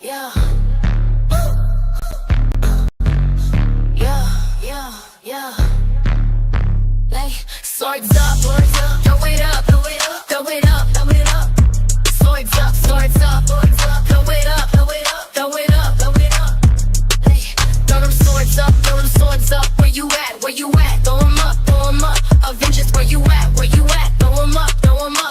yeah. Like, swords up, throw it up, throw it up, throw it up, throw it up. Swords up, throw it up, throw it up, throw it up, throw it up, throw it up. Like, throw them swords up, throw them swords up. Where you at, where you at? Throw them up, throw them up. Avengers, where you at, where you at? Throw them up,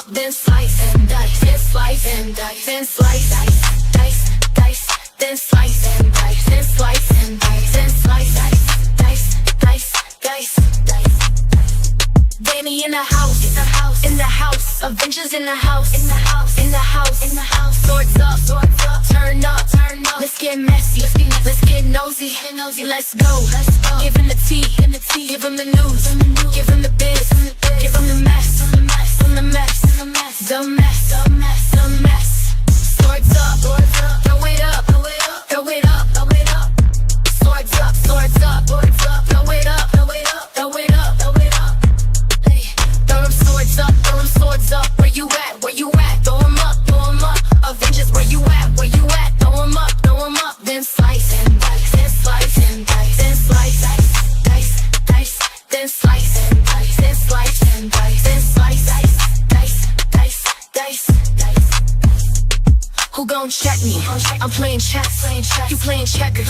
then slice and dice, then slice and dice, then slice, dice, dice, dice, then slice and dice, then slice and dice, then slice, dice, dice, dice, dice, dice. Dani in the house, in the house, in the house. Avengers in the house, in the house, in the house, in the house. Swords up, turn up, turn up. Let's get messy, let's get nosy, let's go, let's go. Give him the tea, give him the news, give him the biz, give him the mess, the mess, the mess, the mess, the mess, the mess. Swords up, throw it up, throw it up, throw it up, throw it up. Swords up, throw it up, throw it up, throw it up, throw it up, throw it up. Throw them swords up, throw them swords up. Where you at, where you at? Throw them up, throw them up. Avengers, where you at, where you at? Throw them up, then slice and dice, then slice and dice, then slice, dice, dice, dice, then slice and dice, then slice and dice, then slice, dice, dice, dice, dice, dice. Who gon' check me? I'm playing chess, you playing checkers,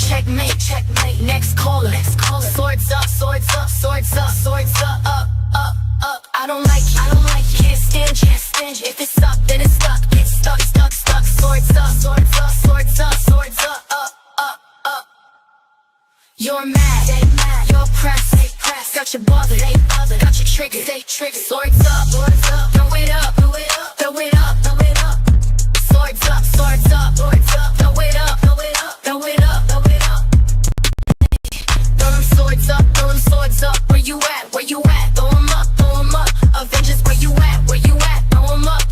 checkmate, checkmate. Next caller, swords up, swords up, swords up, swords up, up, up. I don't like you, can't stand you. If it's up, then it's stuck, it's stuck, stuck, stuck. Swords up, swords up, swords up, swords up, up, up, up. You're mad, they mad, you're pressed, they pressed. Got you bothered, they bothered. Got you triggered, they triggered. Swords up, throw it up, throw it up, throw it up, throw it up. Swords up, swords up, swords up, throw it up, throw it up, throw it up, throw it up. Throw them swords up, throw them swords up. Where you at, where you at? Throw them up, throw them up. Avengers, where you at, where you at? Throw them up,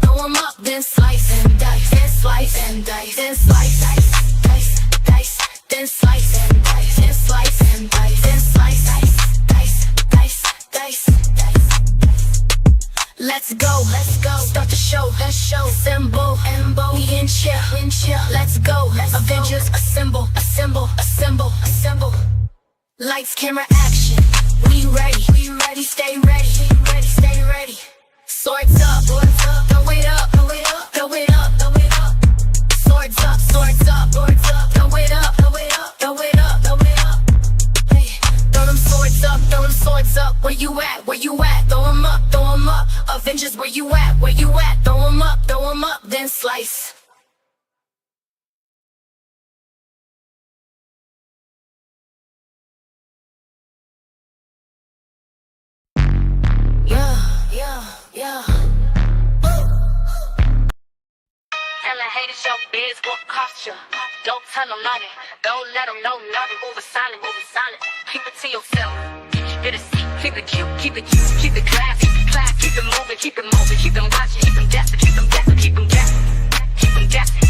then slice and dice, then slice and dice, then slice, dice, dice, dice, then slice and dice, then slice and dice, then slice, dice, dice, dice, dice, dice. Let's go, start the show, let's show. Symbol, we in chill, let's go. Avengers, assemble, assemble, assemble, assemble. Lights, camera, action. We ready, stay ready, stay ready. Swords up, throw it up, throw it up, throw it up, throw it up. Swords up, swords up, throw it up, throw it up, throw it up, throw it up, throw it up. Hey, throw them swords up, throw them swords up. Where you at, where you at? Throw them up, throw them up. Avengers, where you at, where you at? Throw them up, then slice. Yeah. Tell the haters your biz what cost you. Don't tell them nothing. Don't let them know nothing. Move it silent, move it silent. Keep it to yourself. Get a seat, keep it cute, keep it cute, keep it class, keep it moving, keep it moving, keep them watching, keep them guessing, keep them guessing, keep them guessing, keep them guessing,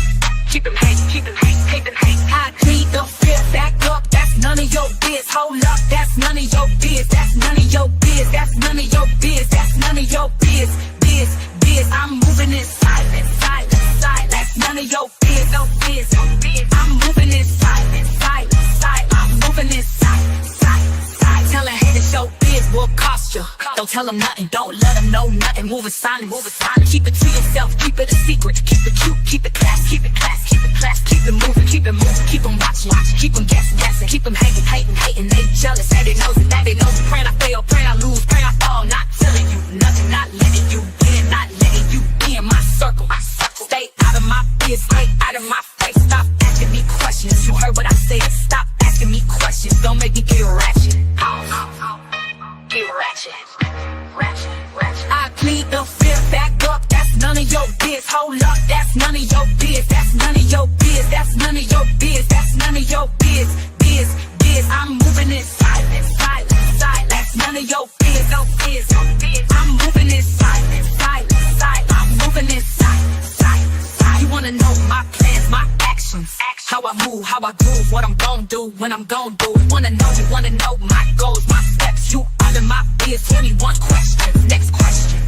keep them hating, keep them hating, keep them hating. I plead the fifth, back up, that's none of your biz. Hold up, that's none of your biz, that's none of your biz, that's none of your biz, that's none of your biz, biz. I'm moving in silence, that's none of your biz, no biz. I'm moving in silence, I'm moving in silence. Tell a hater show biz will cost you. Don't tell them nothing, don't let them know nothing. Moving silent, keep it to yourself, keep it a secret. Keep it cute, keep it class, keep it class, keep it class. Keep it moving, keep them watching, keep them guessing, keep them hating. They jealous, and they knows it, that they know it. Praying I fail, praying I lose, praying I fall. Not telling you nothing, not letting you in, not letting you be in my circle. Stay out of my biz, stay out of my face. Stop asking me questions, you heard what I said. Stop asking me questions, don't make me get ratchet. Get ratchet. I plead the fifth, back up, that's none of your biz. Hold up, that's none of your biz, that's none of your biz, that's none of your biz, that's none of your biz, biz. I'm moving in silence, that's none of your biz, no biz. I'm moving in silence, I'm moving in silence. You wanna know my plans, my actions, how I move, how I groove, what I'm gon' do, when I'm gon' do. You wanna know my goals, my steps. You under my biz, 21 questions. Next question,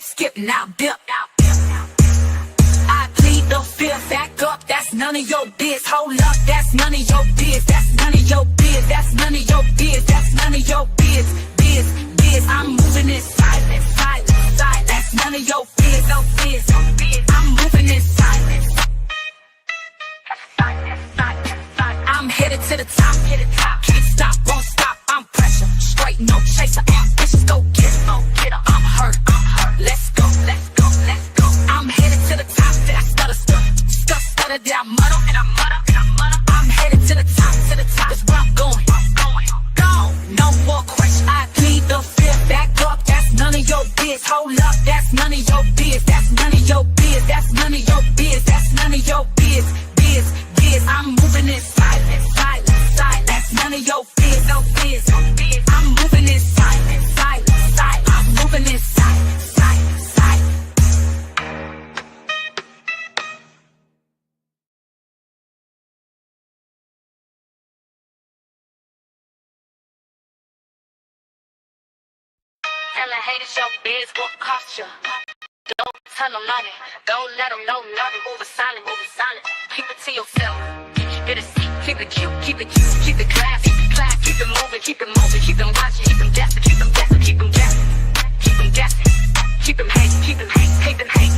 skip, now dip. I plead the fifth, back up, that's none none of your biz. Hold up, that's none of your biz. That's none of your biz. That's none of your biz. That's none of your biz. Biz. I'm moving in silence, silence, silence. That's none of your biz. No biz, no biz. I'm moving in silence. I'm headed to the top, can't stop, won't stop. I'm pressure, straight, no chaser. Ambitious, go get it, I'm hurt, let's go. I'm headed to the top, did I stutter, did I muddle, I'm headed to the top, that's where I'm going. No more question, I plead the fifth, back up, that's none of your biz. Hold up, that's none of your biz, that's none of your biz, that's none of your biz, that's none of your biz. I'm moving in silence, that's none of your biz, no biz. I'm moving in silence, I'm moving in silence. Tell the haters your biz what cost you. Don't tell them nothing. Don't let them know nothing. Moving silent. Keep it to yourself. Keep it a secret. Keep it cute. Keep it classy. Keep it moving. Keep them watching. Keep them guessing. Keep them guessing. Keep them hating.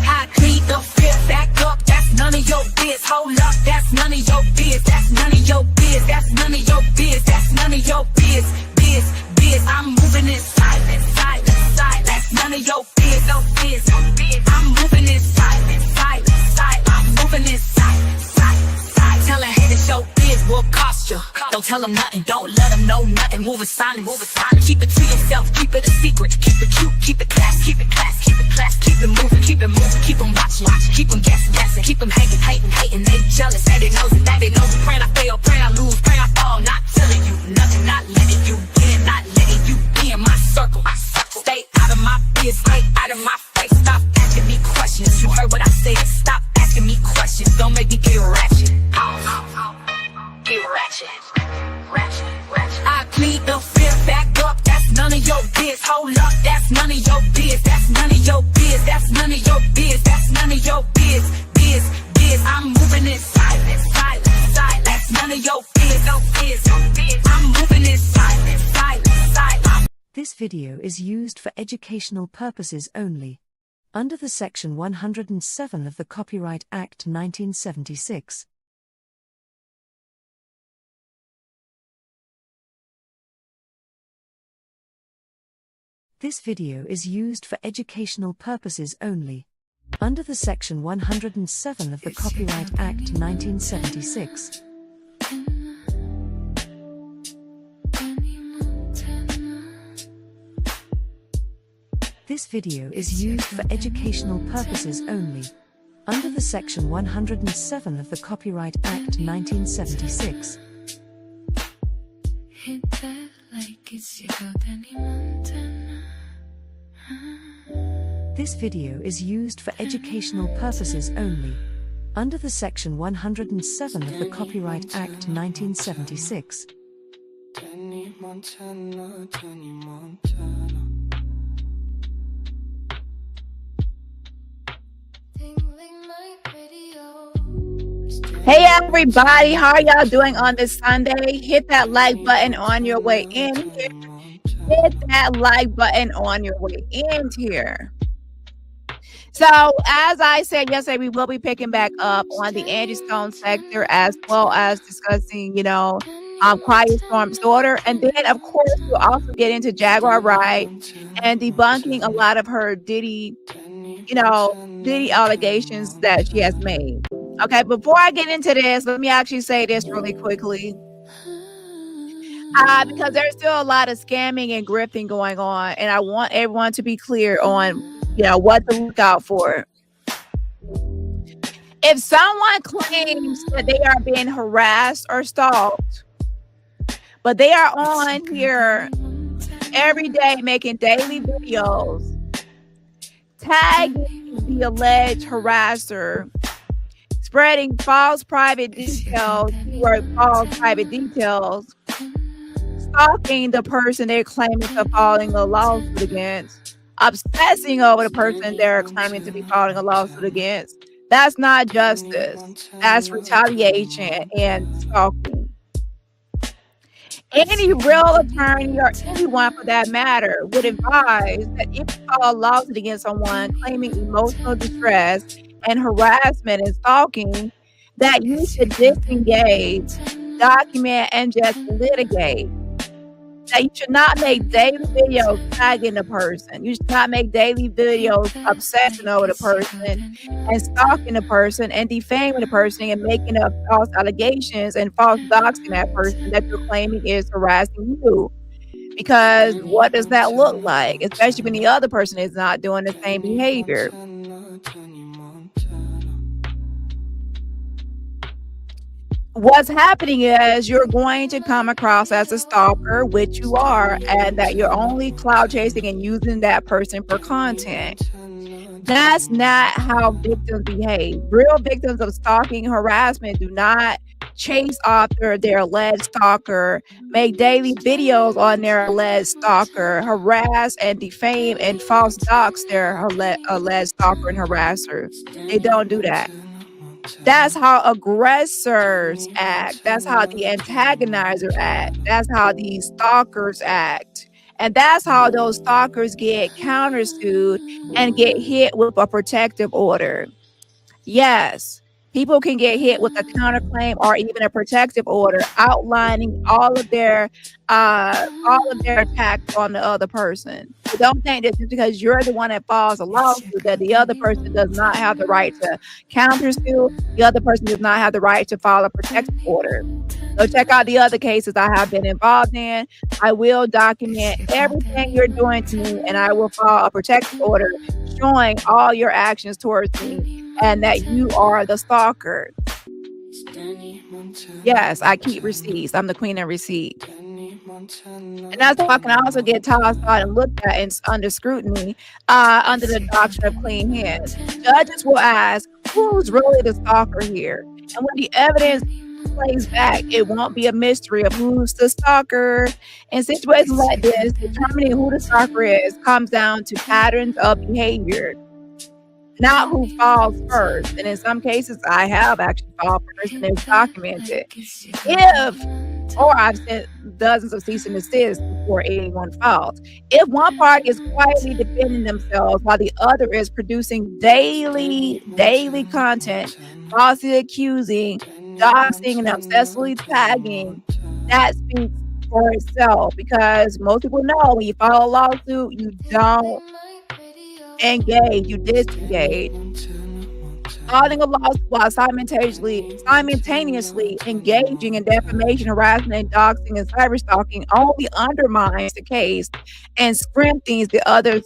I plead the fifth, back up, that's none of your biz. Hold up, that's none of your biz. That's none of your biz. That's none of your biz. That's none of your biz. I'm moving in silence. That's none of your biz. No biz. I'm moving in silence. I'm moving in silence. Tell a hater your biz will cost you. Don't tell them nothing. Don't let them know nothing. Moving silent. Keep it to yourself. Keep it a secret. Keep it cute. Keep it class. Keep it moving. Keep them watching. Keep them guessing. Keep them hating. They jealous. They know that they know. Praying I fail. Praying I lose. Praying I fall. Not telling you nothing. Not letting you in. Not letting you be in my circle. Stay out of my biz. Stay out of my face. Stop asking me questions. You heard what I said. Stop asking me questions. Don't make me get ratchet. Get ratchet. I plead the fifth, back up, that's none of your biz. Hold up, that's none of your biz. That's none of your biz. That's none of your biz. That's none of your biz. I'm moving in silence. That's none of your biz. No biz. I'm moving in silence. This video is used for educational purposes only. Under the Section 107 of the Copyright Act 1976. This video is used for educational purposes only. Under the Section 107 of the Copyright Act 1976. This video is used for educational purposes only. Under the Section 107 of the Copyright Act 1976. Hit that like it's your Dani Montana. This video is used for educational purposes only. Under the Section 107 of the Copyright Act 1976. Dani Montana, Dani Montana. Hey everybody, how are y'all doing on this Sunday? Hit that like button on your way in here. Hit that like button on your way in here. So as I said yesterday, we will be picking back up on the Angie Stone sector as well as discussing, Quiet Storm's daughter. And then of course we'll also get into Jaguar Wright and debunking a lot of her Diddy allegations that she has made. Okay, before I get into this, let me actually say this really quickly. Because there's still a lot of scamming and grifting going on, and I want everyone to be clear on, what to look out for. If someone claims that they are being harassed or stalked, but they are on here every day making daily videos, tagging the alleged harasser, spreading false private details, stalking the person they're claiming to filing a lawsuit against, obsessing over the person they're claiming to be filing a lawsuit against, That's not justice. That's retaliation and stalking. Any real attorney or anyone for that matter would advise that if you file a lawsuit against someone claiming emotional distress and harassment and stalking, that you should disengage, document, and just litigate. That you should not make daily videos tagging the person. You should not make daily videos obsessing over the person and stalking the person and defaming the person and making up false allegations and false doxing that person that you're claiming is harassing you. Because what does that look like? Especially when the other person is not doing the same behavior. What's happening is you're going to come across as a stalker, which you are, and that you're only cloud chasing and using that person for content. That's not how victims behave. Real victims of stalking harassment do not chase after their alleged stalker, make daily videos on their alleged stalker, harass and defame and false dox their alleged stalker and harasser. They don't do that. That's how aggressors act. That's how the antagonizer act. That's how these stalkers act. And that's how those stalkers get countersued and get hit with a protective order. Yes, people can get hit with a counterclaim or even a protective order outlining all of their attacks on the other person. So don't think that just because you're the one that files a lawsuit that the other person does not have the right to countersue, the other person does not have the right to file a protective order. So check out the other cases I have been involved in. I will document everything you're doing to me, and I will file a protective order showing all your actions towards me and that you are the stalker. Yes, I keep receipts. I'm the queen of receipt. And that's how I can also get tossed out and looked at and under scrutiny under the doctrine of clean hands. Judges will ask, who's really the stalker here? And when the evidence plays back, it won't be a mystery of who's the stalker. In situations like this, determining who the stalker is comes down to patterns of behavior, not who falls first. And in some cases, I have actually fallen first and it's documented. I've sent dozens of cease and desist before anyone falls. If one party is quietly defending themselves while the other is producing daily content, falsely accusing, doxing, and obsessively tagging, that speaks for itself. Because most people know when you file a lawsuit, you don't engage, you disengage. Filing a lawsuit while simultaneously engaging in defamation, harassment, and doxing and cyberstalking only undermines the case and strengthens the other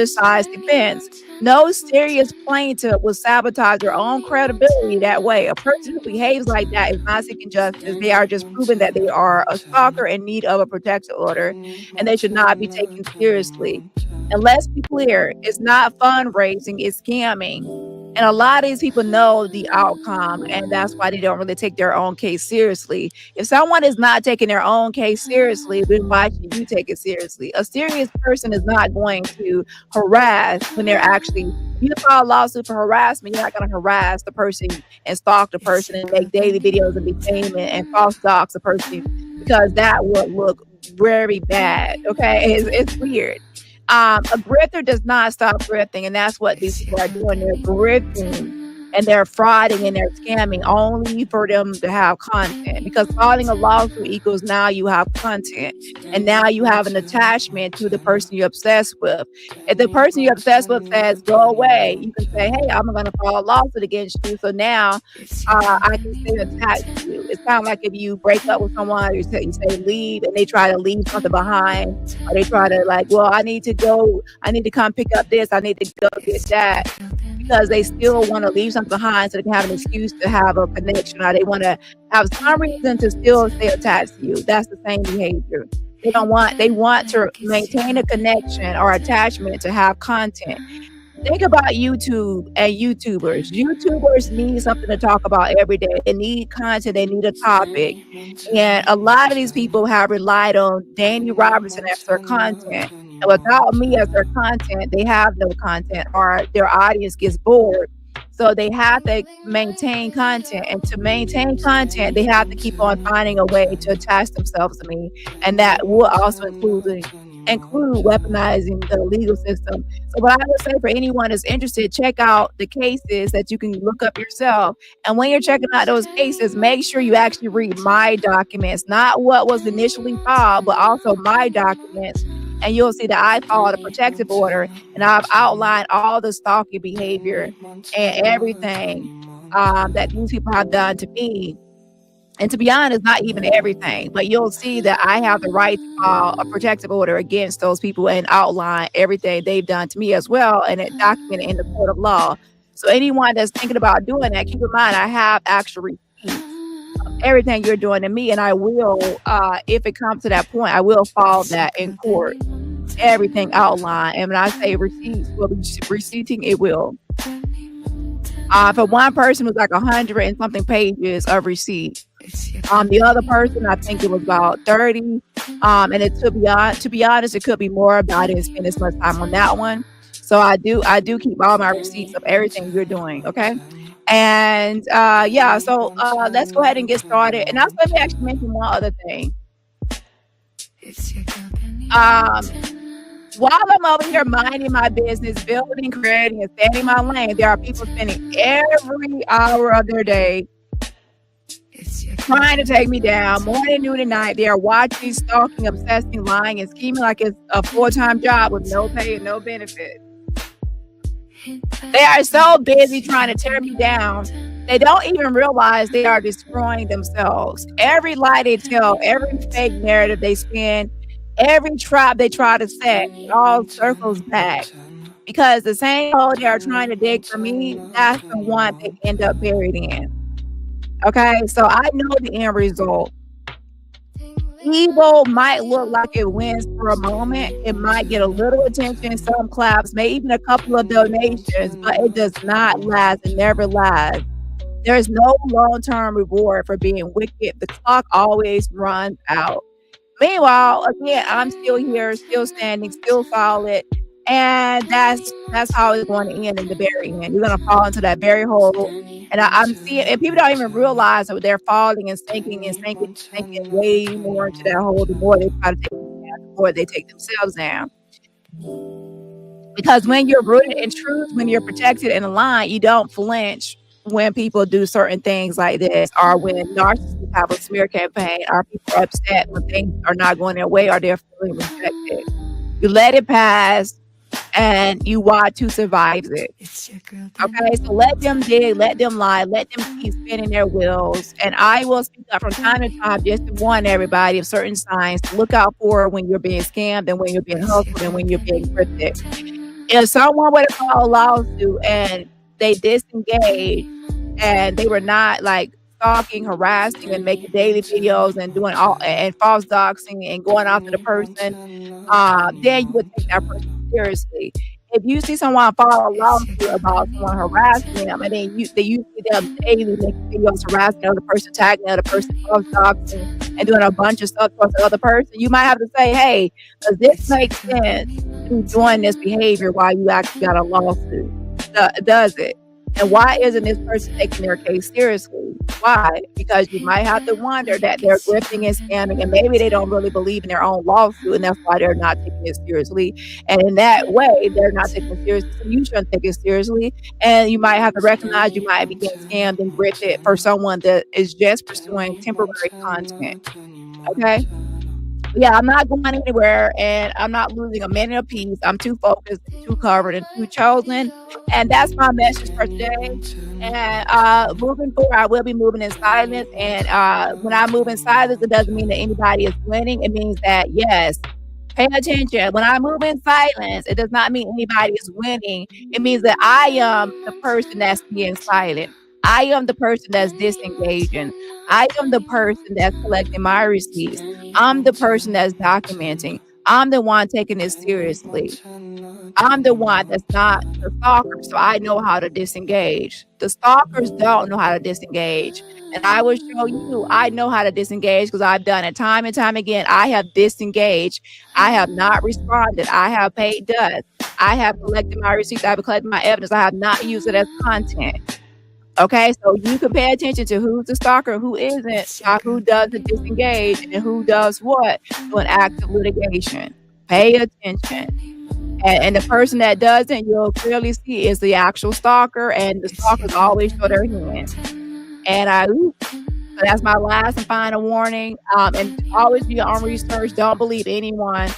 side's defense. No serious plaintiff will sabotage their own credibility that way. A person who behaves like that is not seeking justice. They are just proving that they are a stalker in need of a protective order, and they should not be taken seriously. And let's be clear, it's not fundraising, it's scamming. And a lot of these people know the outcome, and that's why they don't really take their own case seriously. If someone is not taking their own case seriously, then why should you take it seriously? A serious person is not going to harass when they're actually, you file a lawsuit for harassment, you're not going to harass the person and stalk the person and make daily videos of defamation and false dox the person, because that would look very bad. Okay, it's weird. A grifter does not stop grifting, and that's what these people are doing. They're grifting and they're frauding and they're scamming only for them to have content, because filing a lawsuit equals now you have content and now you have an attachment to the person you're obsessed with. If the person you're obsessed with says go away, you can say, hey, I'm going to file a lawsuit against you, so now I can stay attached to you. It's kind of like if you break up with someone, you say leave, and they try to leave something behind, or they try to I need to come pick up this, I need to go get that, because they still want to leave something behind so they can have an excuse to have a connection, or they want to have some reason to still stay attached to you. That's the same behavior. They want to maintain a connection or attachment to have content. Think about YouTube and YouTubers. YouTubers need something to talk about every day. They need content. They need a topic. And a lot of these people have relied on DaniRobertson as their content. And without me as their content, they have no content, or their audience gets bored. So they have to maintain content, and to maintain content, they have to keep on finding a way to attach themselves to me, and that will also include weaponizing the legal system. So what I would say for anyone that's interested, check out the cases that you can look up yourself. And when you're checking out those cases, make sure you actually read my documents, not what was initially filed, but also my documents. And you'll see that I followed a protective order, and I've outlined all the stalking behavior and everything that these people have done to me. And to be honest, not even everything, but you'll see that I have the right to file a protective order against those people and outline everything they've done to me as well, and it documented in the court of law. So anyone that's thinking about doing that, keep in mind I have actual receipts of everything you're doing to me, and I will, if it comes to that point, I will file that in court. Everything outlined, and when I say receipts, will be receipting, it will. For one person, it was like 100 and something pages of receipt. The other person, I think it was about 30. And it to be honest, it could be more, but I didn't spend as much time on that one. So I do keep all my receipts of everything you're doing. Okay. And yeah, so let's go ahead and get started. And also let me actually mention one other thing. While I'm over here minding my business, building, creating, and standing my lane, there are people spending every hour of their day trying to take me down, morning, noon, and night. They are watching, stalking, obsessing, lying, and scheming like it's a full-time job with no pay and no benefit. They are so busy trying to tear me down, they don't even realize they are destroying themselves. Every lie they tell, every fake narrative they spin, every trap they try to set, it all circles back. Because the same hole they are trying to dig for me, that's the one they end up buried in. Okay, so I know the end result. Evil might look like it wins for a moment. It might get a little attention, some claps, maybe even a couple of donations, but it does not last. It never lasts. There's no long-term reward for being wicked. The clock always runs out. Meanwhile, again, I'm still here, still standing, still solid. And that's how it's going to end in the very end. You're going to fall into that very hole. And I'm seeing, and people don't even realize that they're falling and sinking way more into that hole. The more they try to take them down, the more they take themselves down. Because when you're rooted in truth, when you're protected and aligned, you don't flinch when people do certain things like this, or when narcissists have a smear campaign, or people are upset when things are not going their way, or they're feeling rejected. You let it pass, and you watch who survives it. Okay, so let them dig, let them lie, let them keep spinning their wheels. And I will speak up from time to time just to warn everybody of certain signs to look out for when you're being scammed, and when you're being hustled, and when you're being cryptic. If someone would have filed a lawsuit and they disengaged, and they were not like stalking, harassing, and making daily videos and doing all and false doxing and going after the person, then you would take that person seriously. If you see someone file a lawsuit about someone harassing them, and then you see them daily making videos harassing the other person, tagging the other person, false doxing, and doing a bunch of stuff towards the other person, you might have to say, hey, does this make sense to join this behavior while you actually got a lawsuit? Does it? And why isn't this person taking their case seriously? Why? Because you might have to wonder that they're grifting and scamming, and maybe they don't really believe in their own lawsuit, and that's why they're not taking it seriously. And in that way, they're not taking it seriously. So you shouldn't take it seriously. And you might have to recognize you might be getting scammed and grifted for someone that is just pursuing temporary content. Okay? Yeah, I'm not going anywhere, and I'm not losing a minute of peace. I'm too focused, too covered, and too chosen. And that's my message for today. And moving forward, I will be moving in silence. And when I move in silence, it doesn't mean that anybody is winning. It means that, yes, pay attention. When I move in silence, it does not mean anybody is winning. It means that I am the person that's being silent. I am the person that's disengaging. I am the person that's collecting my receipts. I'm the person that's documenting. I'm the one taking this seriously. I'm the one that's not the stalker, so I know how to disengage. The stalkers don't know how to disengage. And I will show you, I know how to disengage because I've done it time and time again. I have disengaged. I have not responded. I have paid dust. I have collected my receipts. I have collected my evidence. I have not used it as content. Okay, so you can pay attention to who's the stalker, who isn't, who doesn't disengage, and who does what to an active litigation. Pay attention. And the person that doesn't, you'll clearly see is the actual stalker, and the stalkers always show their hand. And so that's my last and final warning. And always do your own research. Don't believe anyone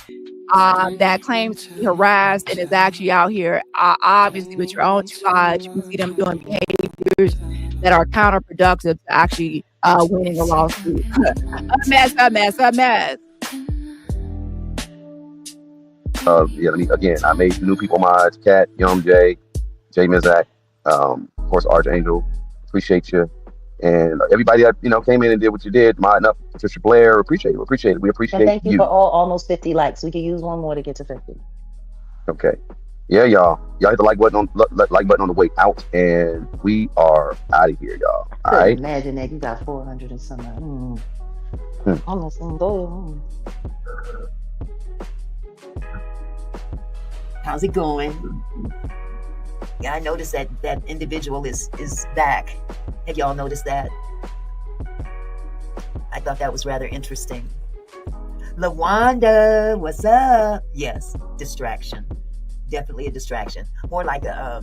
that claims to be harassed and is actually out here, obviously with your own triage. You see them doing behaviors that are counterproductive to actually winning a lawsuit. a mess. Again, I made new people mods: Kat, Young J, J Mizak, of course Archangel. Appreciate you, and everybody that came in and did what you did, modding up. Patricia Blair, appreciate it. We appreciate And thank you for almost 50 likes. We can use one more to get to 50. Okay, yeah, y'all hit the like button on the way out, and we are out of here, y'all. All right. Imagine that you got 400 and something. Almost. How's it going? Yeah, I noticed that individual is back. Have y'all noticed that? I thought that was rather interesting. LaWanda, what's up? Yes, distraction. Definitely a distraction. More like a,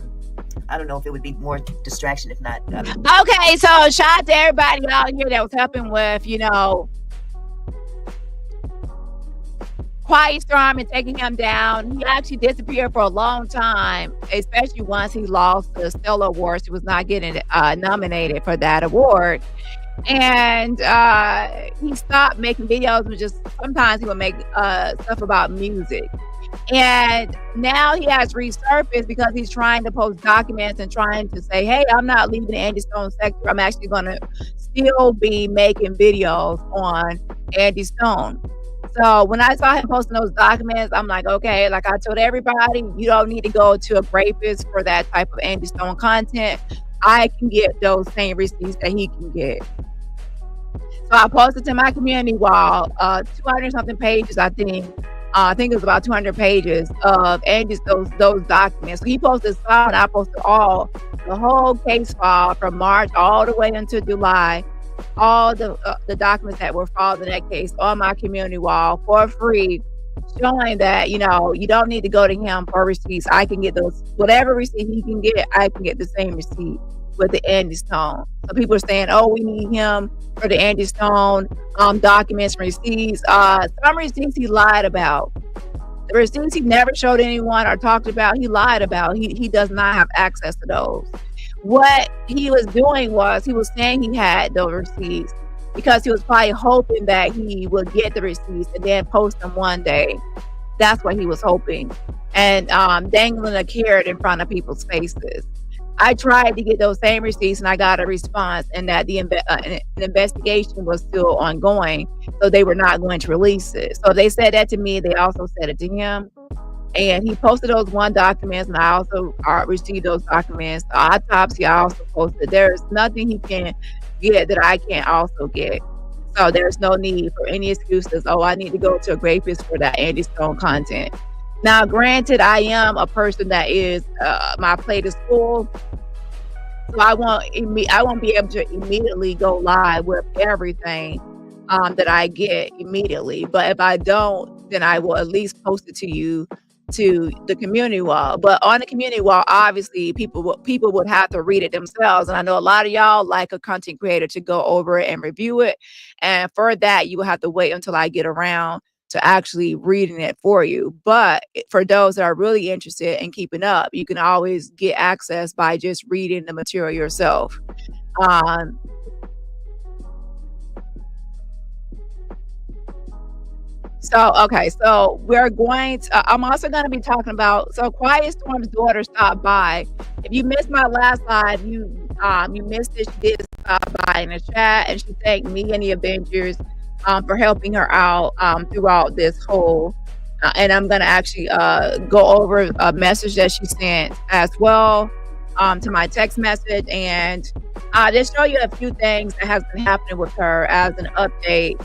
I don't know if it would be more distraction if not. Okay, so shout out to everybody out here that was helping with, Quiet Storm and taking him down. He actually disappeared for a long time, especially once he lost the Stellar Awards. He was not getting nominated for that award. And he stopped making videos, but just sometimes he would make stuff about music. And now he has resurfaced because he's trying to post documents and trying to say, hey, I'm not leaving the Angie Stone sector. I'm actually going to still be making videos on Angie Stone. So when I saw him posting those documents, I'm like, okay, like I told everybody, you don't need to go to a rapist for that type of Angie Stone content. I can get those same receipts that he can get. So I posted to my community wall, 200 something pages, I think it was about 200 pages of Angie's those documents. So he posted some, and I posted the whole case file from March all the way until July. All the documents that were filed in that case on my community wall for free, showing that you don't need to go to him for receipts. I can get those, whatever receipt he can get, I can get the same receipt with the Angie Stone. So people are saying, oh, we need him for the Angie Stone documents, receipts. Some receipts he lied about. The receipts he never showed anyone or talked about, he lied about. He does not have access to those. What he was doing was he was saying he had those receipts because he was probably hoping that he would get the receipts and then post them one day. That's what he was hoping. And dangling a carrot in front of people's faces. I tried to get those same receipts and I got a response, and that the investigation was still ongoing, so they were not going to release it. So they said that to me. They also said it to him. And he posted those documents, and I also received those documents. The autopsy I also posted. There's nothing he can get that I can't also get. So there's no need for any excuses. Oh, I need to go to a rapist for that Angie Stone content. Now, granted, I am a person that is my plate is full, so I won't be able to immediately go live with everything that I get immediately. But if I don't, then I will at least post it to you, to the community wall. But on the community wall, obviously people would have to read it themselves, and I know a lot of y'all like a content creator to go over it and review it, and for that you will have to wait until I get around to actually reading it for you. But for those that are really interested in keeping up, you can always get access by just reading the material yourself. So we're going to, I'm also going to be talking about, so Quiet Storm's daughter stopped by. If you missed my last live, you missed it. She did stop by in the chat, and she thanked me and the Avengers for helping her out throughout this whole, and I'm going to actually go over a message that she sent as well to my text message, and just show you a few things that has been happening with her as an update.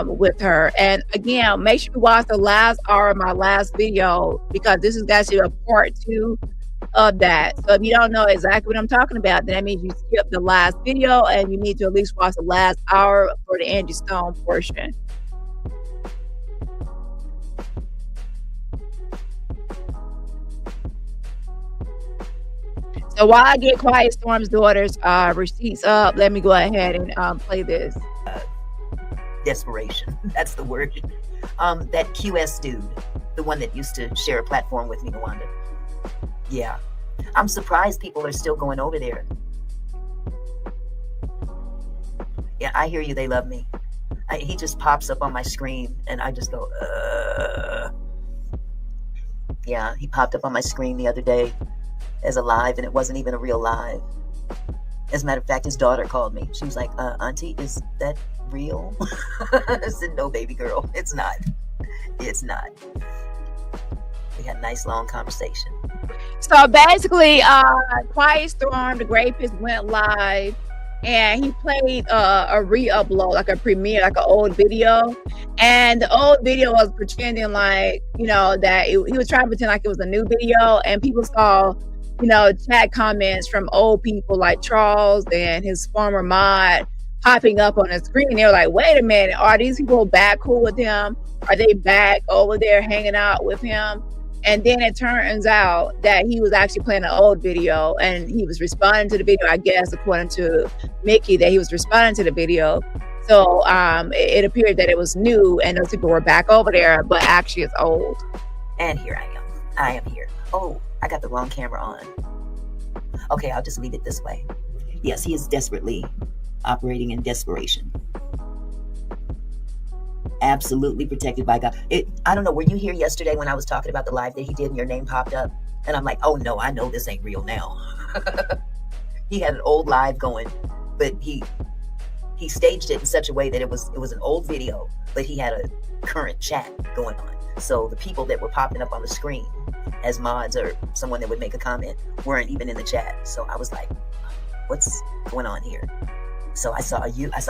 with her. And again, make sure you watch the last hour of my last video, because this is actually a part 2 of that. So if you don't know exactly what I'm talking about, then that means you skipped the last video, and you need to at least watch the last hour for the Angie Stone portion. So while I get Quiet Storm's daughter's receipts up, let me go ahead and play this. Desperation. That's the word. That QS dude, the one that used to share a platform with me, Wanda. Yeah. I'm surprised people are still going over there. Yeah, I hear you. They love me. He just pops up on my screen, and I just go, Yeah, he popped up on my screen the other day as a live, and it wasn't even a real live. As a matter of fact, his daughter called me. She was like, Auntie, is that real? I said, no, baby girl, it's not. It's not. We had a nice long conversation. So basically, Quiet Storm, the Rapist, went live, and he played a re-upload, like a premiere, like an old video. And the old video was pretending like, that he was trying to pretend like it was a new video, and people saw, chat comments from old people like Charles and his former mod popping up on the screen. They were like, wait a minute, are these people back cool with him? Are they back over there hanging out with him? And then it turns out that he was actually playing an old video, and he was responding to the video, I guess, according to Mickey, that he was responding to the video. So it appeared that it was new, and those people were back over there, but actually it's old. And here I am. I am here. Oh, I got the wrong camera on. Okay, I'll just leave it this way. Yes, he is desperately operating in desperation. Absolutely protected by God. I don't know, were you here yesterday when I was talking about the live that he did and your name popped up? And I'm like, oh no, I know this ain't real now. He had an old live going, but he staged it in such a way that it was an old video, but he had a current chat going on. So the people that were popping up on the screen as mods or someone that would make a comment weren't even in the chat. So I was like, what's going on here? So I saw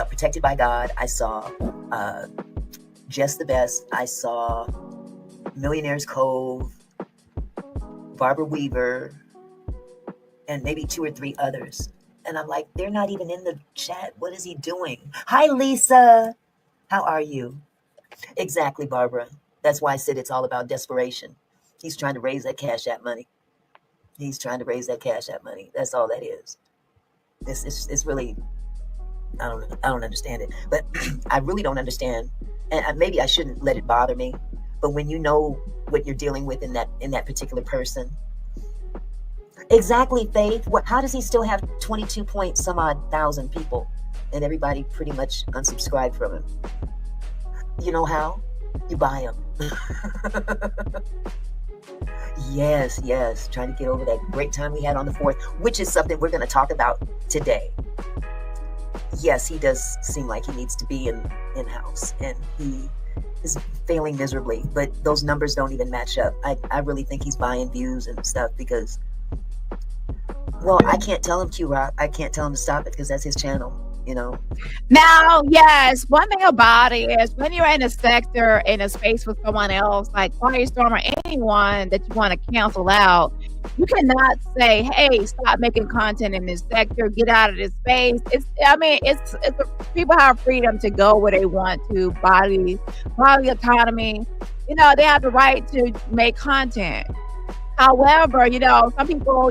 Protected by God. I saw Just the Best. I saw Millionaire's Cove, Barbara Weaver, and maybe 2 or 3 others. And I'm like, they're not even in the chat. What is he doing? Hi, Lisa. How are you? Exactly, Barbara. That's why I said it's all about desperation. He's trying to raise that Cash App money. He's trying to raise that Cash App money. That's all that is. It's really, I don't understand it. But I really don't understand. And maybe I shouldn't let it bother me. But when you know what you're dealing with in that particular person. Exactly, Faith. How does he still have 22 point some odd thousand people and everybody pretty much unsubscribed from him? You know how? You buy him. Yes. Trying to get over that great time we had on the 4th, which is something we're going to talk about today. Yes, he does seem like he needs to be in-house, and he is failing miserably, but those numbers don't even match up. I really think he's buying views and stuff because, well, I can't tell him Q-Rock. I can't tell him to stop it because that's his channel. Now, yes, one thing about it is when you're in a sector, in a space with someone else, like Quiet Storm or anyone that you want to cancel out, you cannot say, hey, stop making content in this sector, get out of this space. People have freedom to go where they want to, body autonomy. They have the right to make content. However, some people,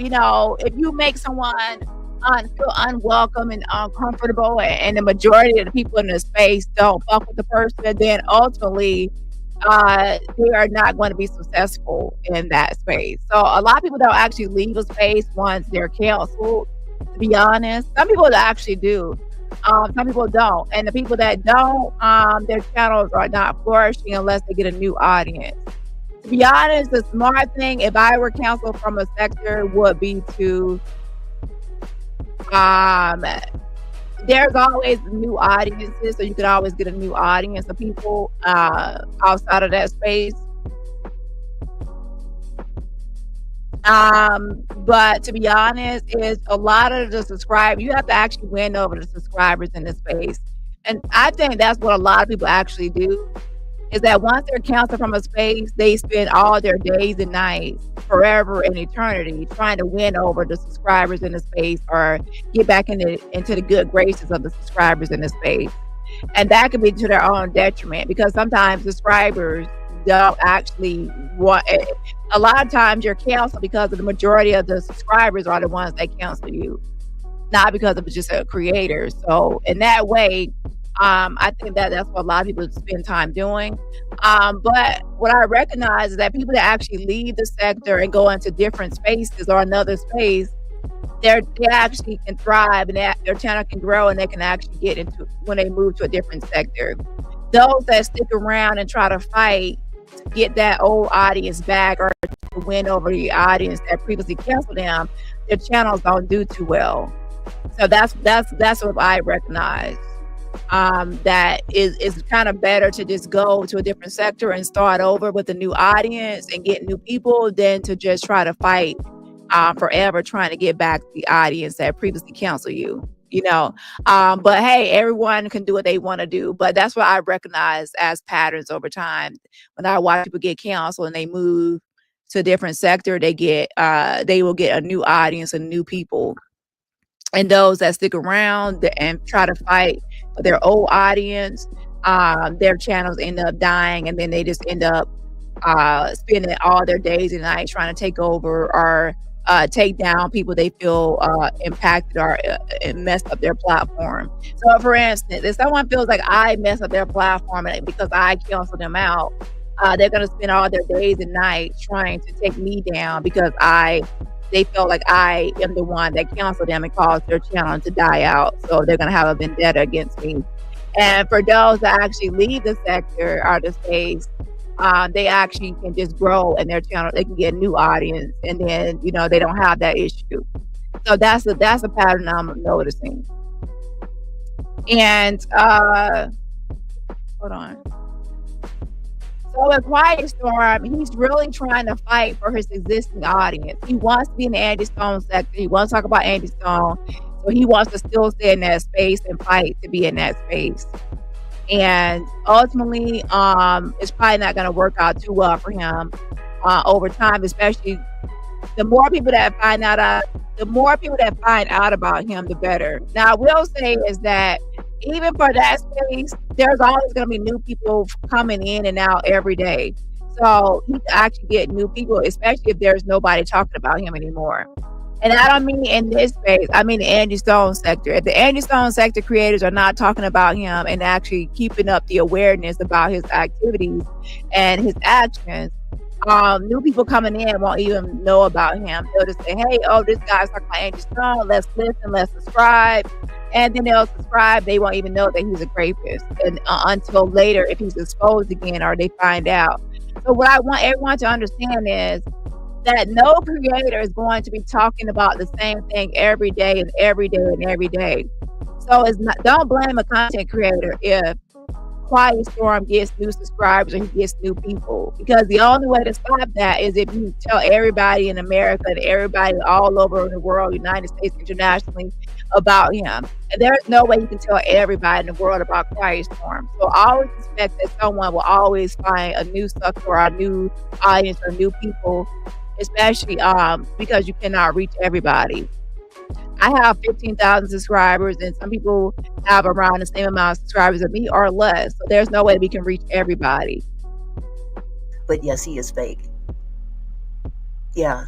if you make someone feel unwelcome and uncomfortable, and the majority of the people in the space don't fuck with the person, then ultimately they are not going to be successful in that space. So a lot of people don't actually leave a space once they're canceled, to be honest. Some people actually do. Some people don't. And the people that don't, their channels are not flourishing unless they get a new audience. To be honest, the smart thing, if I were canceled from a sector, would be to there's always new audiences, so you could always get a new audience of people outside of that space. But to be honest, is a lot of the subscribers, you have to actually win over the subscribers in this space. And I think that's what a lot of people actually do, is that once they're canceled from a space, they spend all their days and nights, forever and eternity, trying to win over the subscribers in the space or get back into the good graces of the subscribers in the space. And that can be to their own detriment, because sometimes subscribers don't actually want. A lot of times you're canceled because of the majority of the subscribers are the ones that cancel you, not because of just a creator. So in that way, I think that that's what a lot of people spend time doing. But what I recognize is that people that actually leave the sector and go into different spaces or another space, they actually can thrive, and their channel can grow, and they can actually get into when they move to a different sector. Those that stick around and try to fight to get that old audience back or to win over the audience that previously canceled them, their channels don't do too well. So that's what I recognize. That is kind of better to just go to a different sector and start over with a new audience and get new people than to just try to fight forever trying to get back the audience that previously canceled you. But hey, everyone can do what they want to do. But that's what I recognize as patterns over time. When I watch people get canceled and they move to a different sector, they will get a new audience and new people. And those that stick around and try to fight for their old audience, their channels end up dying, and then they just end up spending all their days and nights trying to take over or take down people they feel impacted or messed up their platform. So, for instance, if someone feels like I messed up their platform because I canceled them out, they're going to spend all their days and nights trying to take me down because they felt like I am the one that canceled them and caused their channel to die out. So they're going to have a vendetta against me. And for those that actually leave the sector or the space, they actually can just grow in their channel. They can get a new audience, and then they don't have that issue. So that's a pattern I'm noticing. And hold on. So in Quiet Storm, he's really trying to fight for his existing audience. He wants to be in the Angie Stone sector. He wants to talk about Angie Stone. So he wants to still stay in that space and fight to be in that space. And ultimately, it's probably not going to work out too well for him over time, especially the more people that find out about him, the better. Now, I will say is that even for that space, there's always going to be new people coming in and out every day. So he can actually get new people, especially if there's nobody talking about him anymore. And I don't mean in this space, I mean the Angie Stone sector. If the Angie Stone sector creators are not talking about him and actually keeping up the awareness about his activities and his actions, new people coming in won't even know about him. They'll just say, hey, this guy's talking about Angie Stone. Let's listen, let's subscribe. And then they'll subscribe. They won't even know that he's a rapist and until later if he's exposed again or they find out. So what I want everyone to understand is that no creator is going to be talking about the same thing every day and every day and every day. So don't blame a content creator if Quiet Storm gets new subscribers or he gets new people, because the only way to stop that is if you tell everybody in America and everybody all over the world, United States, internationally, about him. And there's no way you can tell everybody in the world about Quiet Storm. So I always expect that someone will always find a new sucker or a new audience or new people, especially because you cannot reach everybody. I have 15,000 subscribers, and some people have around the same amount of subscribers as me or less. So there's no way we can reach everybody. But yes, he is fake. Yeah,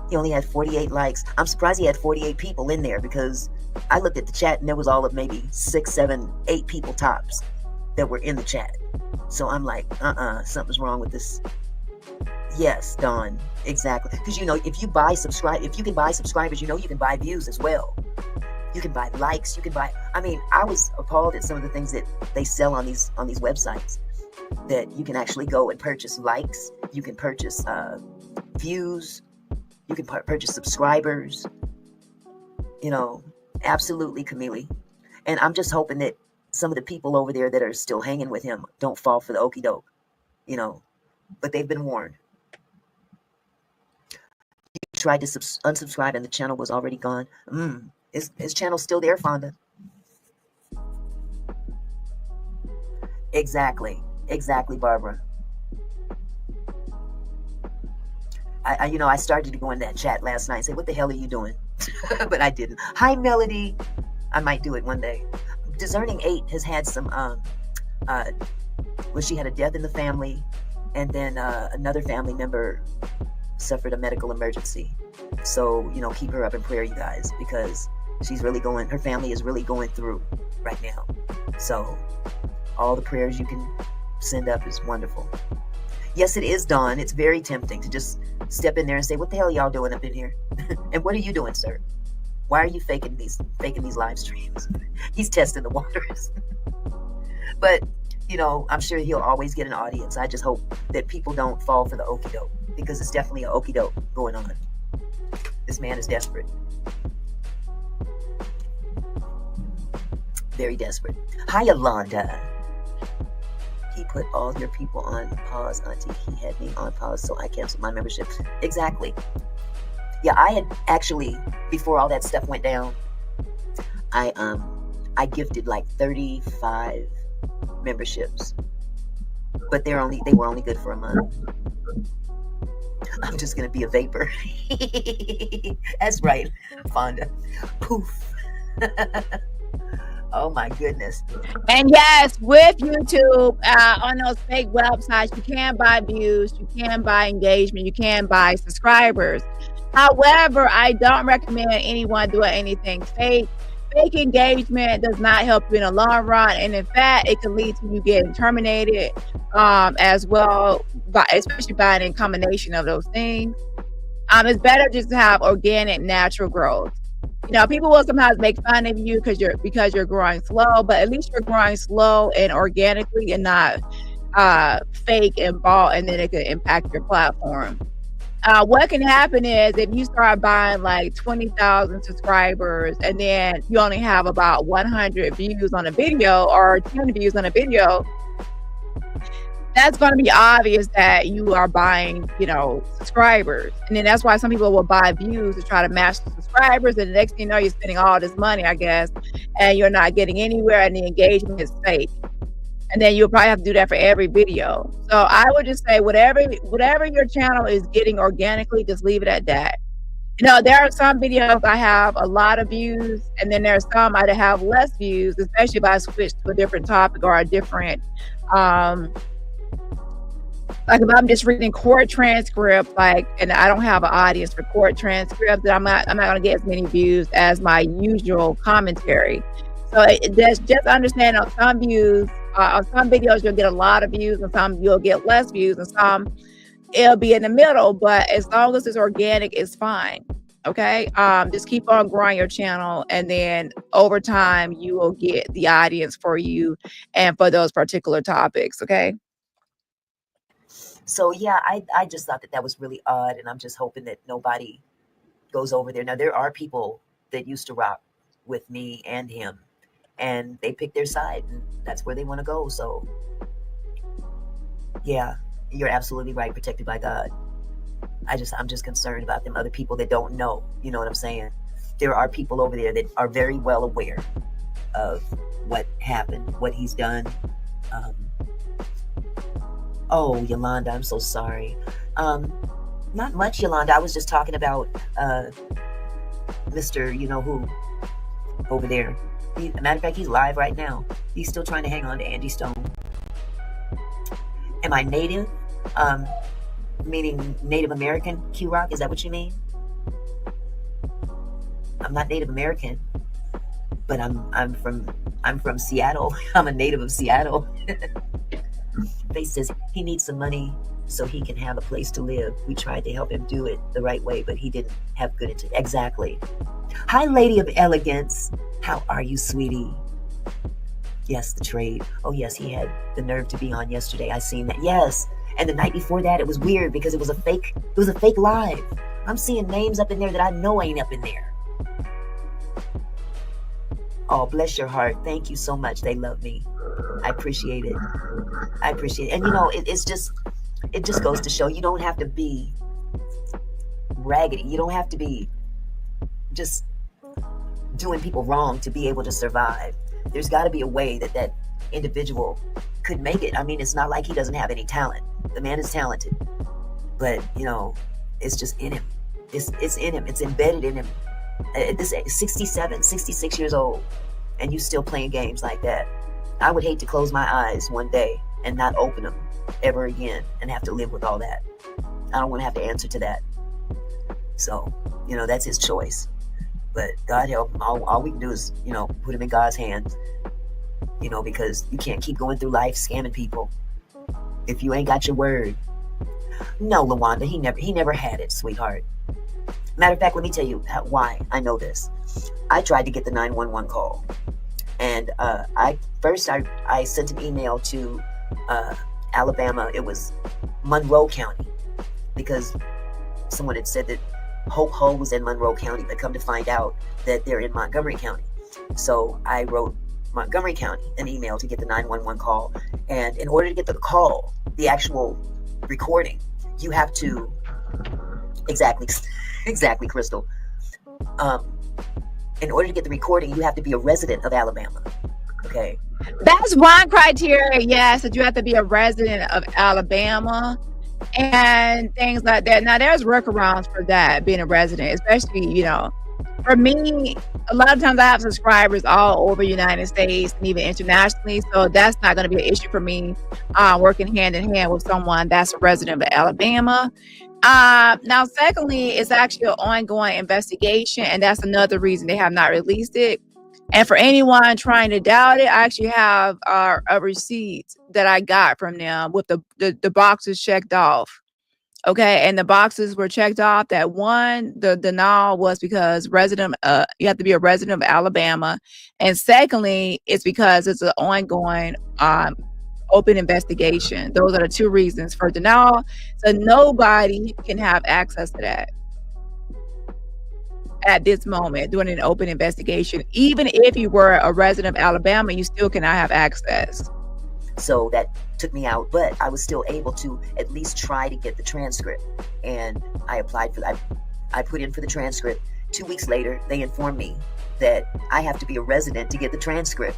he only had 48 likes. I'm surprised he had 48 people in there, because I looked at the chat and there was all of maybe 6, 7, 8 people tops that were in the chat. So I'm like, something's wrong with this. Yes, Dawn, exactly. Because if you can buy subscribers, you can buy views as well. You can buy likes. I was appalled at some of the things that they sell on these websites, that you can actually go and purchase likes. You can purchase views. You can purchase subscribers. Absolutely, Camille. And I'm just hoping that some of the people over there that are still hanging with him don't fall for the okie doke. But they've been warned. He tried to unsubscribe and the channel was already gone. His channel's still there, Fonda. Exactly, Barbara. I started to go in that chat last night and say, what the hell are you doing? But I didn't. Hi, Melody. I might do it one day. Discerning 8 has had some, when she had a death in the family, and then another family member suffered a medical emergency. So, keep her up in prayer, you guys, because her family is really going through right now. So, all the prayers you can send up is wonderful. Yes, it is, Dawn. It's very tempting to just step in there and say, what the hell y'all doing up in here? And what are you doing, sir? Why are you faking these live streams? He's testing the waters. But, I'm sure he'll always get an audience. I just hope that people don't fall for the okie doke, because it's definitely an okie doke going on. This man is desperate. Very desperate. Hi, Yolanda. He put all your people on pause, Auntie. He had me on pause, so I canceled my membership. Exactly. Yeah, I had actually, before all that stuff went down, I gifted like 35 memberships, but they were only good for a month. I'm just gonna be a vapor. That's right, Fonda. Poof. Oh my goodness. And yes, with YouTube, on those fake websites, you can buy views, you can buy engagement, you can buy subscribers. However, I don't recommend anyone doing anything fake. Fake engagement does not help you in the long run, and in fact, it can lead to you getting terminated as well, especially by a combination of those things. It's better just to have organic, natural growth. People will sometimes make fun of you because you're growing slow, but at least you're growing slow and organically, and not fake and bought, and then it could impact your platform. What can happen is if you start buying like 20,000 subscribers and then you only have about 100 views on a video or 10 views on a video, that's going to be obvious that you are buying, subscribers. And then that's why some people will buy views to try to match the subscribers. And the next thing you know, you're spending all this money, I guess, and you're not getting anywhere, and the engagement is fake. And then you'll probably have to do that for every video. So I would just say whatever your channel is getting organically, just leave it at that. There are some videos I have a lot of views, and then there are some I have less views, especially if I switch to a different topic or a different, like if I'm just reading court transcripts, and I don't have an audience for court transcripts, then I'm not going to get as many views as my usual commentary. So just understand, on some views, on some videos you'll get a lot of views, and some you'll get less views, and some it'll be in the middle. But as long as it's organic, it's fine. Okay, just keep on growing your channel, and then over time you will get the audience for you and for those particular topics. Okay. So yeah, I just thought that was really odd, and I'm just hoping that nobody goes over there. Now, there are people that used to rock with me and him, and they pick their side, and that's where they want to go. So yeah, you're absolutely right. Protected by God. I'm just concerned about them other people that don't know. You know what I'm saying? There are people over there that are very well aware of what happened, what he's done. Oh, Yolanda, I'm so sorry. Not much, Yolanda. I was just talking about Mr. Who over there. Matter of fact, he's live right now. He's still trying to hang on to Angie Stone. Am I native? Meaning Native American, Q-Rock? Is that what you mean? I'm not Native American, but I'm from Seattle. I'm a native of Seattle. Faith says he needs some money so he can have a place to live. We tried to help him do it the right way, but he didn't have good intention. Exactly. Hi, Lady of Elegance. How are you, sweetie? Yes, the trade. Oh, yes, he had the nerve to be on yesterday. I seen that. Yes. And the night before that, it was weird because it was a fake live. I'm seeing names up in there that I know ain't up in there. Oh, bless your heart. Thank you so much. They love me. I appreciate it. And it just goes to show you don't have to be raggedy. You don't have to be just doing people wrong to be able to survive. There's got to be a way that individual could make it. I mean, it's not like he doesn't have any talent. The man is talented, but you know, it's just in him. It's in him. It's embedded in him. At this age, 67, 66 years old, and you still playing games like that. I would hate to close my eyes one day and not open them ever again and have to live with all that. I don't want to have to answer to that. So, you know, that's his choice. But God help him. All we can do is, you know, put him in God's hands. You know, because you can't keep going through life scamming people if you ain't got your word. No, LaWanda, he never had it, sweetheart. Matter of fact, let me tell you why I know this. I tried to get the 911 call, and I sent an email to Alabama. It was Monroe County, because someone had said that Hope Hull was in Monroe County, but come to find out that they're in Montgomery County. So I wrote Montgomery County an email to get the 911 call, and in order to get the call, the actual recording, you have to exactly, Crystal. In order to get the recording, you have to be a resident of Alabama. Okay. That's one criteria, yes, that you have to be a resident of Alabama and things like that. Now, there's workarounds for that, being a resident, especially, you know, for me, a lot of times I have subscribers all over the United States and even internationally, so that's not going to be an issue for me working hand in hand with someone that's a resident of Alabama. Now, secondly, it's actually an ongoing investigation, and that's another reason they have not released it. And for anyone trying to doubt it, I actually have a receipt that I got from them with the boxes checked off. Okay, and the boxes were checked off. That one, the denial was because you have to be a resident of Alabama, and secondly, it's because it's an ongoing open investigation. Those are the two reasons for denial. So nobody can have access to that at this moment during an open investigation. Even if you were a resident of Alabama, you still cannot have access. So that took me out, but I was still able to at least try to get the transcript. And I applied for I put in for the transcript. 2 weeks later, they informed me that I have to be a resident to get the transcript.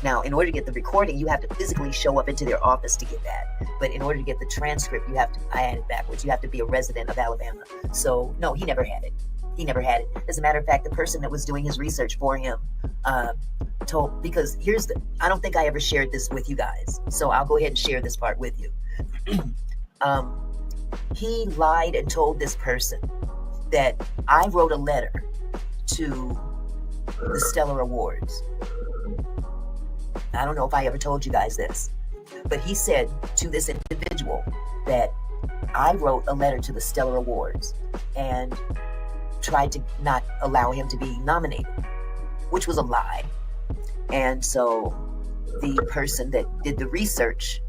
Now, in order to get the recording, you have to physically show up into their office to get that. But in order to get the transcript, I had it backwards. You have to be a resident of Alabama. So no, he never had it. He never had it. As a matter of fact, the person that was doing his research for him because I don't think I ever shared this with you guys. So I'll go ahead and share this part with you. He lied and told this person that I wrote a letter to the Stellar Awards. I don't know if I ever told you guys this, but he said to this individual that I wrote a letter to the Stellar Awards and tried to not allow him to be nominated, which was a lie. And so the person that did the research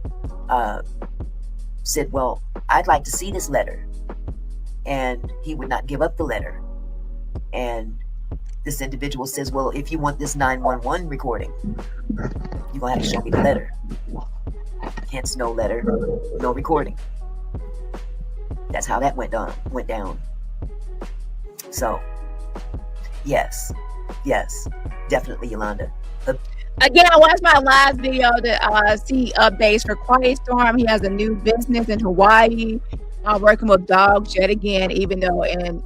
said, well, I'd like to see this letter. And he would not give up the letter. And this individual says, well, if you want this 911 recording, you're going to have to show me the letter. Hence, no letter, no recording. That's how that went down. So, yes, definitely, Yolanda. Again, I watched my last video to see updates for Quiet Storm. He has a new business in Hawaii, working with dogs yet again, even though in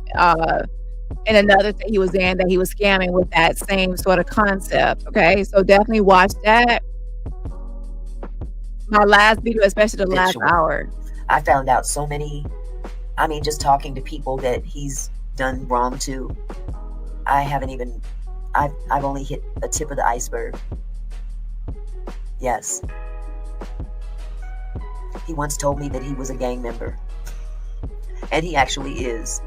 another thing he was in that he was scamming with that same sort of concept. Okay, so definitely watch that. My last video, especially the last hour. I found out so many, just talking to people that he's done wrong to. I've only hit a tip of the iceberg. Yes. He once told me that he was a gang member. And he actually is.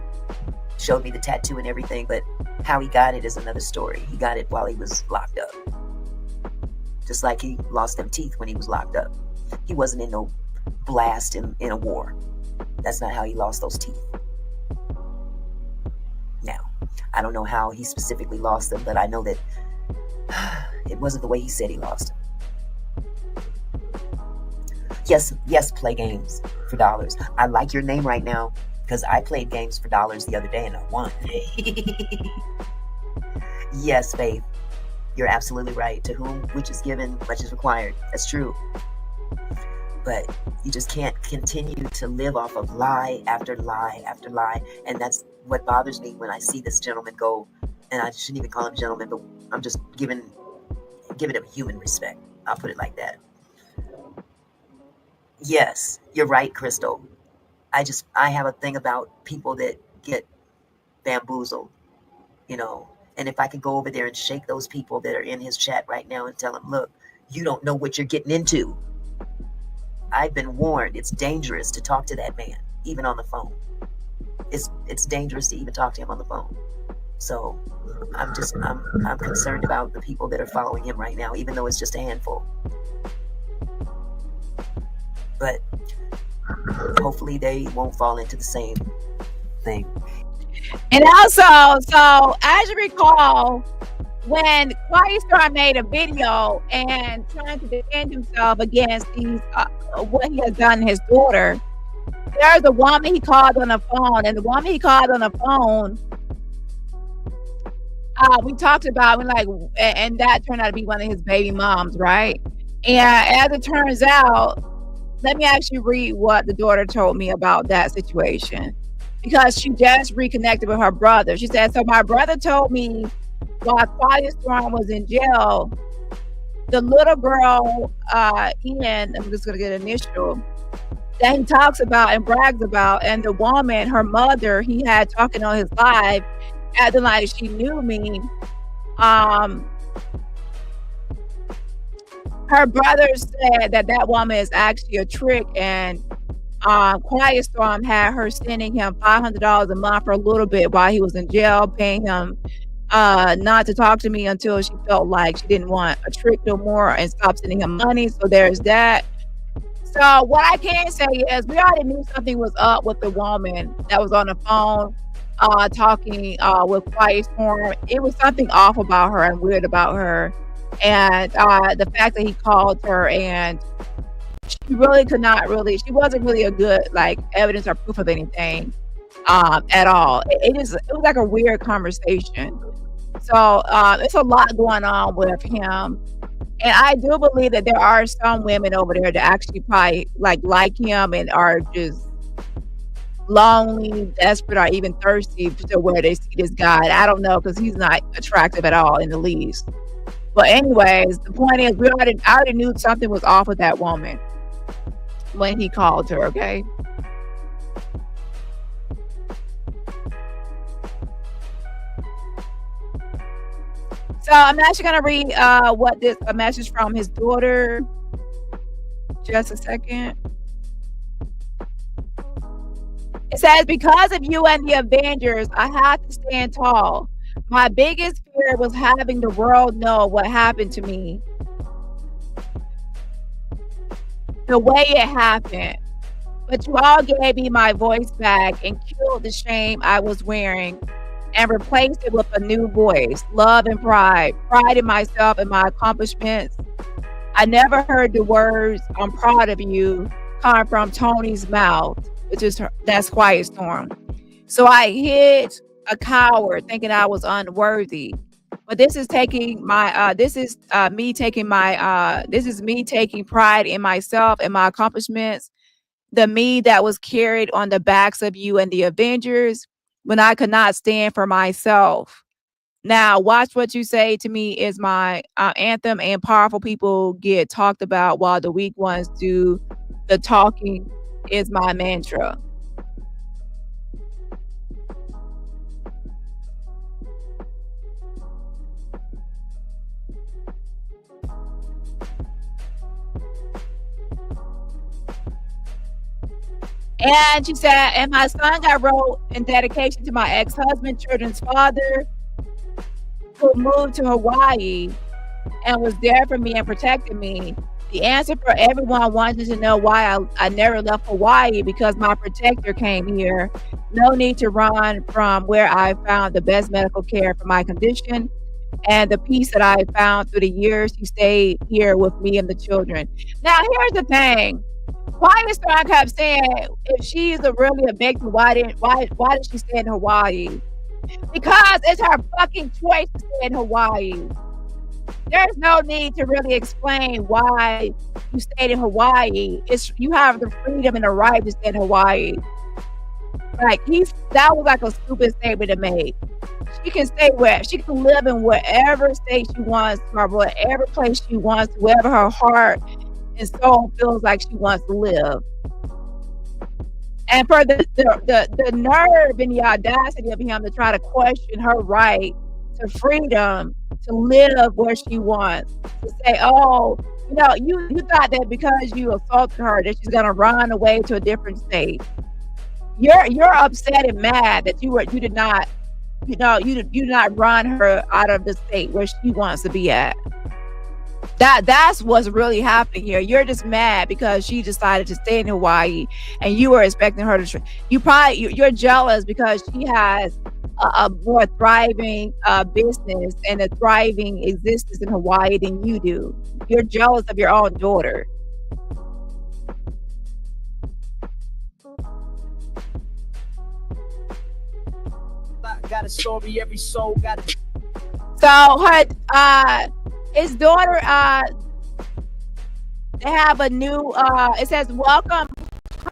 Showed me the tattoo and everything, but how he got it is another story. He got it while he was locked up. Just like he lost them teeth when he was locked up. He wasn't in no blast in a war. That's not how he lost those teeth. Now, I don't know how he specifically lost them, but I know that it wasn't the way he said he lost them. Yes, play games for dollars. I like your name right now because I played games for dollars the other day and I won. Yes, Faith, you're absolutely right. To whom which is given, much is required. That's true. But you just can't continue to live off of lie after lie after lie. And that's what bothers me when I see this gentleman go, and I shouldn't even call him gentleman, but I'm just giving him human respect. I'll put it like that. Yes, you're right, Crystal. I have a thing about people that get bamboozled, you know. And if I could go over there and shake those people that are in his chat right now and tell them, look, you don't know what you're getting into. I've been warned. It's dangerous to talk to that man, even on the phone. It's dangerous to even talk to him on the phone. So I'm concerned about the people that are following him right now, even though it's just a handful. But hopefully they won't fall into the same thing. And also, so as you recall, when Quiet Storm made a video and trying to defend himself against these what he has done to his daughter, there's a woman he called on the phone, and the woman he called on the phone, we talked about, and that turned out to be one of his baby moms, right? And as it turns out, let me actually read what the daughter told me about that situation, because she just reconnected with her brother. She said, so my brother told me while Quiet Storm was in jail, the little girl, Ian, I'm just going to get an initial, that he talks about and brags about, and the woman, her mother, he had talking on his live, acting like she knew me. Her brother said that woman is actually a trick, and Quiet Storm had her sending him $500 a month for a little bit while he was in jail, paying him not to talk to me until she felt like she didn't want a trick no more and stopped sending him money. So there's that. So what I can say is we already knew something was up with the woman that was on the phone talking with Quiet Storm. It was something off about her and weird about her. And the fact that he called her, and she really she wasn't really a good evidence or proof of anything at all. It was like a weird conversation. So it's a lot going on with him. And I do believe that there are some women over there that actually probably like him and are just lonely, desperate, or even thirsty to where they see this guy. And I don't know, because he's not attractive at all in the least. But anyways, the point is, I already knew something was off with that woman when he called her, okay? So I'm actually going to read a message from his daughter. Just a second. It says, because of you and the Avengers, I have to stand tall. My biggest fear was having the world know what happened to me. The way it happened. But you all gave me my voice back and killed the shame I was wearing and replaced it with a new voice, love and pride. Pride in myself and my accomplishments. I never heard the words, I'm proud of you, come from Tony's mouth, that's Quiet Storm. So I hid a coward thinking I was unworthy. But this is me taking pride in myself and my accomplishments. The me that was carried on the backs of you and the Avengers when I could not stand for myself. Now, watch what you say to me is my anthem, and powerful people get talked about while the weak ones do the talking is my mantra. And she said, and my song I wrote in dedication to my ex-husband, children's father, who moved to Hawaii and was there for me and protected me. The answer for everyone wanted to know why I never left Hawaii, because my protector came here. No need to run from where I found the best medical care for my condition and the peace that I found through the years he stayed here with me and the children. Now, here's the thing. Quiet Storm kept saying, if she's really a victim, why did she stay in Hawaii? Because it's her fucking choice to stay in Hawaii. there's no need to really explain why you stayed in Hawaii. You have the freedom and the right to stay in Hawaii. Like that was like a stupid statement to make. She can she can live in whatever state she wants, or whatever place she wants, wherever her heart and soul feels like she wants to live. And for the nerve and the audacity of him to try to question her right to freedom to live where she wants, to say, oh, you thought that because you assaulted her that she's gonna run away to a different state. You're upset and mad that you did not run her out of the state where she wants to be at. That's what's really happening here. You're just mad because she decided to stay in Hawaii, and you were expecting her to. You're jealous because she has a more thriving business and a thriving existence in Hawaii than you do. You're jealous of your own daughter. Got a story, every soul got a... So his daughter, they have a new, it says, welcome,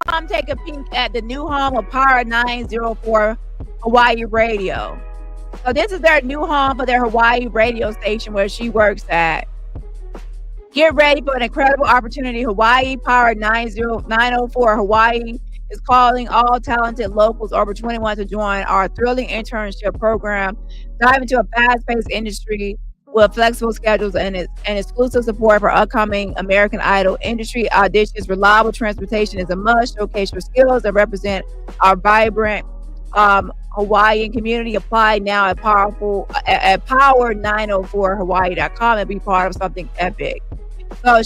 come take a peek at the new home of Power 904 Hawaii Radio. So this is their new home for their Hawaii radio station where she works at. Get ready for an incredible opportunity. Hawaii Power 904 Hawaii is calling all talented locals over 21 to join our thrilling internship program. Dive into a fast-paced industry with flexible schedules and exclusive support for upcoming American Idol industry auditions. Reliable transportation is a must. Showcase your skills and represent our vibrant Hawaiian community. Apply now at power904hawaii.com and be part of something epic. So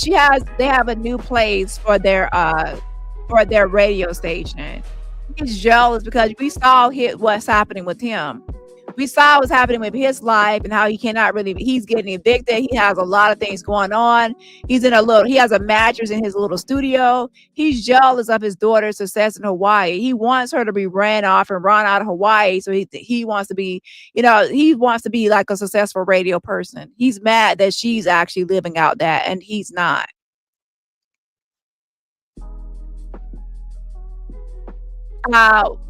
they have a new place for their radio station. He's jealous because we saw what's happening with him. We saw what's happening with his life and how he's getting evicted. He has a lot of things going on. He has a mattress in his little studio. He's jealous of his daughter's success in Hawaii. He wants her to be ran off and run out of Hawaii. So he wants to be, he wants to be like a successful radio person. He's mad that she's actually living out that and he's not.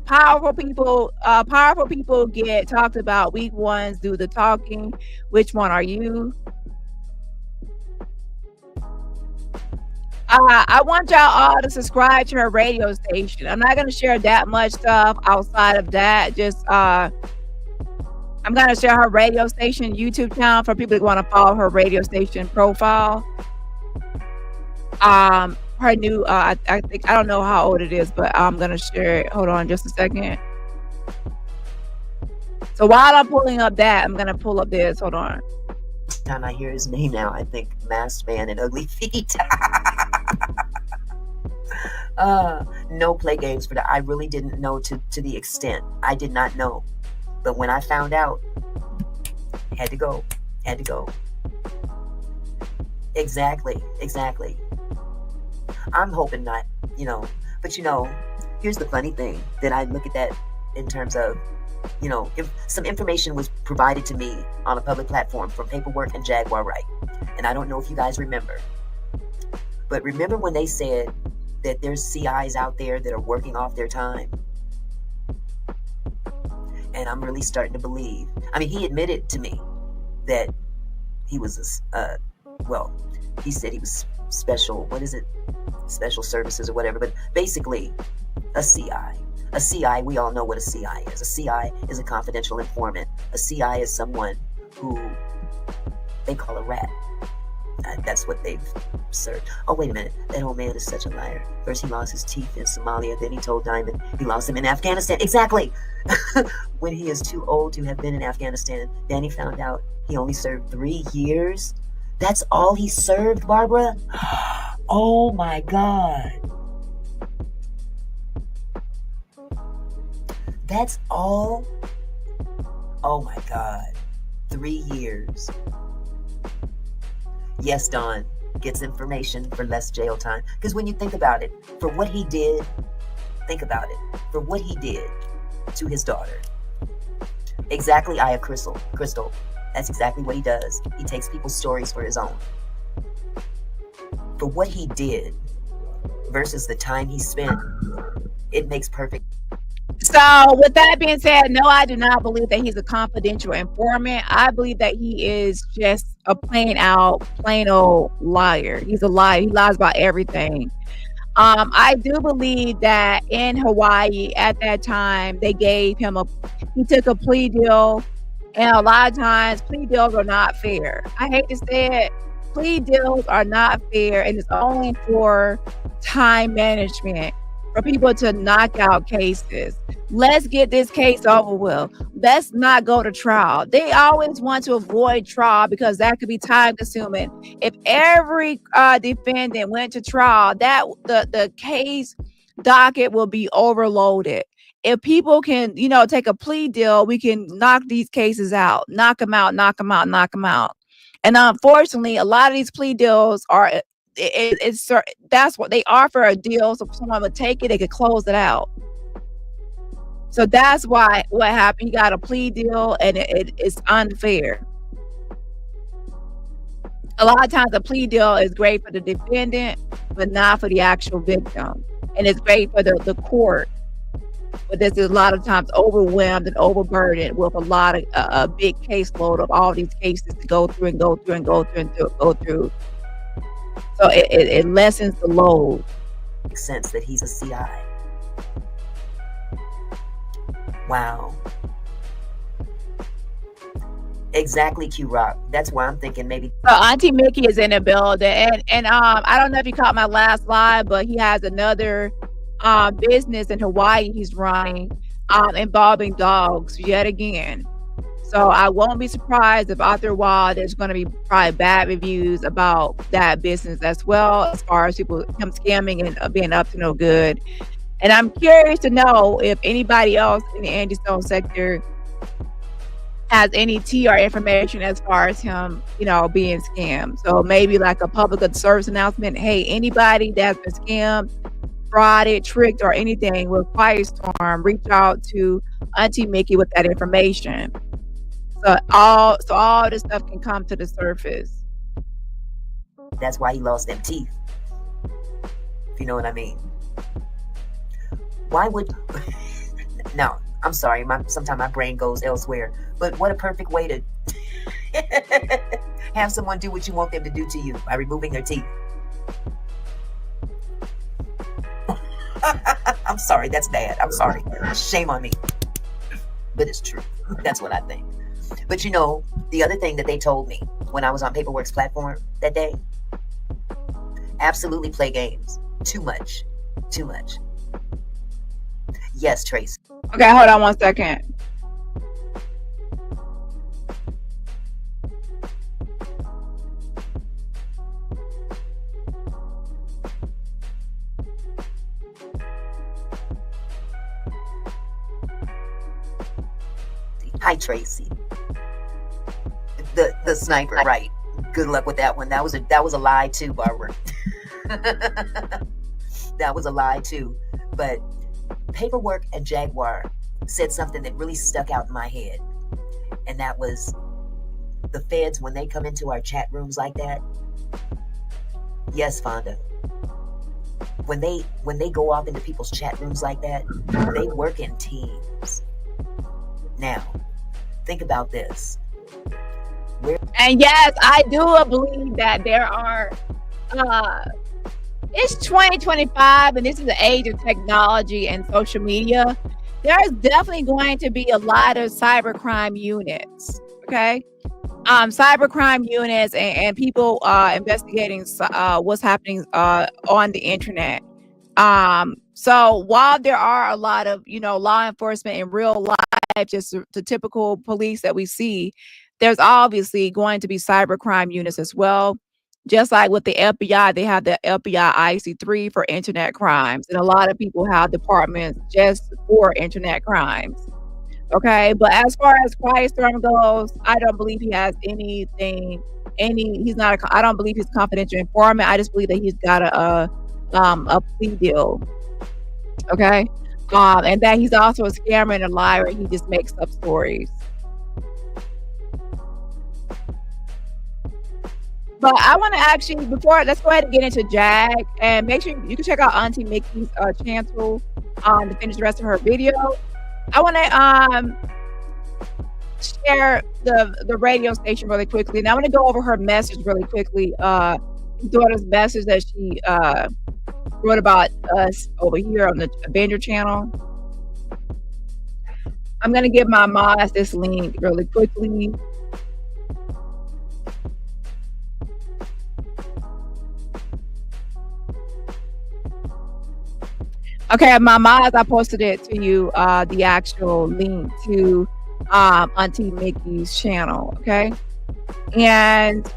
Powerful people get talked about. Weak ones do the talking. Which one are you? I want y'all all to subscribe to her radio station. I'm not going to share that much stuff outside of that. Just I'm going to share her radio station YouTube channel for people who want to follow her radio station profile. Her new I think, I don't know how old it is, but I'm gonna share it. Hold on just a second. So while I'm pulling up that, I'm gonna pull up this. Hold on. Time I hear his name now, I think Masked Man and Ugly Feet. No play games for that. I really didn't know to the extent. I did not know. But when I found out, had to go. Exactly. I'm hoping not, but here's the funny thing that I look at that in terms of, if some information was provided to me on a public platform from Paperwork and Jaguar Wright, and I don't know if you guys remember, but remember when they said that there's CIs out there that are working off their time? And I'm really starting to believe, he admitted to me that he was, he said he was special services or whatever, but basically a CI, we all know what a CI is. A CI is a confidential informant. A CI is someone who they call a rat. That's what they've served. Oh, wait a minute. That old man is such a liar. First he lost his teeth in Somalia, then he told Diamond he lost them in Afghanistan. Exactly. When he is too old to have been in Afghanistan, Dani found out he only served 3 years. That's all he served, Barbara? Oh my God. That's all? Oh my God. 3 years. Yes, Dawn gets information for less jail time. Because when you think about it, for what he did, think about it. For what he did to his daughter. Exactly, Aya Crystal. That's exactly what he does. He takes people's stories for his own. For what he did versus the time he spent, it makes perfect. So, with that being said, no, I do not believe that he's a confidential informant. I believe that he is just a plain old liar. He's a liar. He lies about everything. I do believe that in Hawaii at that time, they gave him he took a plea deal. And a lot of times, plea deals are not fair. I hate to say it. Plea deals are not fair, and it's only for time management, for people to knock out cases. Let's get this case over with. Let's not go to trial. They always want to avoid trial because that could be time consuming. If every defendant went to trial, that the case docket will be overloaded. If people can, take a plea deal, we can knock these cases out, knock them out. And unfortunately, a lot of these plea deals are, that's what they offer, a deal. So if someone would take it, they could close it out. So that's why what happened. You got a plea deal and it's unfair. A lot of times a plea deal is great for the defendant, but not for the actual victim. And it's great for the court. But this is a lot of times overwhelmed and overburdened with a lot of a big caseload of all these cases to go through. So it lessens the load. Makes sense that he's a CI. Wow. Exactly, Q-Rock. That's why I'm thinking maybe. Auntie Mickey is in the building, and I don't know if you caught my last live, but he has another business in Hawaii he's running involving dogs yet again. So I won't be surprised if after a while there's going to be probably bad reviews about that business as well, as far as people him scamming and being up to no good. And I'm curious to know if anybody else in the Angie Stone sector has any TR information as far as him, being scammed. So maybe like a public service announcement. Hey, anybody that's been scammed, frauded, tricked, or anything with Firestorm, reach out to Auntie Mickey with that information. So all this stuff can come to the surface. That's why he lost them teeth. If you know what I mean. Why would... No, I'm sorry. Sometimes my brain goes elsewhere. But what a perfect way to have someone do what you want them to do to you by removing their teeth. I'm sorry. That's bad. I'm sorry. Shame on me. But it's true. That's what I think. But the other thing that they told me when I was on Paperwork's platform that day, absolutely play games. Too much. Yes, Trace. Okay, hold on 1 second. Hi, Tracy. The sniper, right? Good luck with that one. That was a lie too, Barbara. That was a lie too. But Paperwork and Jaguar said something that really stuck out in my head, and that was the feds when they come into our chat rooms like that. Yes, Fonda. When they go off into people's chat rooms like that, they work in teams. Now, think about this. And yes, I do believe that there are it's 2025 and this is the age of technology and social media. There's definitely going to be a lot of cybercrime units. Okay. Cybercrime units and people investigating what's happening on the internet. So while there are a lot of law enforcement in real life, just the typical police that we see, there's obviously going to be cybercrime units as well. Just like with the FBI, they have the FBI IC3 for internet crimes, and a lot of people have departments just for internet crimes. Okay, but as far as Firestorm goes, I don't believe he has anything. I don't believe he's a confidential informant. I just believe that he's got a plea deal. Okay, and that he's also a scammer and a liar, and he just makes up stories. But I want to actually, let's go ahead and get into Jag, and make sure you can check out Auntie Mickey's channel to finish the rest of her video. I want to share the radio station really quickly, and I want to go over her message really quickly. Daughter's message that she wrote about us over here on the Avenger channel. I'm going to give my mods this link really quickly. Okay, my mods, I posted it to you, the actual link to Auntie Mickey's channel, okay? And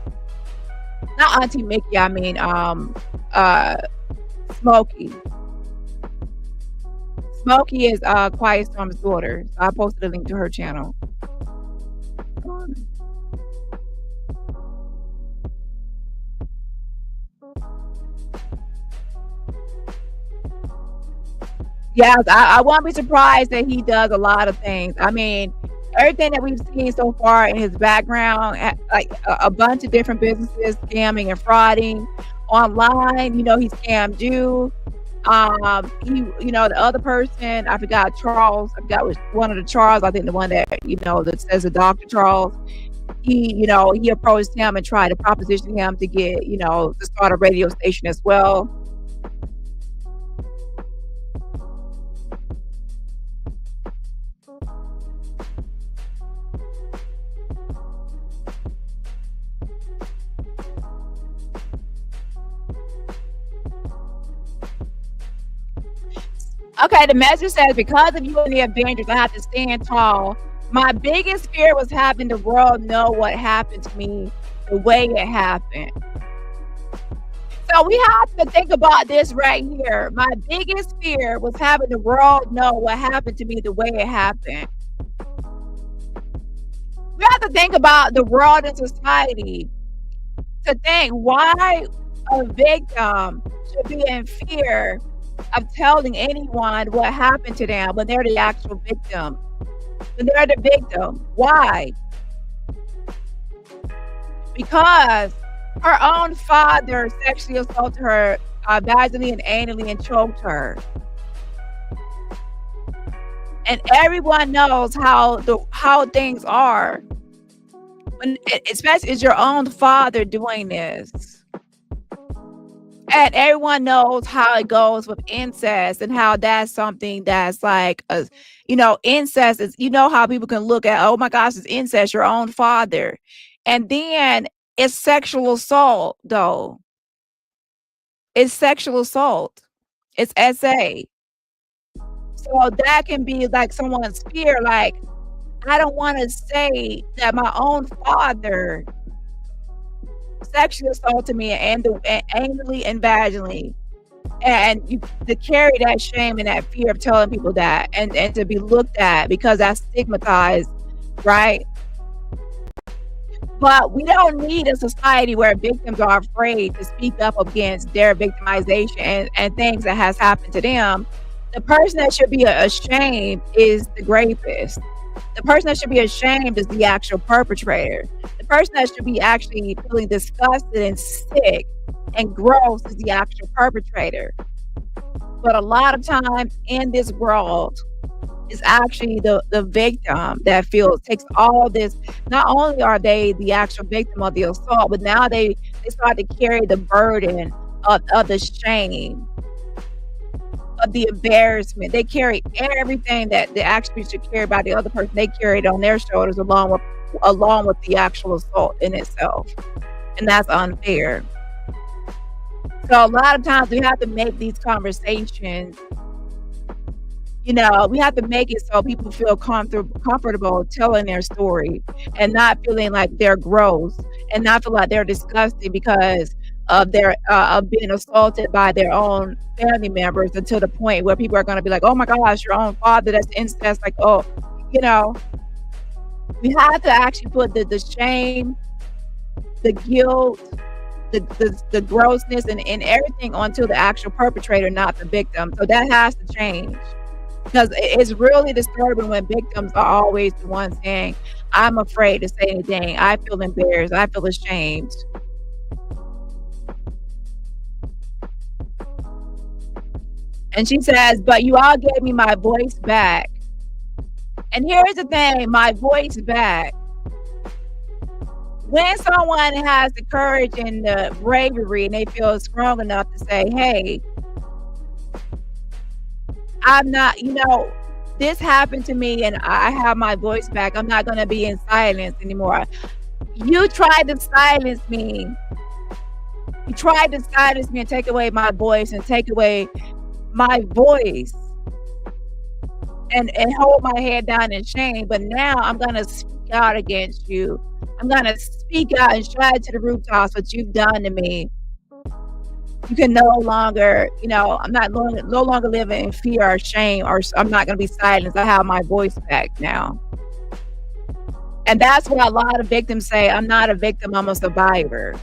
not Auntie Mickey, I mean Smokey. Smokey is Quiet Storm's daughter. So I posted a link to her channel. Yes, I won't be surprised that he does a lot of things. I mean, everything that we've seen so far in his background, like a bunch of different businesses, scamming and frauding online. You know, he scammed you. The other person, I forgot Charles. I forgot which one of the Charles. I think the one that that says the Dr. Charles. He approached him and tried to proposition him to get to start a radio station as well. Okay, the message says, because of you and the Avengers, I have to stand tall. My biggest fear was having the world know what happened to me the way it happened. So we have to think about this right here. My biggest fear was having the world know what happened to me the way it happened. We have to think about the world and society to think why a victim should be in fear of telling anyone what happened to them when they're the actual victim. When they're the victim. Why? Because her own father sexually assaulted her vaginally and anally and choked her. And everyone knows how things are. Especially it's your own father doing this. And everyone knows how it goes with incest and how that's something that's like, incest is, how people can look at, oh my gosh, it's incest, your own father. And then it's sexual assault, though. It's sexual assault. It's SA. So that can be like someone's fear, like, I don't want to say that my own father sexually assaulted me and anally and vaginally, and to carry that shame and that fear of telling people that, and to be looked at because that's stigmatized, right? But we don't need a society where victims are afraid to speak up against their victimization and things that has happened to them. The person that should be ashamed is the rapist. The person that should be ashamed is the actual perpetrator. The person that should be actually feeling disgusted and sick and gross is the actual perpetrator. But a lot of times in this world, it's actually the victim that takes all this. Not only are they the actual victim of the assault, but now they start to carry the burden of the shame, of the embarrassment. They carry everything that they actually should carry by the other person. They carry it on their shoulders along with the actual assault in itself. And that's unfair. So a lot of times we have to make these conversations, we have to make it so people feel comfortable telling their story and not feeling like they're gross and not feel like they're disgusting because of their of being assaulted by their own family members, until the point where people are going to be like, oh my gosh, your own father, that's incest. Like, we have to actually put the shame, the guilt, the grossness and everything onto the actual perpetrator, not the victim. So that has to change, because it's really disturbing when victims are always the ones saying, I'm afraid to say anything, I feel embarrassed, I feel ashamed. And she says, but you all gave me my voice back. And here's the thing, my voice back. When someone has the courage and the bravery and they feel strong enough to say, hey, I'm not, this happened to me and I have my voice back. I'm not going to be in silence anymore. You tried to silence me. You tried to silence me and take away my voice and take away my voice and hold my head down in shame. But now I'm going to speak out against you. I'm going to speak out and shout to the rooftops what you've done to me. You can no longer, I'm not no longer living in fear or shame, or I'm not going to be silenced. I have my voice back now. And that's what a lot of victims say. I'm not a victim, I'm a survivor.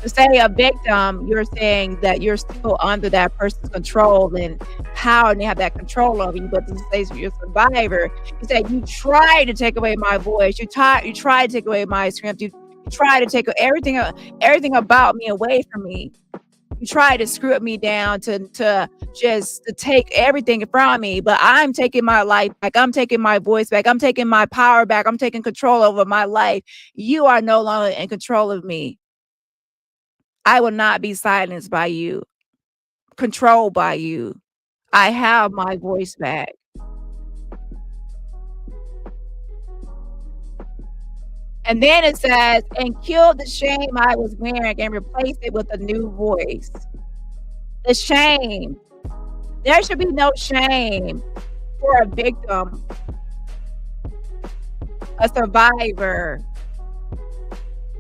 To say a victim, you're saying that you're still under that person's control and power, and they have that control over you. But to say you're a survivor, you say you tried to take away my voice, you tried to take away my strength, you tried to take everything about me away from me. You try to screw me down to take everything from me, but I'm taking my life back. I'm taking my voice back. I'm taking my power back. I'm taking control over my life. You are no longer in control of me. I will not be silenced by you, controlled by you. I have my voice back. And then it says, and killed the shame I was wearing and replaced it with a new voice. The shame. There should be no shame for a victim, a survivor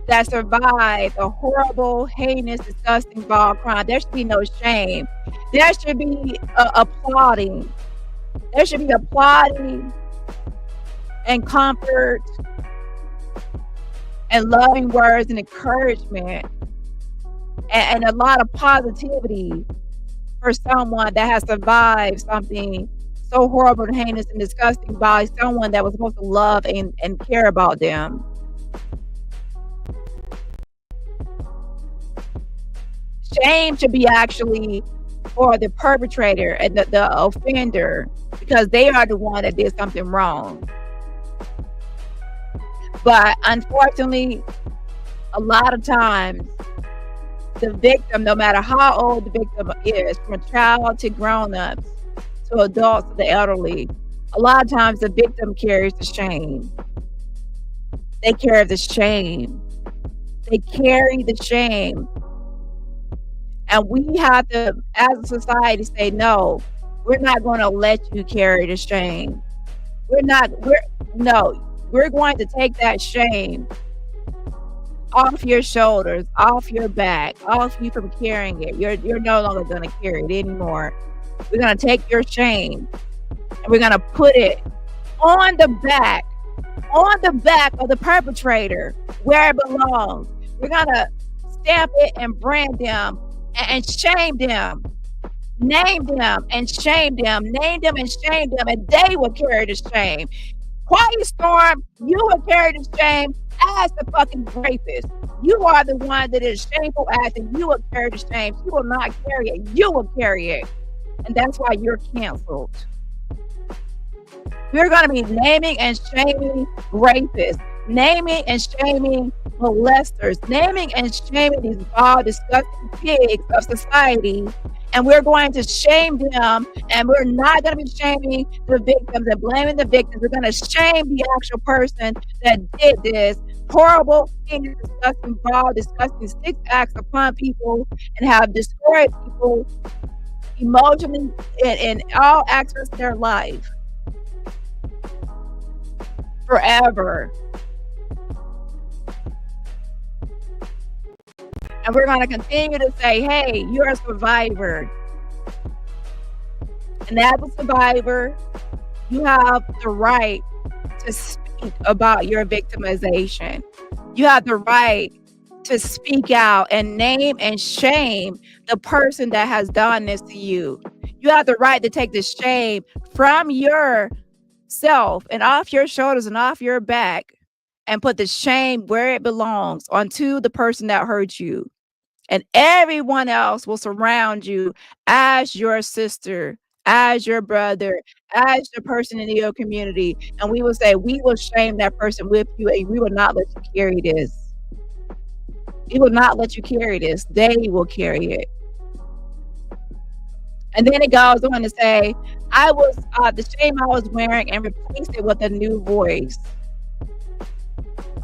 that survived a horrible, heinous, disgusting, vile crime. There should be no shame. There should be applauding. There should be applauding and comfort and loving words and encouragement and a lot of positivity for someone that has survived something so horrible and heinous and disgusting by someone that was supposed to love and care about them. Shame should be actually for the perpetrator and the offender, because they are the one that did something wrong. But unfortunately, a lot of times, the victim, no matter how old the victim is, from a child to grown-ups, to adults, to the elderly, a lot of times the victim carries the shame. They carry the shame. They carry the shame. And we have to, as a society, say, no, we're not going to let you carry the shame. We're going to take that shame off your shoulders, off your back, off you from carrying it. You're no longer going to carry it anymore. We're going to take your shame and we're going to put it on the back of the perpetrator, where it belongs. We're going to stamp it and brand them and shame them. Name them and shame them. Name them and shame them, and they will carry the shame. Quiet Storm, you will carry the shame as the fucking rapist. You are the one that is shameful ass, and you will carry the shame. You will not carry it. You will carry it. And that's why you're canceled. We're going to be naming and shaming rapists, naming and shaming molesters, naming and shaming these vile, disgusting pigs of society. And we're going to shame them, and we're not going to be shaming the victims and blaming the victims. We're going to shame the actual person that did this horrible, disgusting, vile, disgusting 6 acts upon people and have destroyed people emotionally in all aspects of their life forever. And we're going to continue to say, hey, you're a survivor. And as a survivor, you have the right to speak about your victimization. You have the right to speak out and name and shame the person that has done this to you. You have the right to take the shame from yourself and off your shoulders and off your back and put the shame where it belongs, onto the person that hurt you. And everyone else will surround you as your sister, as your brother, as the person in your community, and we will say, we will shame that person with you, and we will not let you carry this. We will not let you carry this. They will carry it. And then it goes on to say, I was the shame I was wearing and replaced it with a new voice.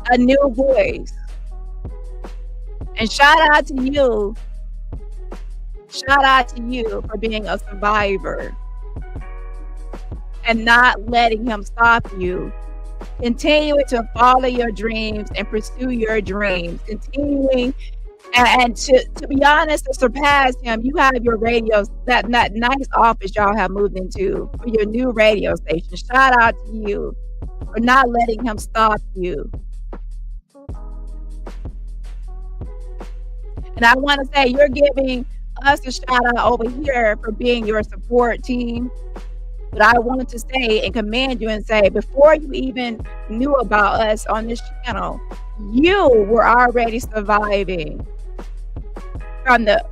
A new voice. And shout out to you. Shout out to you for being a survivor and not letting him stop you. Continuing to follow your dreams and pursue your dreams. Continuing and to be honest, to surpass him, you have your radio, that nice office y'all have moved into for your new radio station. Shout out to you for not letting him stop you. And I want to say, you're giving us a shout out over here for being your support team. But I wanted to say and commend you and say, before you even knew about us on this channel, you were already surviving. From the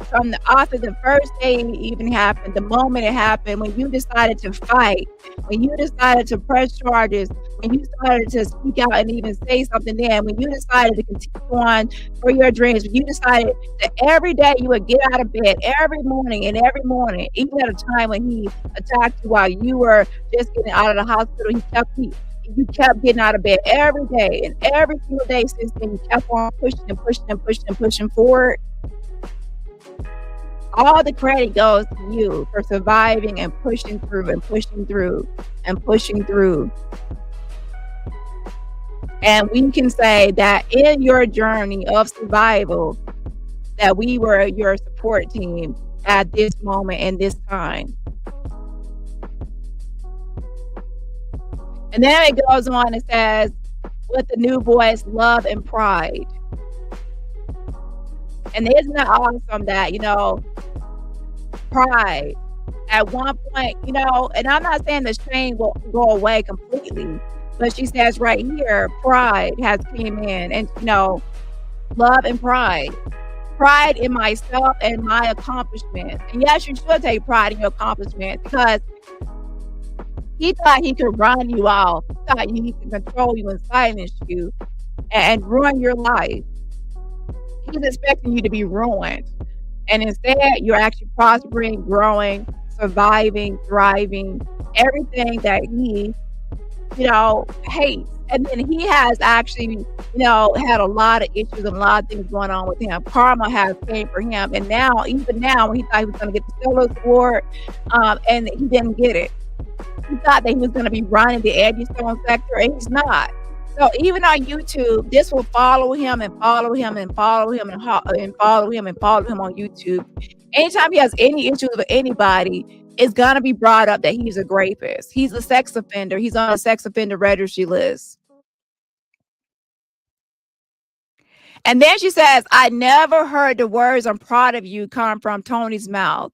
after the first day it even happened, the moment it happened, when you decided to fight, when you decided to press charges, when you started to speak out and even say something then, when you decided to continue on for your dreams, when you decided that every day you would get out of bed every morning, even at a time when he attacked you while you were just getting out of the hospital, you kept getting out of bed every day, and every single day since then you kept on pushing forward. All the credit goes to you for surviving and pushing through and pushing through and pushing through. And we can say that in your journey of survival, that we were your support team at this moment and this time. And then it goes on and says, with the new voice, love and pride. And isn't that awesome that, pride at one point, and I'm not saying the shame will go away completely, but she says right here, pride has came in, and love and pride in myself and my accomplishments. And yes, you should take pride in your accomplishments, because he thought he could run you off. He thought he could control you and silence you and ruin your life. He's expecting you to be ruined. And instead, you're actually prospering, growing, surviving, thriving, everything that he, hates. And then he has actually, had a lot of issues and a lot of things going on with him. Karma has came for him. And now, even now, when he thought he was going to get the Steelers Award, and he didn't get it. He thought that he was going to be running the Angie Stone sector, and he's not. So even on YouTube, this will follow him and follow him and follow him and follow him and follow him on YouTube. Anytime he has any issues with anybody, it's going to be brought up that he's a rapist. He's a sex offender. He's on a sex offender registry list. And then she says, I never heard the words "I'm proud of you" come from Tony's mouth.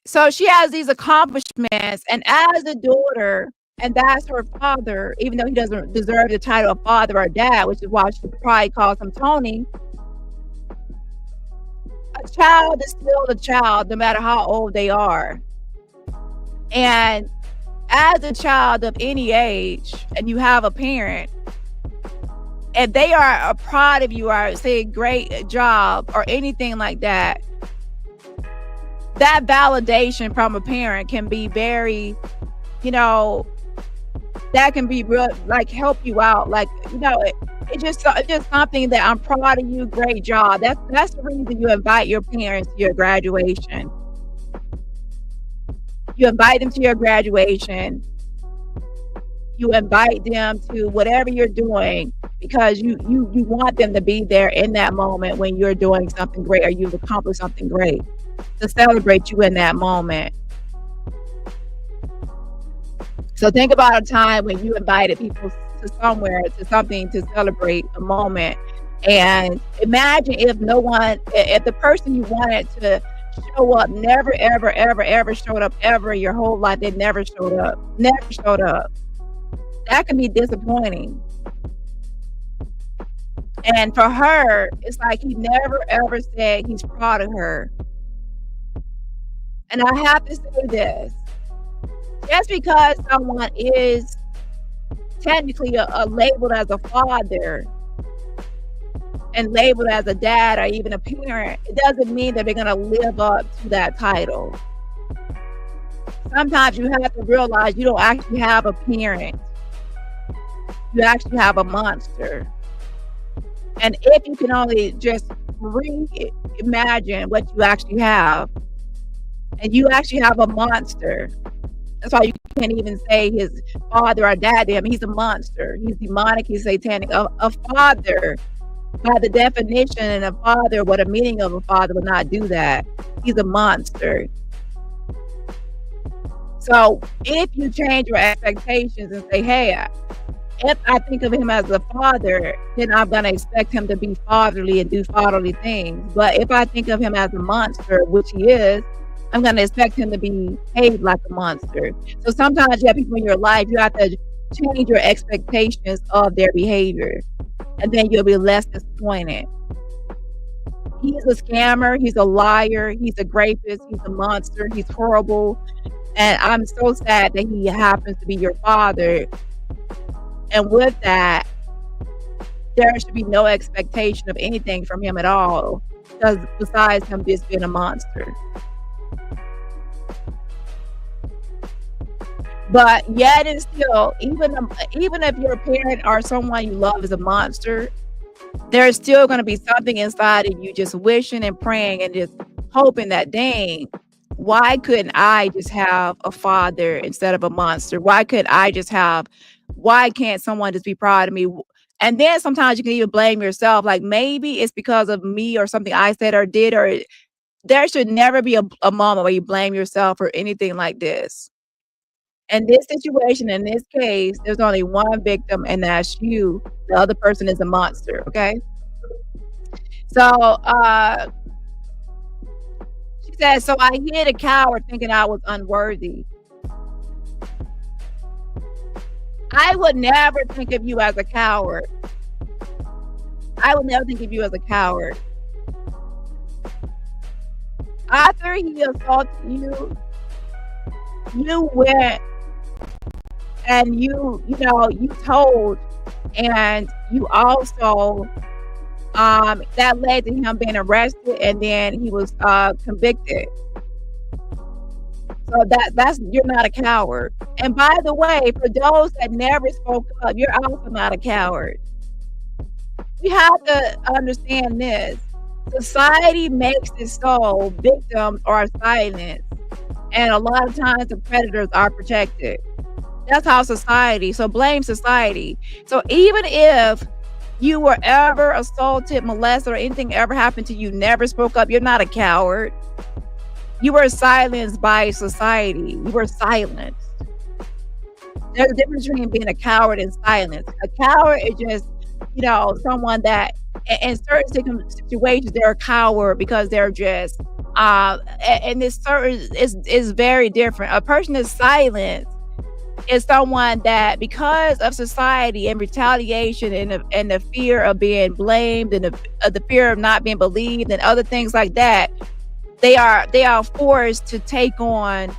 So she has these accomplishments, and as a daughter, and that's her father, even though he doesn't deserve the title of father or dad, which is why she probably calls him Tony. A child is still a child, no matter how old they are. And as a child of any age, and you have a parent, and they are proud of you, or say great job, or anything like that, that validation from a parent can be very, that can be real, like help you out. Like, it's just something that I'm proud of you. Great job. That's the reason you invite your parents to your graduation. You invite them to your graduation. You invite them to whatever you're doing, because you want them to be there in that moment when you're doing something great or you've accomplished something great, to celebrate you in that moment. So think about a time when you invited people to somewhere, to something, to celebrate a moment. And imagine if the person you wanted to show up never, ever, ever, ever showed up ever your whole life. They never showed up. That can be disappointing. And for her, it's like he never, ever said he's proud of her. And I have to say this. Just because someone is technically labeled as a father and labeled as a dad or even a parent, it doesn't mean that they're going to live up to that title. Sometimes you have to realize you don't actually have a parent. You actually have a monster. And if you can only just reimagine what you actually have, and you actually have a monster. That's why you can't even say his father or dad to him. He's a monster. He's demonic. He's satanic. A father, by the definition, and a father, what a meaning of a father would not do that. He's a monster. So if you change your expectations and say, hey, if I think of him as a father, then I'm going to expect him to be fatherly and do fatherly things. But if I think of him as a monster, which he is, I'm going to expect him to behave like a monster. So sometimes you have people in your life, you have to change your expectations of their behavior, and then you'll be less disappointed. He's a scammer. He's a liar. He's a rapist. He's a monster. He's horrible. And I'm so sad that he happens to be your father. And with that, there should be no expectation of anything from him at all, because besides him just being a monster. But yet and still, even if your parent or someone you love is a monster, there's still going to be something inside of you just wishing and praying and just hoping that, dang, why couldn't I just have a father instead of a monster? Why can't someone just be proud of me? And then sometimes you can even blame yourself. Like, maybe it's because of me or something I said or did, or there should never be a moment where you blame yourself or anything like this. In this situation, in this case, there's only one victim, and that's you. The other person is a monster, okay? So, she said, so I hid a coward thinking I was unworthy. I would never think of you as a coward. I would never think of you as a coward. After he assaulted you, you went and you told, and you also that led to him being arrested, and then he was convicted. So that's you're not a coward. And by the way, for those that never spoke up, you're also not a coward. We have to understand this. Society makes it so victims are silenced, and a lot of times the predators are protected. That's how society. So blame society. So even if you were ever assaulted, molested, or anything ever happened to you, never spoke up, you're not a coward. You were silenced by society. You were silenced. There's a difference between being a coward and silence. A coward is just, someone that in certain situations they're a coward because they're just and this certain is very different. A person that's silent is someone that, because of society and retaliation and the fear of being blamed and the fear of not being believed and other things like that, they are forced to take on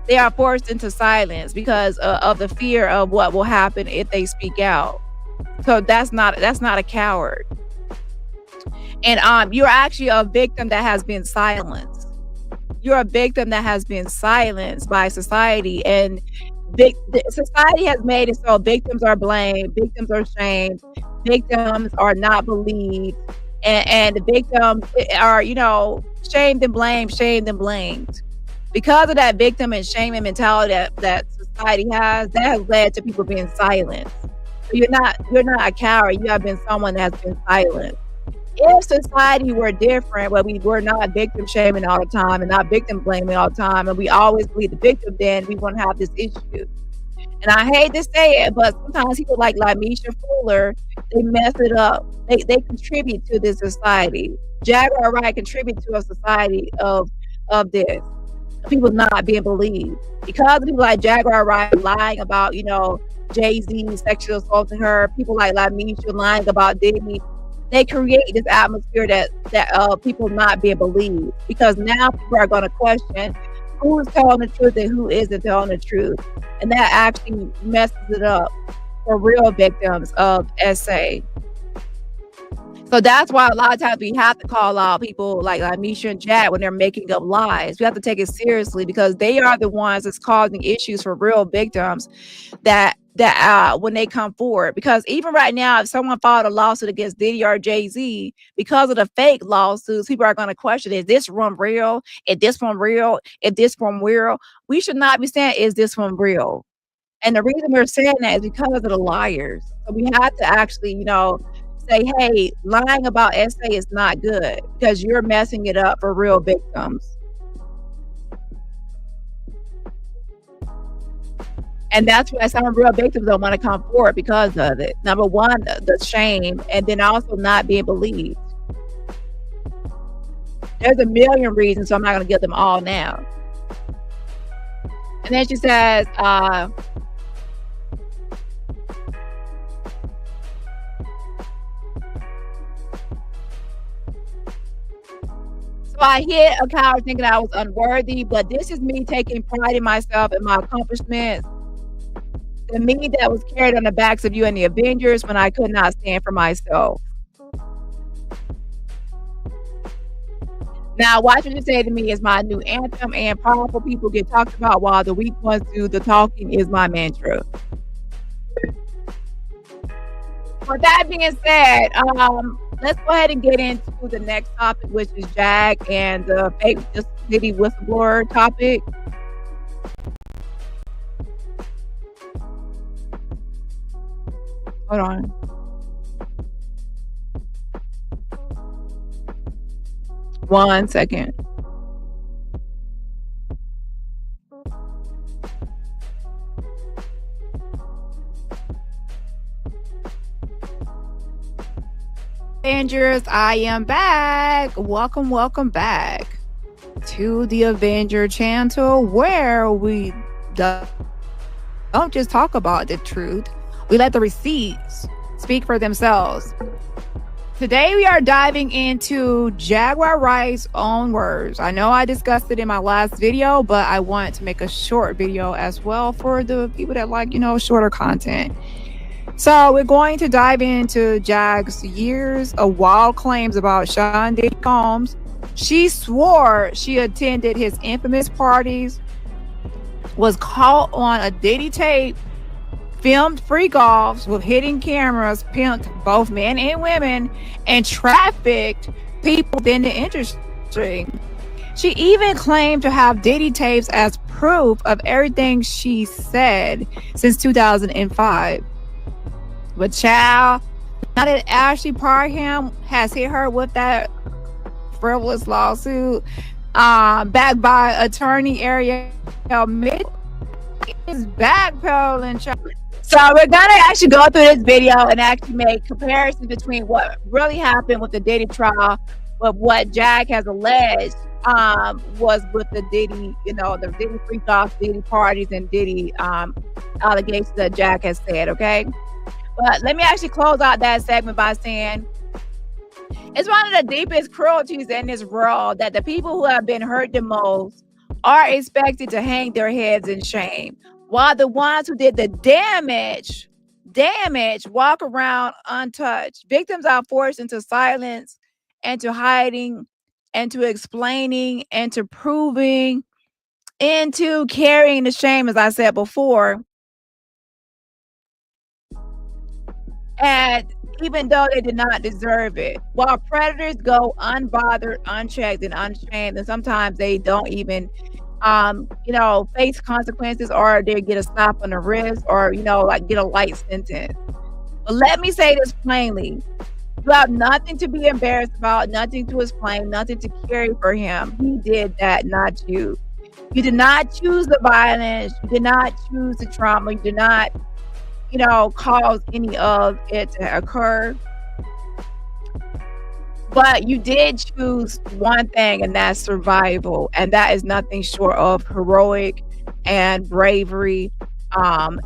they are forced into silence because of the fear of what will happen if they speak out. So that's not a coward. And you're actually a victim that has been silenced. You're a victim that has been silenced by society, and society has made it so victims are blamed, victims are shamed, victims are not believed, and the victims are, shamed and blamed. Because of that victim and shaming mentality that society has, that has led to people being silenced. So you're not a coward. You have been someone that has been silenced. If society were different, where we were not victim shaming all the time and not victim blaming all the time, and we always believe the victim, then we won't have this issue. And I hate to say it, but sometimes people like Lamisha Fuller, they mess it up. They contribute to this society. Jaguar Wright contribute to a society of this. People not being believed. Because of people like Jaguar Wright lying about, Jay-Z sexually assaulting her, people like Lamisha lying about Dani, they create this atmosphere that people not being believed, because now people are going to question who's telling the truth and who isn't telling the truth, and that actually messes it up for real victims of SA. So that's why a lot of times we have to call out people like Misha and Jack when they're making up lies. We have to take it seriously, because they are the ones that's causing issues for real victims that when they come forward. Because even right now, if someone filed a lawsuit against Diddy or Jay-Z, because of the fake lawsuits, people are going to question, is this one real? Is this one real? Is this one real? We should not be saying, is this one real? And the reason we're saying that is because of the liars. So we have to actually, say, hey, lying about SA is not good, because you're messing it up for real victims. And that's why some real victims don't want to come forward because of it. Number one, the shame, and then also not being believed. There's a million reasons, so I'm not going to give them all now. And then she says, so I hit a coward thinking I was unworthy, but this is me taking pride in myself and my accomplishments. The me that was carried on the backs of you and the Avengers when I could not stand for myself. Now, watch what you say to me is my new anthem, and powerful people get talked about while the weak ones do the talking is my mantra. With that being said, let's go ahead and get into the next topic, which is Jag and the fake Diddy whistleblower topic. Hold on. One second. Avengers, I am back. Welcome back to the Avenger channel, where we don't just talk about the truth. We let the receipts speak for themselves. Today we are diving into Jaguar Wright's own words. I know I discussed it in my last video, but I wanted to make a short video as well for the people that like, shorter content. So we're going to dive into Jag's years of wild claims about Sean Diddy Combs. She swore she attended his infamous parties, was caught on a Diddy tape, filmed freak offs with hidden cameras, pimped both men and women, and trafficked people in the industry. She even claimed to have Diddy tapes as proof of everything she said since 2005. But child, now that Ashley Parham has hit her with that frivolous lawsuit, backed by attorney Ariel Mitchell, is backpedaling. So we're gonna actually go through this video and actually make comparisons between what really happened with the Diddy trial, with what Jag has alleged was with the Diddy, the Diddy freak off, Diddy parties, and Diddy allegations that Jag has said. Okay, but let me actually close out that segment by saying it's one of the deepest cruelties in this world that the people who have been hurt the most are expected to hang their heads in shame, while the ones who did the damage walk around untouched. Victims are forced into silence, into hiding, into explaining, into proving, into carrying the shame, as I said before. And even though they did not deserve it, while predators go unbothered, unchecked, and unshamed, and sometimes they don't even face consequences, or they get a slap on the wrist, or get a light sentence. But let me say this plainly: you have nothing to be embarrassed about, nothing to explain, nothing to carry for him. He did that, not you. You did not choose the violence, you did not choose the trauma, you did not cause any of it to occur. But you did choose one thing, and that's survival. And that is nothing short of heroic and bravery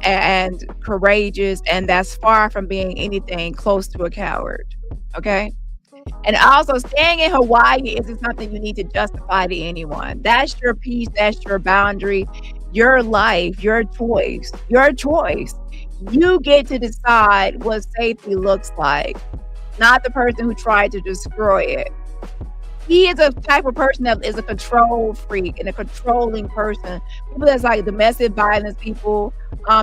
and courageous. And that's far from being anything close to a coward. Okay. And also, staying in Hawaii isn't something you need to justify to anyone. That's your peace. That's your boundary, your life, your choice, your choice. You get to decide what safety looks like, not the person who tried to destroy it. He is a type of person that is a control freak and a controlling person. People that's like domestic violence people,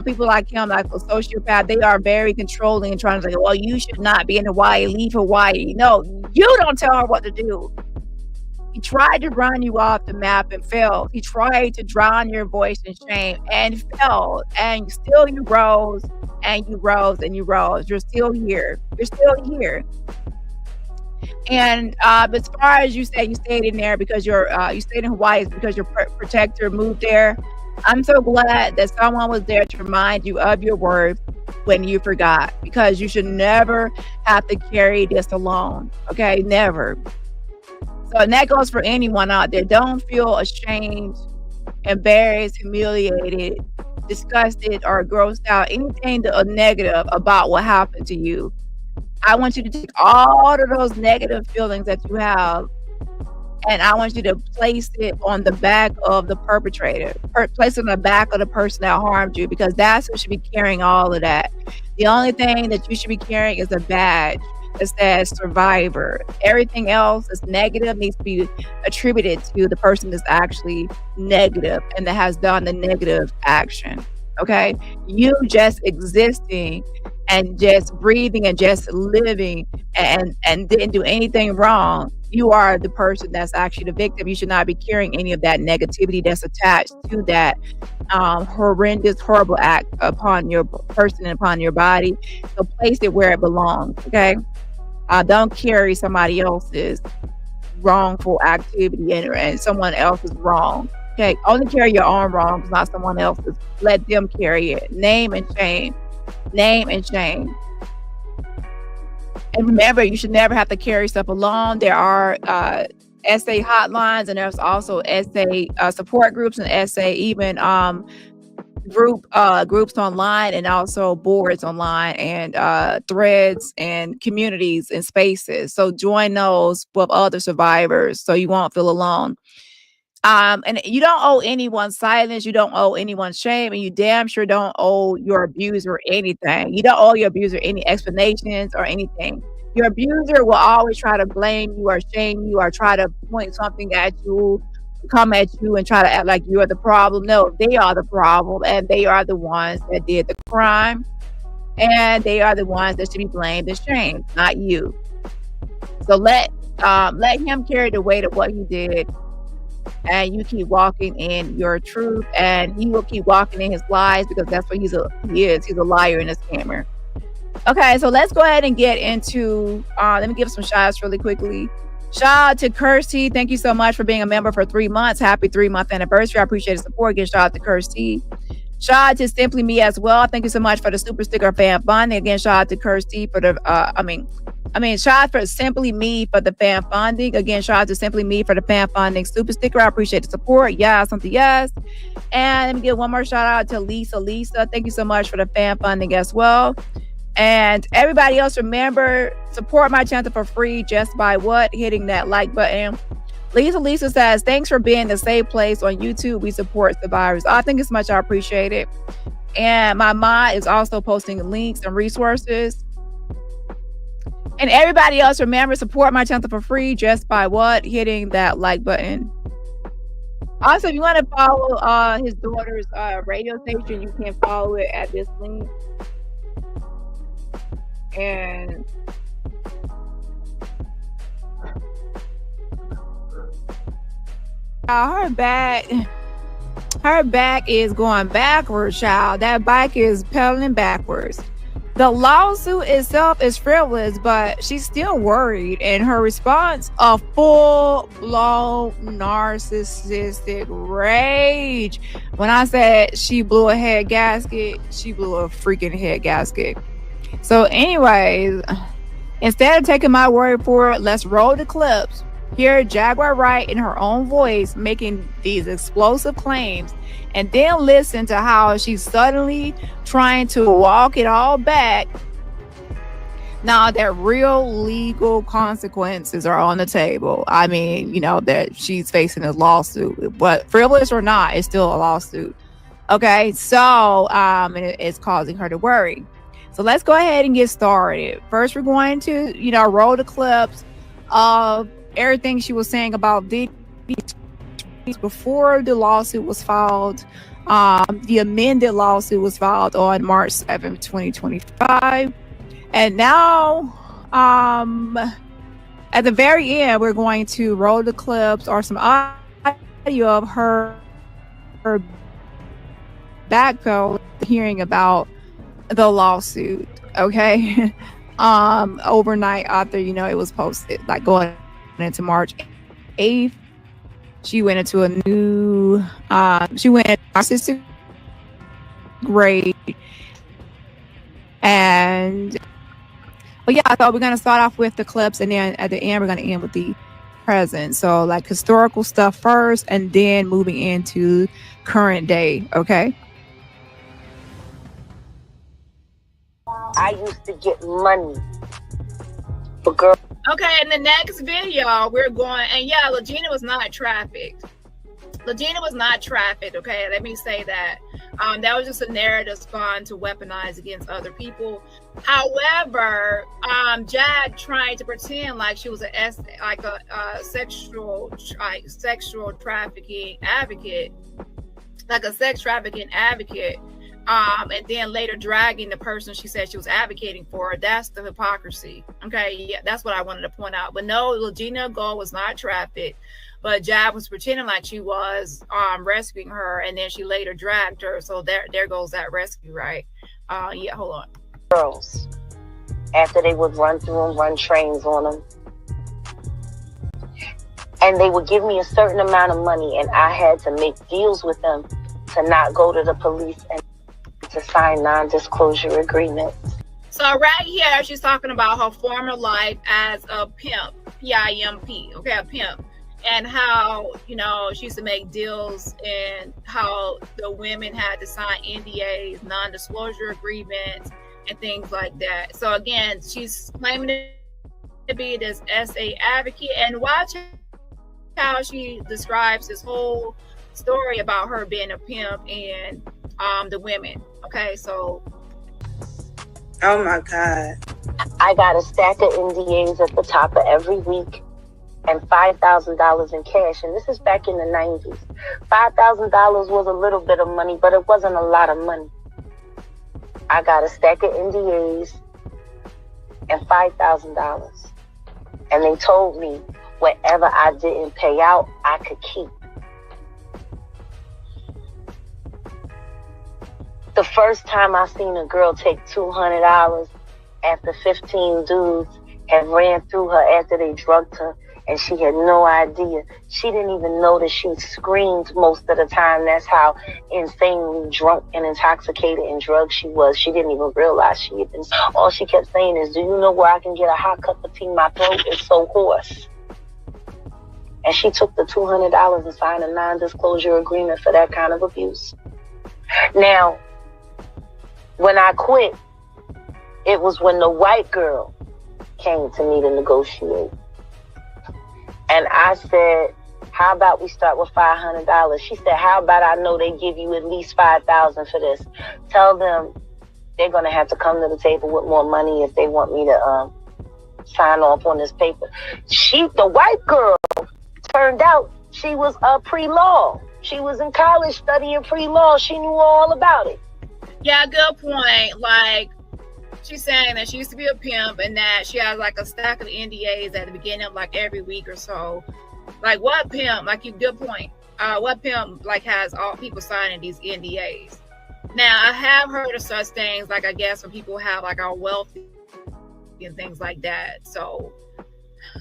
people like him, like a sociopath, they are very controlling and trying to say, well, you should not be in Hawaii, leave Hawaii. No, you don't tell her what to do. He tried to run you off the map and failed. He tried to drown your voice in shame and failed. And still you rose and you rose and you rose. You're still here. You're still here. And as far as you say you stayed in there because you stayed in Hawaii because your protector moved there, I'm so glad that someone was there to remind you of your worth when you forgot, because you should never have to carry this alone. Okay, never. So, and that goes for anyone out there. Don't feel ashamed, embarrassed, humiliated, disgusted, or grossed out, anything negative about what happened to you. I want you to take all of those negative feelings that you have, and I want you to place it on the back of the perpetrator. Place it on the back of the person that harmed you, because that's who should be carrying all of that. The only thing that you should be carrying is a badge that says survivor. Everything else that's negative needs to be attributed to the person that's actually negative and that has done the negative action. Okay? You just existing and just breathing and just living and didn't do anything wrong. You are the person that's actually the victim. You should not be carrying any of that negativity that's attached to that horrendous, horrible act upon your person and upon your body. So place it where it belongs, okay? Don't carry somebody else's wrongful activity and someone else's wrong. Okay, only carry your own wrongs, not someone else's. Let them carry it. Name and shame. Name and shame. And remember, you should never have to carry stuff alone. There are SA hotlines, and there's also SA support groups and SA even groups online, and also boards online and threads and communities and spaces. So join those with other survivors so you won't feel alone. And you don't owe anyone silence, you don't owe anyone shame, and you damn sure don't owe your abuser anything. You don't owe your abuser any explanations or anything. Your abuser will always try to blame you or shame you or try to point something at you, come at you and try to act like you're the problem. No, they are the problem, and they are the ones that did the crime, and they are the ones that should be blamed and shamed, not you. So let him carry the weight of what he did, and you keep walking in your truth, and he will keep walking in his lies, because that's what he is. He's a liar and a scammer. Okay, so let's go ahead and get into let me give some shout outs really quickly. Shout out to Kirsty. Thank you so much for being a member for 3 months. Happy 3-month anniversary. I appreciate the support. Again, shout out to Kirsty. Shout out to Simply Me as well. Thank you so much for the super sticker fan funding. Again, shout out to Kirsty for the shout out for Simply Me for the fan funding. Again, shout out to Simply Me for the fan funding super sticker. I appreciate the support. Yes, something yes. And let me give one more shout out to Lisa. Thank you so much for the fan funding as well. And everybody else, remember, support my channel for free just by what? Hitting that like button. Lisa says, thanks for being the safe place on YouTube. We support survivors. I think it's much I appreciate it. And my mod is also posting links and resources. And everybody else, remember, support my channel for free just by what? Hitting that like button. Also, if you want to follow his daughter's radio station, you can follow it at this link. And her back is going backwards, child. That bike is pedaling backwards. The lawsuit itself is frivolous, but she's still worried. And her response, a full-blown narcissistic rage. When I said she blew a head gasket, she blew a freaking head gasket. So anyways, instead of taking my word for it, let's roll the clips. Hear Jaguar Wright in her own voice making these explosive claims, and then listen to how she's suddenly trying to walk it all back Now that real legal consequences are on the table. I mean, that she's facing a lawsuit, but frivolous or not, it's still a lawsuit. Okay, so and it's causing her to worry. So let's go ahead and get started. First, we're going to, roll the clips of everything she was saying about Diddy before the lawsuit was filed. The amended lawsuit was filed on March 7th, 2025. And now, at the very end, we're going to roll the clips or some audio of her backpedal hearing about the lawsuit. Okay, overnight after it was posted, like going into March 8th, she went into a new. She went into grade, and yeah, I thought we're gonna start off with the clips, and then at the end we're gonna end with the present. So like historical stuff first, and then moving into current day. Okay. I used to get money for girls. Okay, in the next video, we're going, and yeah, Legina was not trafficked. Legina was not trafficked, okay? Let me say that. That was just a narrative spawned to weaponize against other people. However, Jag tried to pretend like she was a sexual trafficking advocate, like a sex trafficking advocate. And then later dragging the person she said she was advocating for. That's the hypocrisy. Okay, yeah, that's what I wanted to point out. But no, Legina Gold was not trafficked, but Jab was pretending like she was rescuing her, and then she later dragged her. So there goes that rescue, right? Yeah, hold on. Girls, after they would run through and run trains on them, and they would give me a certain amount of money, and I had to make deals with them to not go to the police and to sign non-disclosure agreements. So right here, she's talking about her former life as a pimp, P-I-M-P, okay, a pimp, and how, she used to make deals and how the women had to sign NDAs, non-disclosure agreements, and things like that. So again, she's claiming to be this SA advocate, and watch how she describes this whole story about her being a pimp and the women. Okay, so oh my God, I got a stack of NDAs at the top of every week and $5,000 in cash, and this is back in the 90s. $5,000 was a little bit of money, but it wasn't a lot of money. I got a stack of NDAs and $5,000, and they told me whatever I didn't pay out, I could keep. The first time I seen a girl take $200 after 15 dudes had ran through her after they drugged her, and she had no idea. She didn't even know that she screamed most of the time. That's how insanely drunk and intoxicated and drugged she was. She didn't even realize she had been. All she kept saying is, "Do you know where I can get a hot cup of tea? My throat is so hoarse." And she took the $200 and signed a non-disclosure agreement for that kind of abuse. Now, when I quit, it was when the white girl came to me to negotiate. And I said, how about we start with $500? She said, how about I know they give you at least $5,000 for this? Tell them they're going to have to come to the table with more money if they want me to sign off on this paper. The white girl, turned out she was pre-law. She was in college studying pre-law. She knew all about it. Yeah, good point. Like, she's saying that she used to be a pimp and that she has like a stack of NDAs at the beginning of like every week or so. Like, what pimp? Like, you good point. What pimp like has all people signing these NDAs? Now, I have heard of such things, like I guess when people have like our wealthy and things like that. So,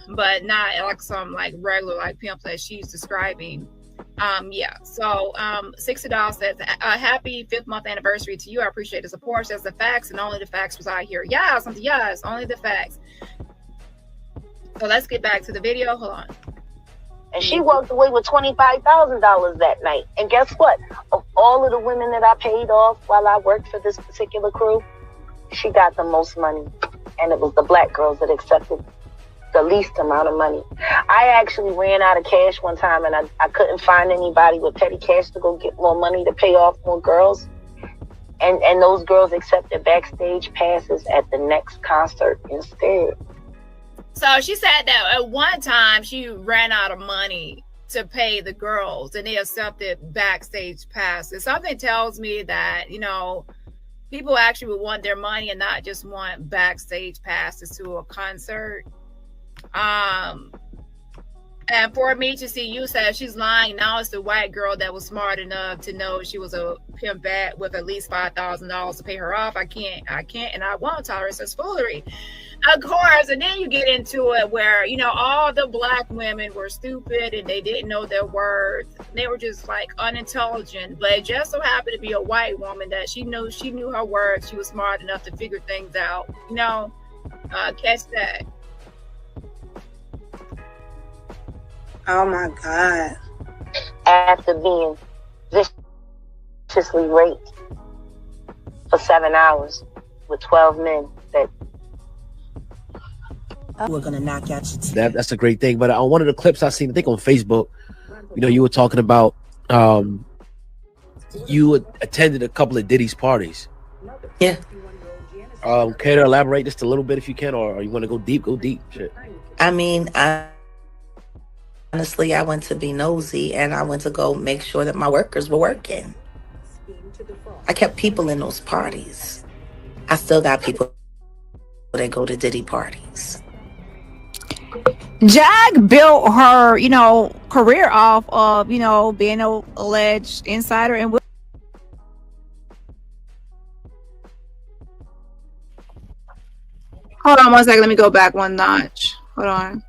but not like some like regular like pimp that she's describing. Yeah, so $60 says a happy 5th month anniversary to you. I appreciate the support. Says the facts and only the facts reside here. Yes, yes, only the facts. So let's get back to the video. Hold on. And she walked away with $25,000 that night. And guess what? Of all of the women that I paid off while I worked for this particular crew, she got the most money. and it was the black girls that accepted the least amount of money. I actually ran out of cash one time, and I couldn't find anybody with petty cash to go get more money to pay off more girls. And those girls accepted backstage passes at the next concert instead. So she said that at one time she ran out of money to pay the girls, and they accepted backstage passes. Something tells me that, you know, people actually would want their money and not just want backstage passes to a concert. And for me to see you say she's lying, now it's the white girl that was smart enough to know she was a pimp bat with at least $5,000 to pay her off. I can't, and I won't tolerate such foolery. Of course, and then you get into it where, you know, all the black women were stupid and they didn't know their words. They were just like unintelligent, but it just so happened to be a white woman that she knew her words. She was smart enough to figure things out, you know, catch that. Oh my God. After being viciously raped for 7 hours with 12 men that we're gonna knock out your teeth. That's a great thing. But on one of the clips I seen, I think on Facebook, you know, you were talking about you attended a couple of Diddy's parties. Yeah. Care to elaborate just a little bit if you can, or you want to go deep? Go deep. Shit. I mean, honestly, I went to be nosy, and I went to go make sure that my workers were working. I kept people in those parties. I still got people that go to Diddy parties. Jag built her, you know, career off of, you know, being an alleged insider. And hold on one second. Let me go back one notch. Hold on.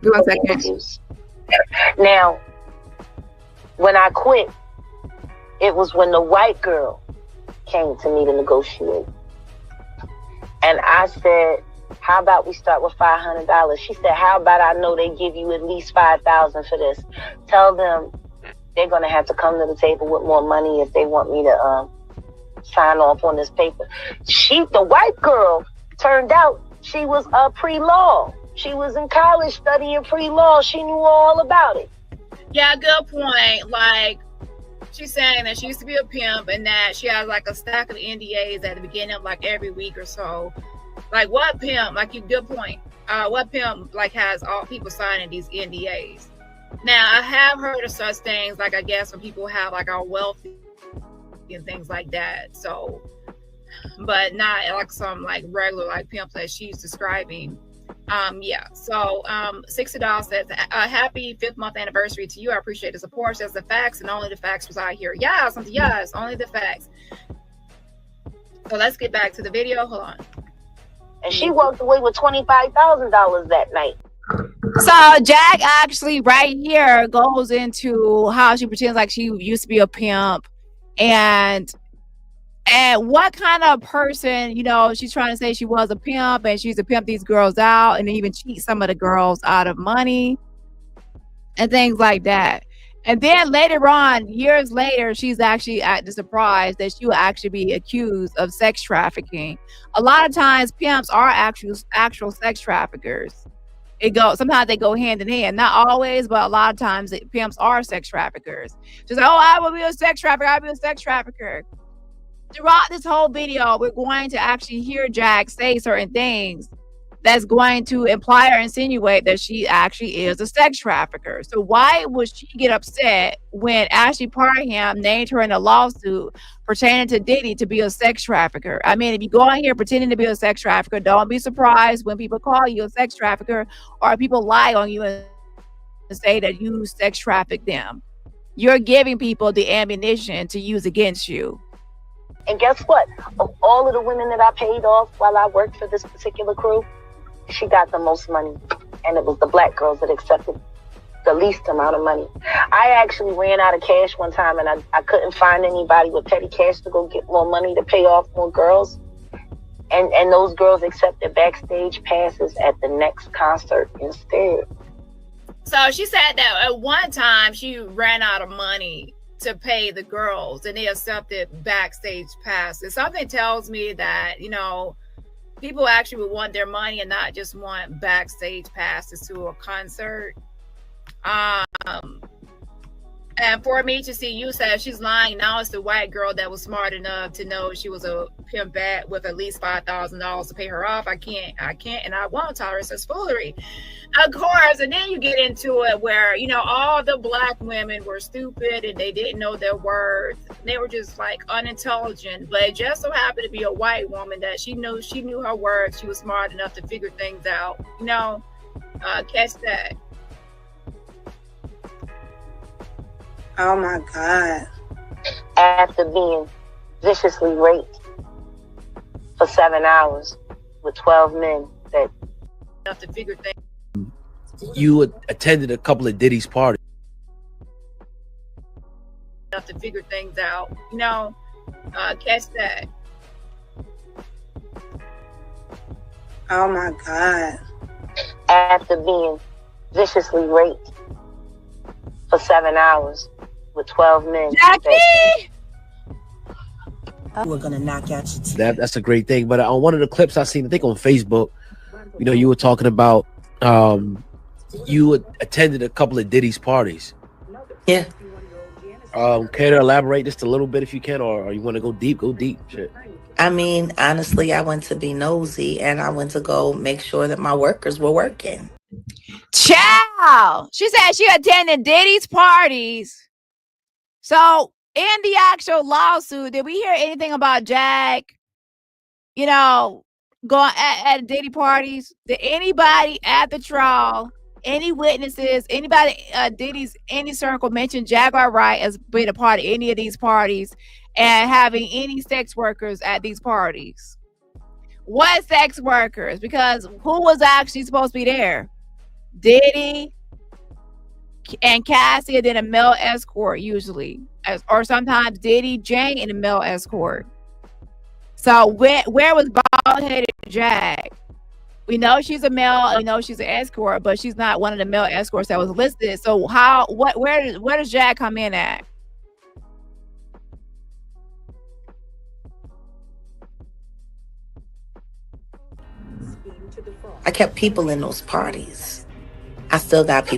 Give 1 second. Now, when I quit, it was when the white girl came to me to negotiate. And I said, how about we start with $500? She said, how about I know they give you at least $5,000 for this. Tell them they're going to have to come to the table with more money if they want me to sign off on this paper. The white girl, turned out she was pre-law. She was in college studying pre-law. She knew all about it. Yeah, good point. Like, she's saying that she used to be a pimp and that she has like a stack of NDAs at the beginning of like every week or so. Like, what pimp, like, you good point. What pimp like has all people signing these NDAs? Now, I have heard of such things, like, I guess when people have like our wealthy and things like that. So, but not like some like regular like pimp that she's describing. Yeah, so $60 says, happy 5th month anniversary to you. I appreciate the support. Says the facts and only the facts reside here. Yes, only the facts. So let's get back to the video. Hold on. And she walked away with $25,000 that night. So Jag actually right here goes into how she pretends like she used to be a pimp and what kind of person, you know, she's trying to say she was a pimp and she used to pimp these girls out and even cheat some of the girls out of money and things like that. And then later on, years later, she's actually surprised that she will actually be accused of sex trafficking. A lot of times pimps are actual sex traffickers. Sometimes they go hand in hand, not always, but a lot of times pimps are sex traffickers. She's like, oh, I will be a sex trafficker. I'll be a sex trafficker. Throughout this whole video, we're going to actually hear Jag say certain things that's going to imply or insinuate that she actually is a sex trafficker. So why would she get upset when Ashley Parham named her in a lawsuit pertaining to Diddy to be a sex trafficker? I mean, if you go out here pretending to be a sex trafficker, don't be surprised when people call you a sex trafficker or people lie on you and say that you sex traffic them. You're giving people the ammunition to use against you. And guess what? Of all of the women that I paid off while I worked for this particular crew, she got the most money. And it was the black girls that accepted the least amount of money. I actually ran out of cash one time and I couldn't find anybody with petty cash to go get more money to pay off more girls. And those girls accepted backstage passes at the next concert instead. So she said that at one time she ran out of money to pay the girls and they accepted backstage passes. Something tells me that, you know, people actually would want their money and not just want backstage passes to a concert. And for me to see you say she's lying, now it's the white girl that was smart enough to know she was a pimp bat with at least $5,000 to pay her off. I can't, and I won't tolerate such foolery. Of course, and then you get into it where, you know, all the black women were stupid and they didn't know their worth. They were just like unintelligent, but it just so happened to be a white woman that she knew her worth. She was smart enough to figure things out, you know, catch that. Oh my God. After being viciously raped for 7 hours with 12 men that enough to figure things. You attended a couple of Diddy's parties. Enough to figure things out, you know, catch that. Oh my God. After being viciously raped for 7 hours with 12 men. Jackie! We're gonna knock out your teeth. That's a great thing. But on one of the clips I seen, I think on Facebook, you know, you were talking about you attended a couple of Diddy's parties. Yeah. Care to elaborate just a little bit if you can, or you want to go deep? Go deep. Shit. I mean, honestly, I went to be nosy and I went to go make sure that my workers were working. Child, she said she attended Diddy's parties. So in the actual lawsuit, did we hear anything about Jag, you know, going at Diddy parties? Did anybody at the trial, any witnesses, anybody Diddy's any circle mention Jaguar Wright as being a part of any of these parties and having any sex workers at these parties? What sex workers? Because who was actually supposed to be there? Diddy and Cassie, and then a male escort usually, or sometimes Diddy, Jane, and a male escort. So where was bald-headed Jag? We know she's a male, we know she's an escort, but she's not one of the male escorts that was listed. So where does Jag come in at? I kept people in those parties. I still got people.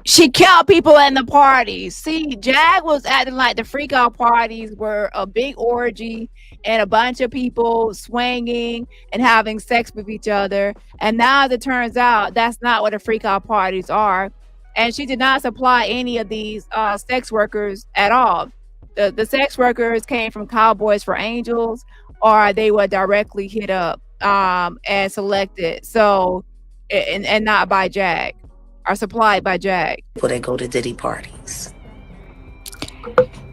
She killed people in the parties. See, Jag was acting like the freak out parties were a big orgy and a bunch of people swinging and having sex with each other. And now, as it turns out, that's not what the freak out parties are. And she did not supply any of these sex workers at all. The sex workers came from Cowboys for Angels, or they were directly hit up and selected. So, and not by Jag. Are supplied by Jag. People that go to Diddy parties.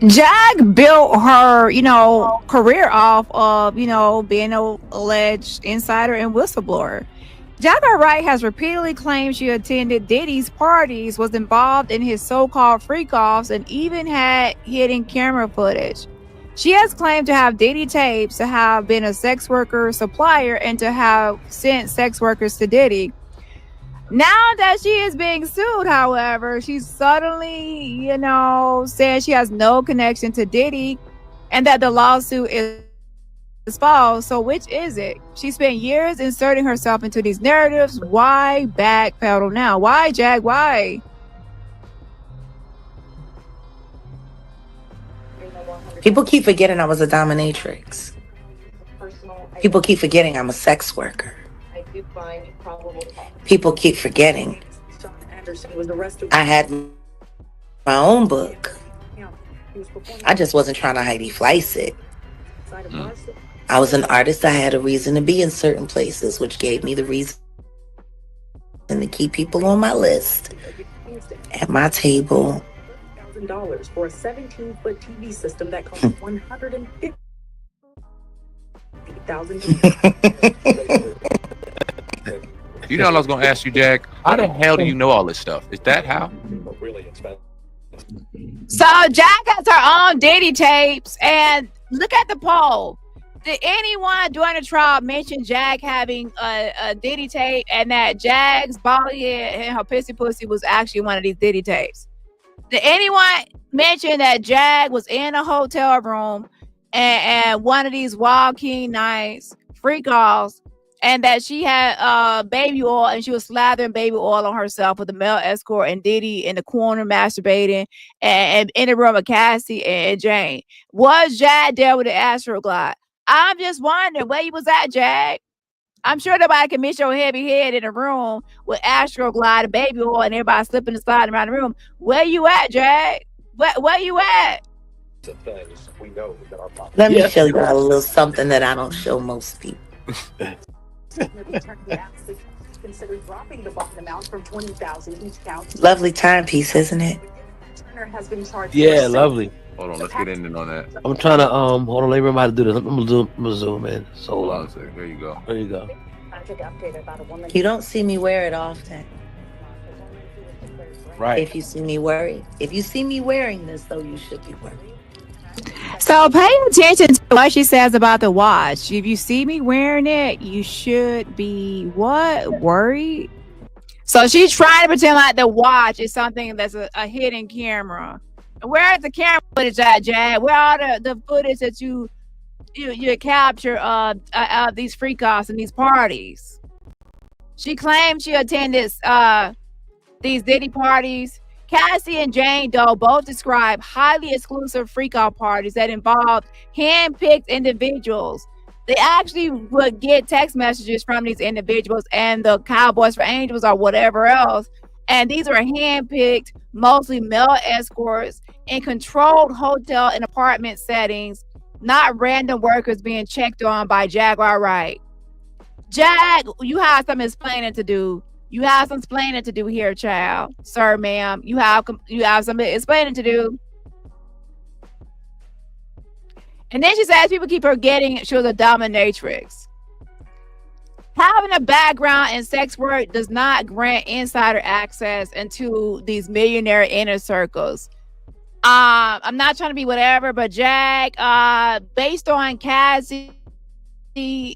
Jag built her, you know, career off of, you know, being an alleged insider and whistleblower. Jaguar Wright has repeatedly claimed she attended Diddy's parties, was involved in his so-called freak-offs, and even had hidden camera footage. She has claimed to have Diddy tapes, to have been a sex worker supplier, and to have sent sex workers to Diddy. Now that she is being sued, however, she's suddenly, you know, saying she has no connection to Diddy and that the lawsuit is false. So which is it? She spent years inserting herself into these narratives. Why backpedal now? Why, Jag? Why? People keep forgetting I was a dominatrix. People keep forgetting I'm a sex worker. People keep forgetting I had my own book. I just wasn't trying to Heidi Fleiss it. I was an artist. I had a reason to be in certain places, which gave me the reason to keep people on my list at my table. $1,000 for a 17-foot TV system that costs $150,000. You know what I was going to ask you, Jag? How the hell do you know all this stuff? Is that how? So Jag has her own Diddy tapes, and look at the poll. Did anyone during the trial mention Jag having a Diddy tape, and that Jag's bald head and her pissy pussy was actually one of these Diddy tapes? Did anyone mention that Jag was in a hotel room and one of these Wild King nights, freak offs, and that she had baby oil and she was slathering baby oil on herself with the male escort and Diddy in the corner masturbating and in the room with Cassie and Jane. Was Jag there with the Astroglide? I'm just wondering where you was at, Jag. I'm sure nobody can miss your heavy head in a room with Astroglide and baby oil and everybody slipping and sliding around the room. Where you at, Jag? Where you at? Let me show you a little something that I don't show most people. Consider dropping the bond amount from 20,000 each count. Lovely timepiece, isn't it? Turner has been charged. Yeah, lovely. Hold on, let's get in on that. I'm trying to hold on, let me remember how to do this. I'm gonna zoom in. So Hold on a second. There you go. There you go. You don't see me wear it often. Right. If you see me wearing this, though, you should be worried. So pay attention to what she says about the watch. If you see me wearing it, you should be what? Worried? So she's trying to pretend like the watch is something that's a hidden camera. Where's the camera footage at, Jag? Where are the footage that you capture of these freak-offs and these parties? She claims she attended these Diddy parties. Cassie and Jane Doe both describe highly exclusive freak-out parties that involved hand-picked individuals. They actually would get text messages from these individuals and the Cowboys for Angels or whatever else. And these are hand-picked, mostly male escorts in controlled hotel and apartment settings, not random workers being checked on by Jaguar Wright. Jag, you have some explaining to do. You have some explaining to do here, child. Sir, ma'am. You have some explaining to do. And then she says people keep forgetting she was a dominatrix. Having a background in sex work does not grant insider access into these millionaire inner circles. I'm not trying to be whatever, but Jag, based on Cassie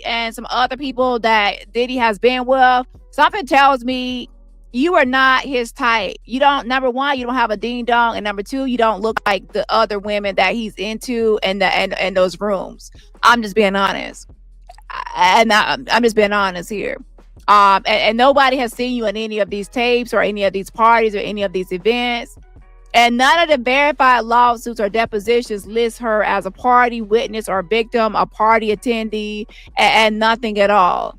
and some other people that Diddy has been with, something tells me you are not his type. You don't, number one, you don't have a ding dong, and number two, you don't look like the other women that he's into and those rooms. I'm just being honest. I'm just being honest here. And nobody has seen you in any of these tapes or any of these parties or any of these events. And none of the verified lawsuits or depositions list her as a party witness or victim, a party attendee, and nothing at all.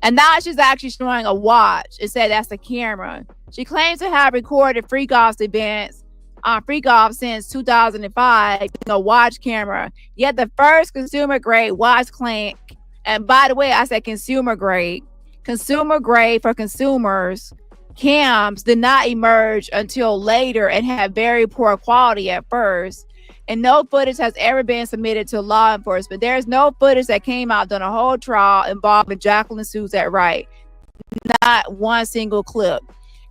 And now she's actually showing a watch. It said that's the camera. She claims to have recorded freak-offs events on freak-off since 2005 using a watch camera. Yet the first consumer-grade watch claim, and by the way, I said consumer-grade for consumers, cams did not emerge until later and had very poor quality at first. And no footage has ever been submitted to law enforcement. There's no footage that came out during a whole trial involving Jacqueline Suzette Wright. Not one single clip.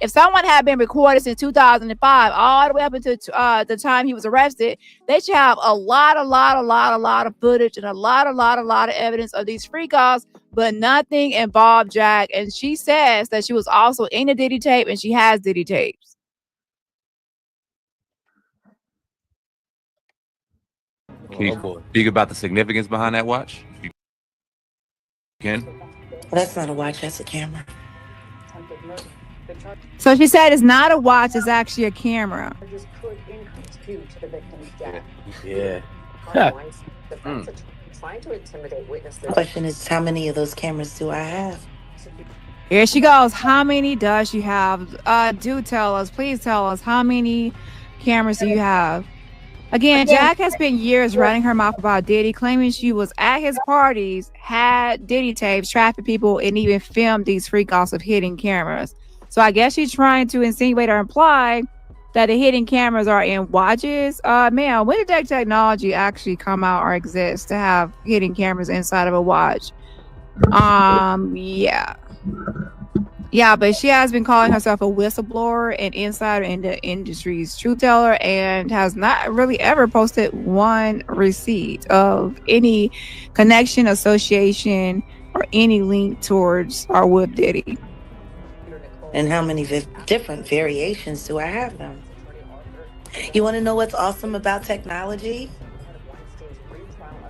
If someone had been recorded since 2005 all the way up until the time he was arrested, they should have a lot of footage and a lot of evidence of these freak-offs, but nothing involved Jag. And she says that she was also in a Diddy tape and she has Diddy tapes. Can you speak about the significance behind that watch? You can? That's not a watch, that's a camera. So she said it's not a watch, it's actually a camera. Yeah. The question is, how many of those cameras do I have? Here she goes. How many does she have? Do tell us. Please tell us. How many cameras do you have? Again, Jag has spent years running her mouth about Diddy, claiming she was at his parties, had Diddy tapes, trafficked people, and even filmed these freak-offs of hidden cameras. So I guess she's trying to insinuate or imply that the hidden cameras are in watches. Man, when did that technology actually come out or exist to have hidden cameras inside of a watch? Yeah, but she has been calling herself a whistleblower and insider in the industry's truth teller and has not really ever posted one receipt of any connection, association, or any link towards or with Diddy. And how many different variations do I have them? You want to know what's awesome about technology?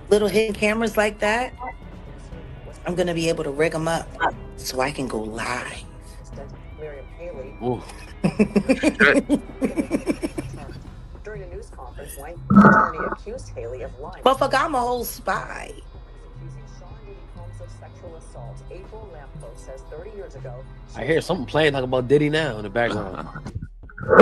Little hidden cameras like that? I'm gonna be able to rig them up so I can go live. Ooh. During a news conference, Lang attorney accused Haley of lying. But fuck, I'm a whole spy. Of sexual assault. April Lamppost says 30 years ago. I hear something playing talking about Diddy now in the background.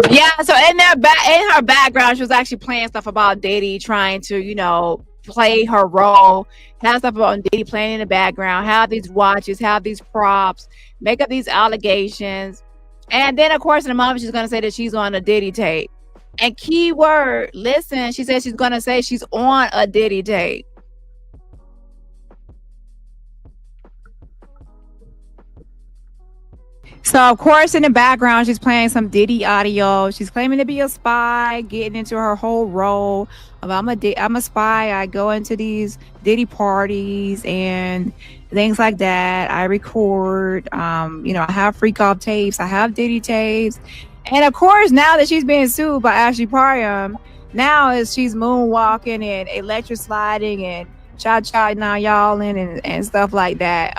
Yeah, so in her background, she was actually playing stuff about Diddy, trying to, you know, play her role, have stuff about Diddy playing in the background, have these watches, have these props, make up these allegations. And then, of course, in a moment, she's going to say that she's on a Diddy tape. And keyword, listen, she said she's going to say she's on a Diddy tape. So, of course, in the background, she's playing some Diddy audio. She's claiming to be a spy, getting into her whole role of I'm a spy. I go into these Diddy parties and things like that. I record, you know, I have freak off tapes. I have Diddy tapes. And, of course, now that she's being sued by Ashley Priam, now is she's moonwalking and electric sliding and cha-cha now y'all and stuff like that,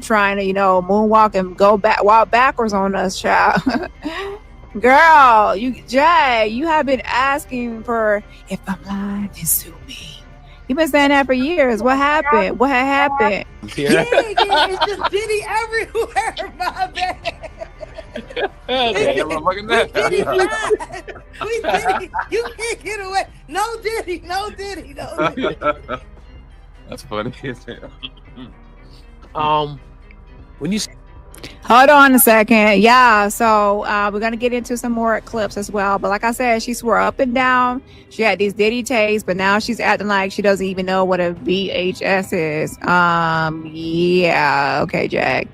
trying to, you know, moonwalk and walk backwards on us, child. Girl, Jay, you have been asking for, if I'm lying, then sue me. You've been saying that for years. What happened? What had happened? Yeah, it's just Diddy everywhere, my bad. Diddy flies. We Diddy. You can't get away. No Diddy, no Diddy, no Diddy. That's funny. When you hold on a second, yeah. So we're gonna get into some more clips as well. But like I said, she swore up and down she had these Diddy tapes, but now she's acting like she doesn't even know what a VHS is. Yeah, okay, Jack.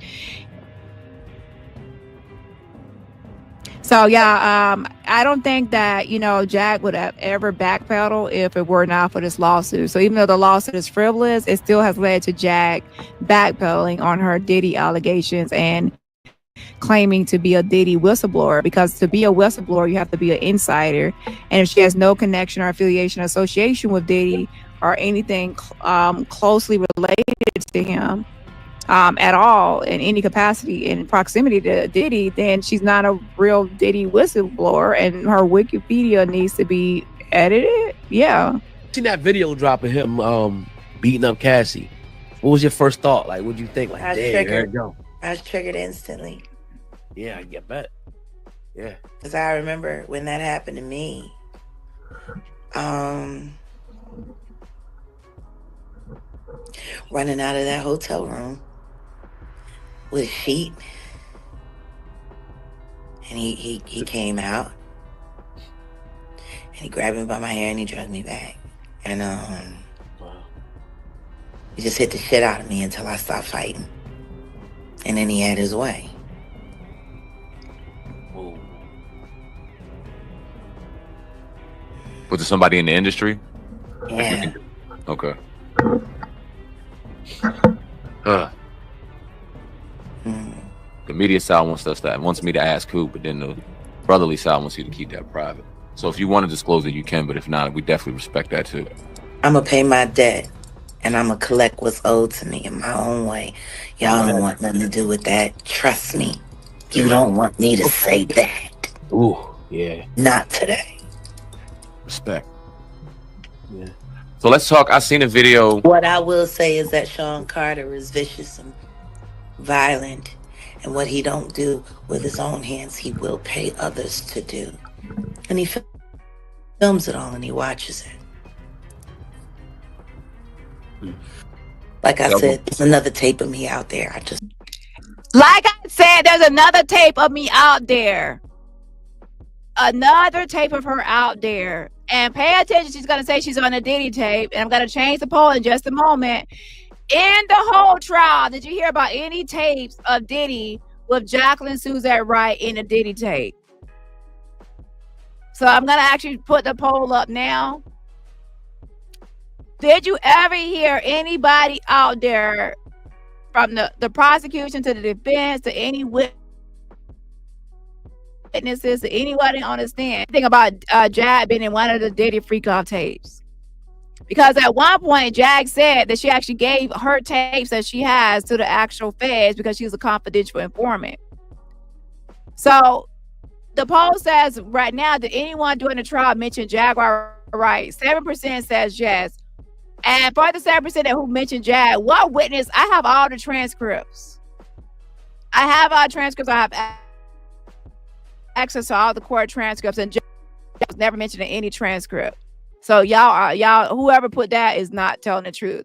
So yeah, I don't think that, you know, Jack would have ever backpedaled if it were not for this lawsuit. So even though the lawsuit is frivolous, it still has led to Jack backpedaling on her Diddy allegations and claiming to be a Diddy whistleblower, because to be a whistleblower, you have to be an insider. And if she has no connection or affiliation or association with Diddy or anything closely related to him, at all in any capacity in proximity to Diddy, then she's not a real Diddy whistleblower, and her Wikipedia needs to be edited. Yeah. Seen that video drop of him beating up Cassie. What was your first thought? Like, what'd you think? Like, I was damn, triggered. there you go. I was triggered instantly. Yeah, I get bet. Yeah. Because I remember when that happened to me. Running out of that hotel room with a sheet, and he came out and he grabbed me by my hair and he dragged me back, and he just hit the shit out of me until I stopped fighting, and then he had his way. Was it somebody in the industry? Yeah. Okay. The media side wants me to ask who, but then the brotherly side wants you to keep that private. So if you want to disclose it, you can, but if not, we definitely respect that too. I'm gonna pay my debt, and I'm gonna collect what's owed to me in my own way. Y'all don't want nothing to do with that. Trust me. You don't want me to say that. Ooh, yeah. Not today. Respect. Yeah. So let's talk. I seen a video. What I will say is that Sean Carter is vicious and violent, and what he don't do with his own hands, he will pay others to do. And he films it all and he watches it. Like I said, there's another tape of me out there. Like I said, there's another tape of me out there. Another tape of her out there. And pay attention, she's going to say she's on a Diddy tape. And I'm going to change the poll in just a moment. In the whole trial, did you hear about any tapes of Diddy with Jacqueline Suzette Wright in a Diddy tape? So I'm going to actually put the poll up now. Did you ever hear anybody out there, from the prosecution to the defense to any witnesses to anybody on the stand, think about Jad being in one of the Diddy freak off tapes? Because at one point, Jag said that she actually gave her tapes that she has to the actual feds because she was a confidential informant. So the poll says right now, did anyone during the trial mention Jaguar Wright? 7% says yes. And for the 7% who mentioned Jag, what witness? I have all the transcripts. I have all transcripts. I have access to all the court transcripts, and Jag was never mentioned in any transcript. So y'all, whoever put that is not telling the truth.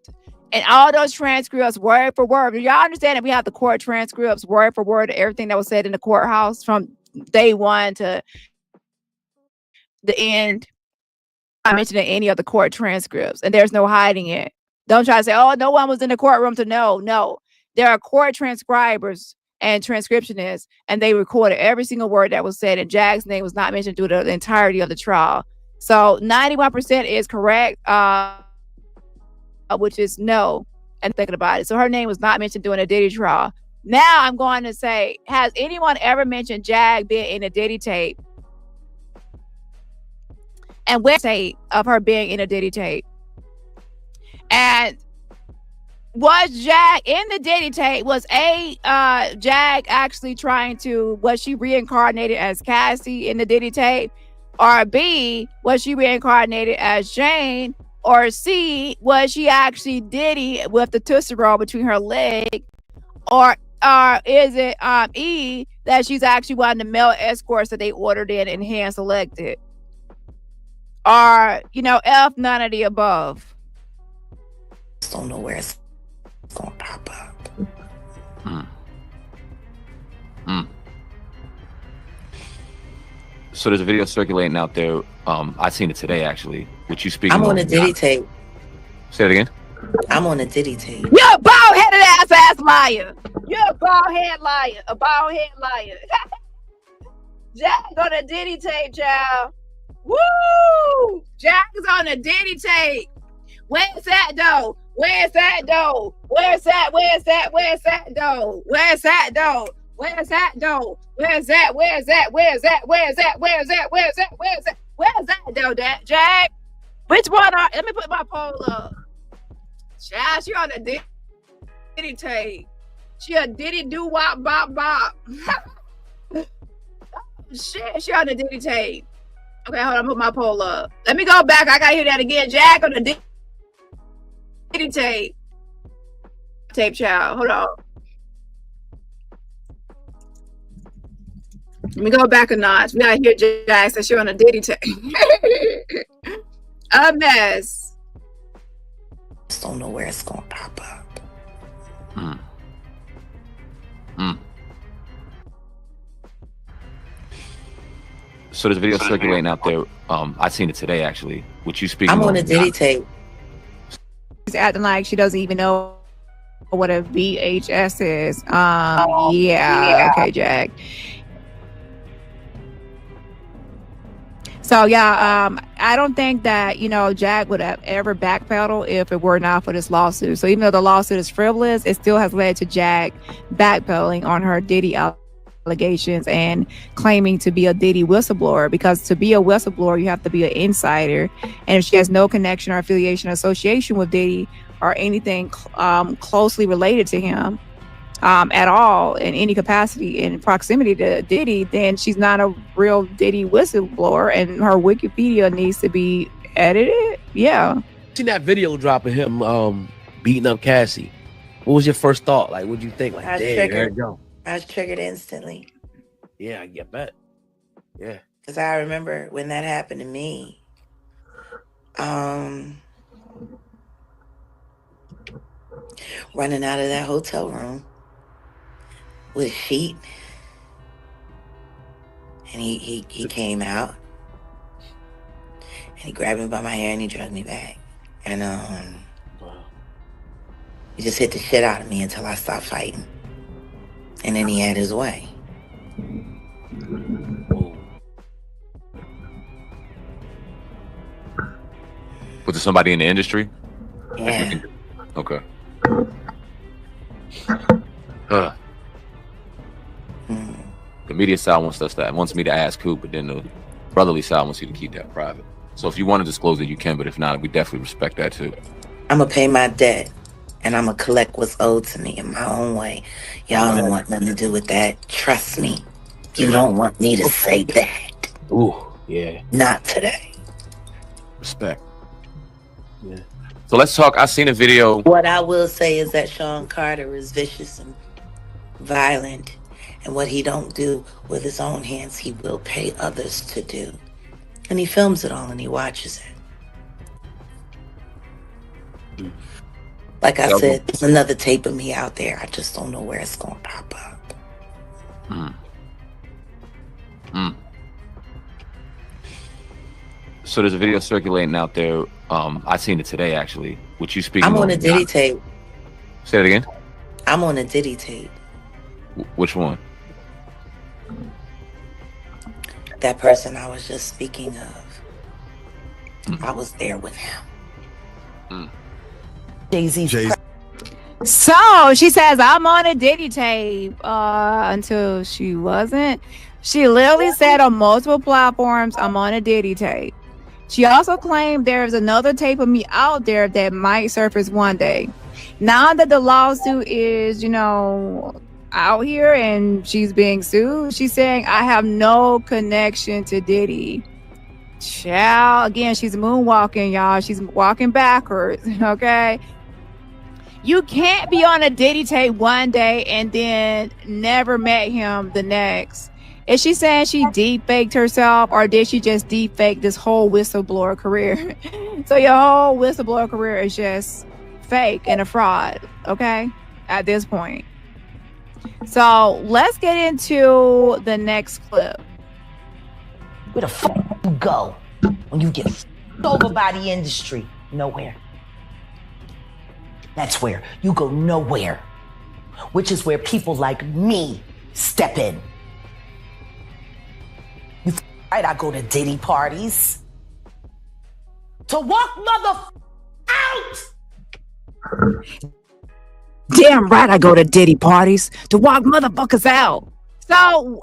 And all those transcripts, word for word. Do y'all understand that we have the court transcripts, word for word, everything that was said in the courthouse from day one to the end? I mentioned in any of the court transcripts, and there's no hiding it. Don't try to say, oh, no one was in the courtroom to know. No, there are court transcribers and transcriptionists, and they recorded every single word that was said, and Jag's name was not mentioned through the entirety of the trial. So 91% is correct, which is no, and thinking about it. So her name was not mentioned during a Diddy trial. Now I'm going to say, has anyone ever mentioned Jag being in a Diddy tape? And where tape of her being in a Diddy tape? And was Jag in the Diddy tape? Was Jag actually trying to, was she reincarnated as Cassie in the Diddy tape? Or B, was she reincarnated as Jane? Or C, was she actually Diddy with the Tootsie Roll between her leg? Or is it E, that she's actually one of the male escorts that they ordered in and hand selected? Or, F, none of the above? Don't know where it's going to pop up. So there's a video circulating out there. I seen it today, actually. Which you speaking? I'm on a Diddy tape. Say it again. I'm on a Diddy tape. You're a bald-headed ass liar. You're a bald-head liar. A bald-head liar. Jag on a Diddy tape, child. Woo! Jag is on a Diddy tape. Where's that though? Where's that though? Where's that? Where's that? Where's that though? Where's that though? Where's that though? Where's that? Where's that? Where's that? Where's that? Where's that? Where's that? Where's that? Where's that though, Jag? Which one are? Let me put my poll up. Child, she on a Diddy tape. She a Diddy do wop bop bop. Shit, she on a Diddy tape. Okay, hold on, put my poll up. Let me go back. I gotta hear that again. Jag on the Diddy tape. Tape, child. Hold on. Let me go back a notch. We gotta hear Jag say she on a Diddy tape. A mess. Just don't know where it's gonna pop up. So there's a video circulating out there. I seen it today, actually. Which you speaking? I'm on a Diddy tape. She's acting like she doesn't even know what a VHS is. Yeah. Okay, Jag. So yeah, I don't think that Jag would have ever backpedaled if it were not for this lawsuit. So even though the lawsuit is frivolous, it still has led to Jag backpedaling on her Diddy allegations and claiming to be a Diddy whistleblower, because to be a whistleblower you have to be an insider, and if she has no connection or affiliation or association with Diddy or anything closely related to him at all in any capacity in proximity to Diddy, then she's not a real Diddy whistleblower, and her Wikipedia needs to be edited. Yeah. Seen that video drop of him beating up Cassie. What was your first thought? Like, what'd you think? Like, damn, there you go. I was triggered instantly. Yeah, I bet. Yeah. Because I remember when that happened to me. Running out of that hotel room with a sheet. And he came out. And he grabbed me by my hair and he dragged me back. And he just hit the shit out of me until I stopped fighting. And then he had his way. Was it somebody in the industry? Yeah. Okay. The media side wants me to ask who, but then the brotherly side wants you to keep that private. So if you want to disclose it, you can, but if not, we definitely respect that too. I'm gonna pay my debt, and I'm gonna collect what's owed to me in my own way. Y'all don't want nothing to do with that. Trust me. You don't want me to say that. Ooh, yeah. Not today. Respect. Yeah. So let's talk. I seen a video. What I will say is that Sean Carter is vicious and violent, and what he don't do with his own hands, he will pay others to do. And he films it all and he watches it. Like I said, there's another tape of me out there. I just don't know where it's gonna pop up. So there's a video circulating out there. I seen it today actually. Which you speaking? I'm on a Diddy tape. Say that again. I'm on a Diddy tape. Which one? That person I was just speaking of. I was there with him. Jay-Z. So she says, I'm on a Diddy tape until she wasn't. She literally said on multiple platforms, I'm on a Diddy tape. She also claimed there's another tape of me out there that might surface one day. Now that the lawsuit is, out here and she's being sued, she's saying, I have no connection to Diddy. Child, again, she's moonwalking, y'all. She's walking backwards, okay? You can't be on a Diddy tape one day and then never met him the next. Is she saying she deep faked herself, or did she just deep fake this whole whistleblower career? So your whole whistleblower career is just fake and a fraud, okay? At this point. So let's get into the next clip. Where the fuck you go when you get over by the industry? Nowhere. That's where you go nowhere, which is where people like me step in. You right, I go to Diddy parties to walk out. Damn right, I go to Diddy parties to walk motherfuckers out. So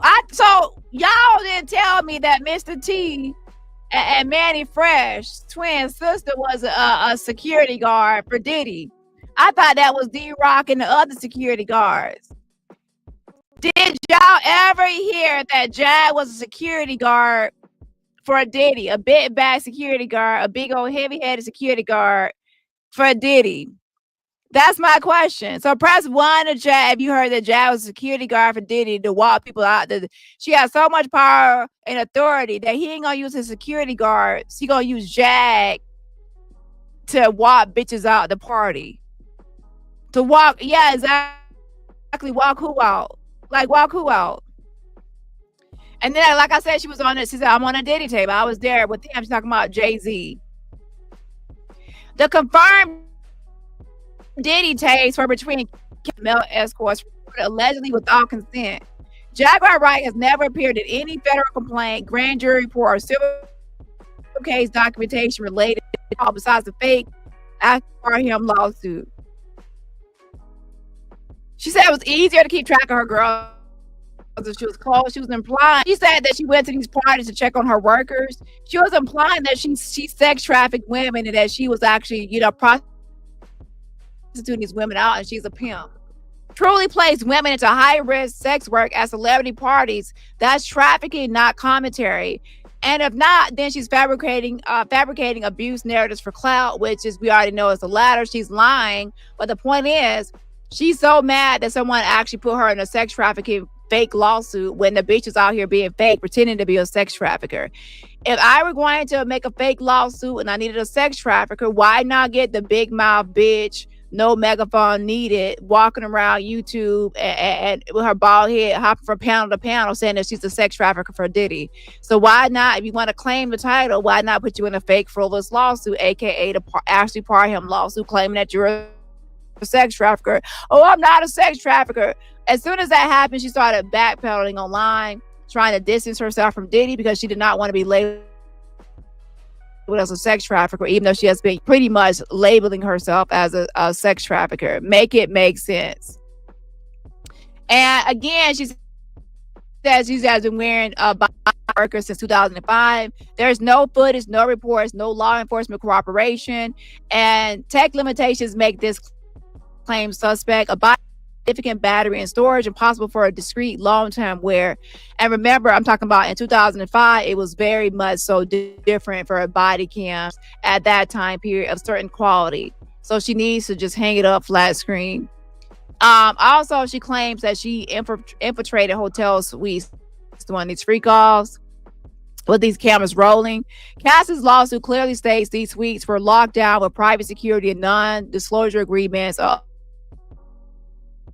y'all didn't tell me that Mr. T and Manny Fresh, twin sister, was a security guard for Diddy. I thought that was D-Rock and the other security guards. Did y'all ever hear that Jag was a security guard for Diddy? A big bad security guard, a big old heavy-headed security guard for Diddy. That's my question. So press 1 to Jag if you heard that Jag was a security guard for Diddy to walk people out. She has so much power and authority that he ain't gonna use his security guards. He gonna use Jag to walk bitches out the party. To walk, yeah, exactly. Walk who out? Like, walk who out? And then, like I said, she was on it. She said, I'm on a Diddy tape. I was there with him. She's talking about Jay-Z. The confirmed Diddy tapes were between male escorts, allegedly without consent. Jaguar Wright has never appeared in any federal complaint, grand jury report, or civil case documentation related to besides the fake for him lawsuit. She said it was easier to keep track of her girls if she was close. She was implying. She said that she went to these parties to check on her workers. She was implying that she sex trafficked women and that she was actually, prostituting these women out, and she's a pimp. Truly placed women into high-risk sex work at celebrity parties. That's trafficking, not commentary. And if not, then she's fabricating abuse narratives for clout, which is, we already know, is the latter. She's lying. But the point is, she's so mad that someone actually put her in a sex trafficking fake lawsuit when the bitch is out here being fake, pretending to be a sex trafficker. If I were going to make a fake lawsuit and I needed a sex trafficker, why not get the big mouth bitch, no megaphone needed, walking around YouTube and with her bald head hopping from panel to panel saying that she's a sex trafficker for Diddy? So why not, if you want to claim the title, why not put you in a fake frivolous lawsuit, aka the Ashley Parham lawsuit, claiming that you're a sex trafficker? Oh, I'm not a sex trafficker. As soon as that happened, she started backpedaling online, trying to distance herself from Diddy because she did not want to be labeled as a sex trafficker, even though she has been pretty much labeling herself as a sex trafficker. Make it make sense. And again, she says she has been wearing workers since 2005. There's no footage, no reports, no law enforcement cooperation, and tech limitations make this claim suspect. A significant battery and storage impossible for a discrete long-term wear. And remember, I'm talking about in 2005, it was very much so different for a body cam at that time period of certain quality. So she needs to just hang it up flat screen. Also, she claims that she infiltrated hotel suites doing these freak offs with these cameras rolling. Cass's lawsuit clearly states these suites were locked down with private security and non-disclosure agreements,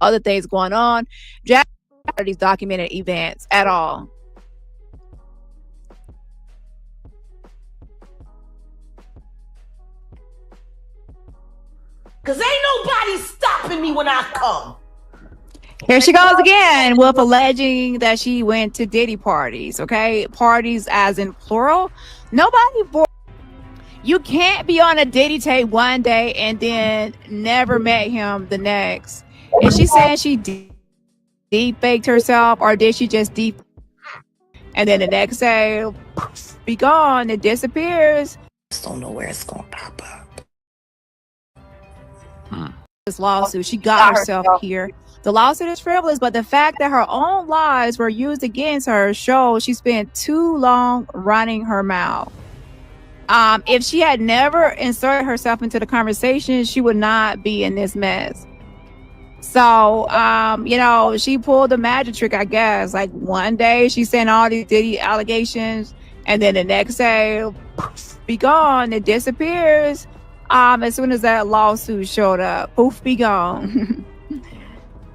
other things going on. Jack these documented events at all. Cause ain't nobody stopping me when I come. Here she goes again with alleging that she went to Diddy parties. Okay, parties as in plural. Nobody. You can't be on a Diddy tape one day and then never met him the next. Is she saying she deep faked herself, or did she just deep and then the next day be gone? It disappears. Just don't know where it's gonna pop up. This lawsuit, she got herself here. The lawsuit is frivolous, but the fact that her own lies were used against her shows she spent too long running her mouth. If she had never inserted herself into the conversation, she would not be in this mess. So, she pulled the magic trick, I guess. Like one day she sent all these Diddy allegations, and then the next day, be gone. It disappears. As soon as that lawsuit showed up, poof, be gone.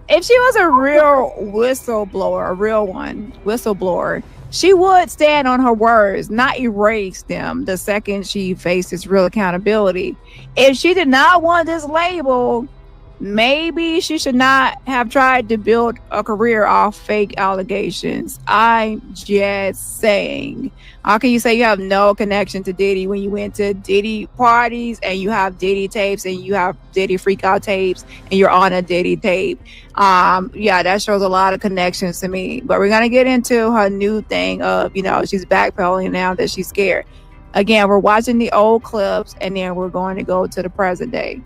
If she was a real whistleblower, a real whistleblower, she would stand on her words, not erase them the second she faces real accountability. If she did not want this label, maybe she should not have tried to build a career off fake allegations. I'm just saying. How can you say you have no connection to Diddy when you went to Diddy parties and you have Diddy tapes and you have Diddy freakout tapes and you're on a Diddy tape? That shows a lot of connections to me. But we're gonna get into her new thing of, she's backpedaling now that she's scared. Again, we're watching the old clips and then we're going to go to the present day.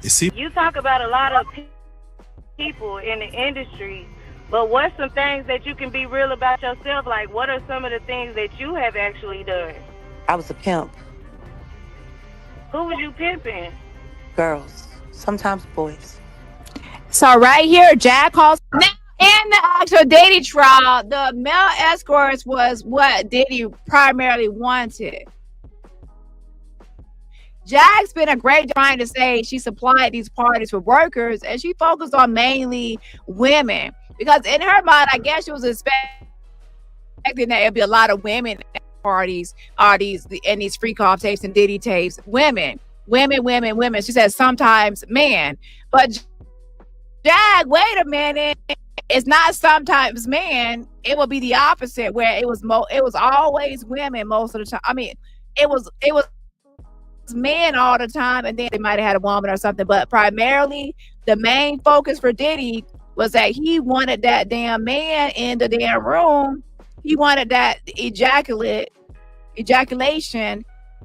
You talk about a lot of people in the industry, but what's some things that you can be real about yourself? Like, what are some of the things that you have actually done? I was a pimp. Who was you pimping? Girls, sometimes boys. So right here, Jack calls. Now, in the actual Diddy trial, the male escorts was what Diddy primarily wanted. Jack's been a great trying to say she supplied these parties for workers, and she focused on mainly women because in her mind, I guess she was expecting that it'd be a lot of women at parties, these freak off tapes and Diddy tapes. Women. She said sometimes men, but Jack, wait a minute. It's not sometimes men. It will be the opposite, where it was always women most of the time. I mean, it was men all the time, and then they might have had a woman or something, but primarily the main focus for Diddy was that he wanted that damn man in the damn room. He wanted that ejaculation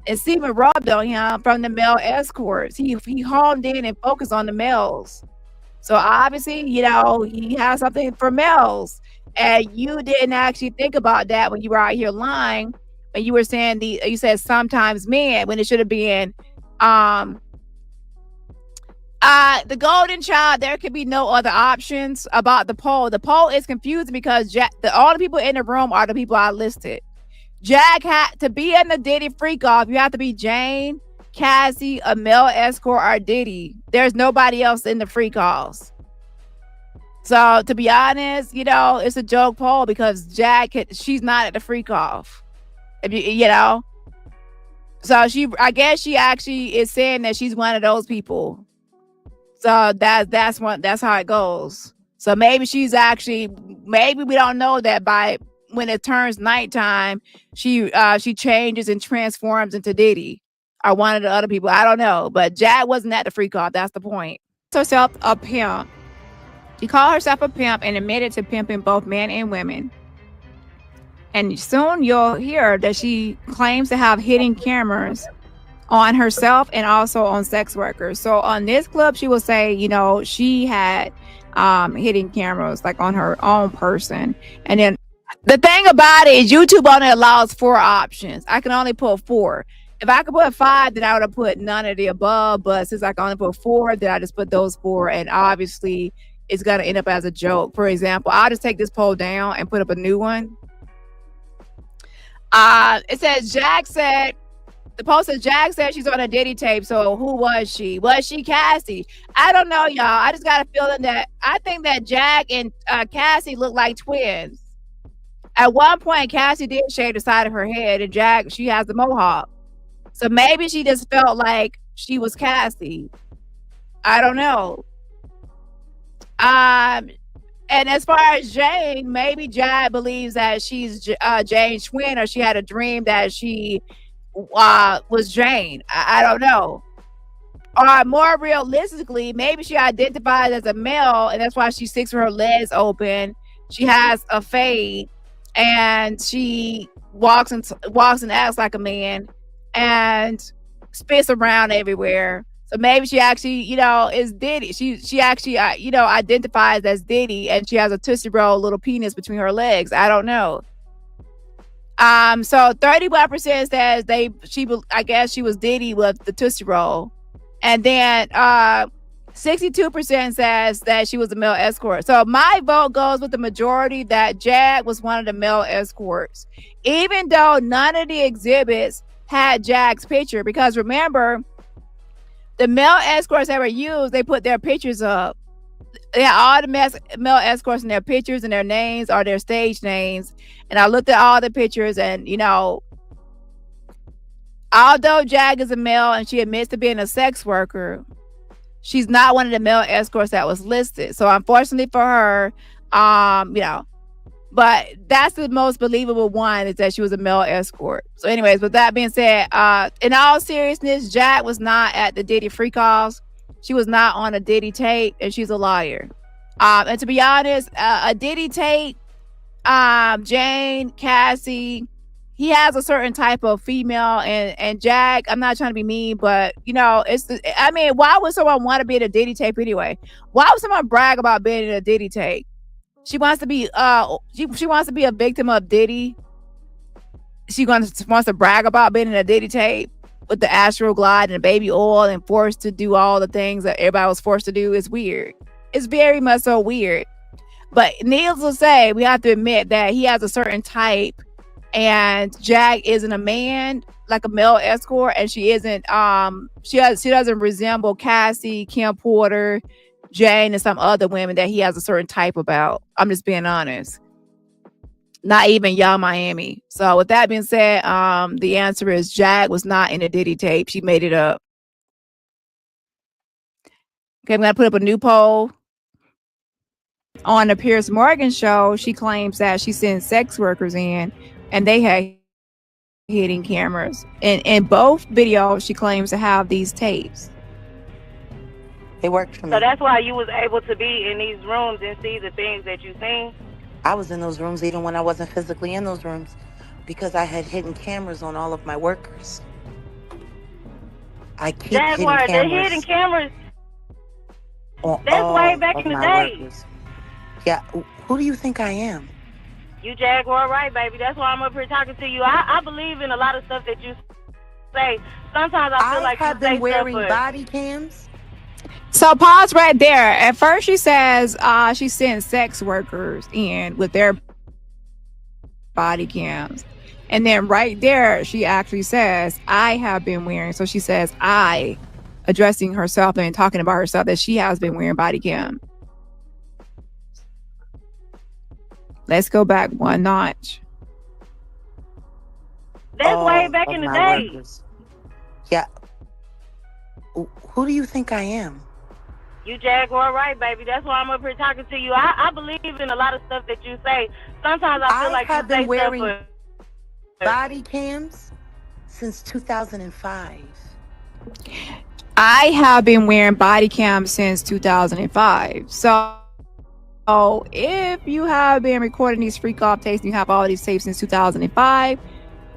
and semen rubbed on him from the male escorts. He honed in and focused on the males. So obviously, he has something for males, and you didn't actually think about that when you were out here lying. And you were saying you said sometimes men, when it should have been the golden child. There could be no other options about the poll. The poll is confusing because all the people in the room are the people I listed. Jack had to be in the Diddy freak off. You have to be Jane, Cassie, a male escort, or Diddy. There's nobody else in the freak offs. So to be honest, it's a joke poll because she's not at the freak off. So I guess she actually is saying that she's one of those people. So that's how it goes. So maybe maybe we don't know that by when it turns nighttime, she changes and transforms into Diddy or one of the other people. I don't know, but Jack wasn't at the freak off. That's the point. Herself a pimp. She called herself a pimp and admitted to pimping both men and women. And soon you'll hear that she claims to have hidden cameras on herself and also on sex workers. So on this clip, she will say, you know, she had hidden cameras like on her own person. And then the thing about it is YouTube only allows 4 options. I can only put 4. If I could put 5, then I would have put none of the above. But since I can only put 4, then I just put those 4. And obviously, it's going to end up as a joke. For example, I'll just take this poll down and put up a new one. It says, the post says, Jag said she's on a Diddy tape. So who was she? Was she Cassie? I don't know, y'all. I just got a feeling that I think that Jag and Cassie look like twins. At one point, Cassie did shave the side of her head, and Jag, she has the mohawk. So maybe she just felt like she was Cassie. I don't know. And as far as Jane, maybe Jag believes that she's Jane's twin, or she had a dream that she was Jane. I don't know. Or more realistically, maybe she identifies as a male, and that's why she sticks her legs open. She has a fade, and she walks and acts like a man, and spits around everywhere. So maybe she actually, you know, is Diddy. She actually, you know, identifies as Diddy, and she has a Tootsie Roll little penis between her legs. I don't know. So 31% says I guess she was Diddy with the Tootsie Roll, and then 62% says that she was a male escort. So my vote goes with the majority that Jag was one of the male escorts, even though none of the exhibits had Jag's picture. Because remember, the male escorts that were used, they put their pictures up. They had all the male escorts in their pictures, and their names are their stage names. And I looked at all the pictures, and you know, although Jag is a male and she admits to being a sex worker, she's not one of the male escorts that was listed. So unfortunately for her, you know, but that's the most believable one, is that she was a male escort. So anyways, with that being said, in all seriousness, Jag was not at the Diddy free calls. She was not on a Diddy tape, and she's a liar. And to be honest, a Diddy tape, Jane, Cassie, he has a certain type of female, and Jag, I'm not trying to be mean, but you know, I mean, why would someone want to be in a Diddy tape anyway? Why would someone brag about being in a Diddy tape? She wants to be she wants to be a victim of Diddy. She wants to brag about being in a Diddy tape with the Astro Glide and the baby oil, and forced to do all the things that everybody was forced to do. Is weird. It's very much so weird. But needless to say, we have to admit that he has a certain type, and Jag isn't a man like a male escort, and she isn't she doesn't resemble Cassie, Kim Porter, Jane, and some other women that he has a certain type about. I'm just being honest. Not even Young Miami. So with that being said, the answer is Jag was not in a Diddy tape. She made it up. Okay, I'm gonna put up a new poll. On the Piers Morgan show, she claims that she sent sex workers in, and they had hidden cameras. And in both videos, she claims to have these tapes. They worked for me. So that's why you was able to be in these rooms and see the things that you seen? I was in those rooms even when I wasn't physically in those rooms, because I had hidden cameras on all of my workers. I keep Jaguar, hidden cameras. the hidden cameras. On That's all way back of in the my day. workers. Yeah, who do you think I am? You Jaguar Wright, baby. That's why I'm up here talking to you. I believe in a lot of stuff that you say. Sometimes I feel like have you been say wearing stuff, body cams. So pause right there. At first she says she sent sex workers in with their body cams. And then right there, she actually says, I have been wearing. So she says, I, addressing herself and talking about herself, that she has been wearing body cam. Let's go back one notch. That's way back in the day. Workers. Yeah. Who do you think I am? You Jaguar Wright, baby. That's why I'm up here talking to you. I believe in a lot of stuff that you say. Sometimes I feel like you have say been wearing stuff body cams since 2005. I have been wearing body cams since 2005. So So if you have been recording these freak off tapes and you have all these tapes since 2005,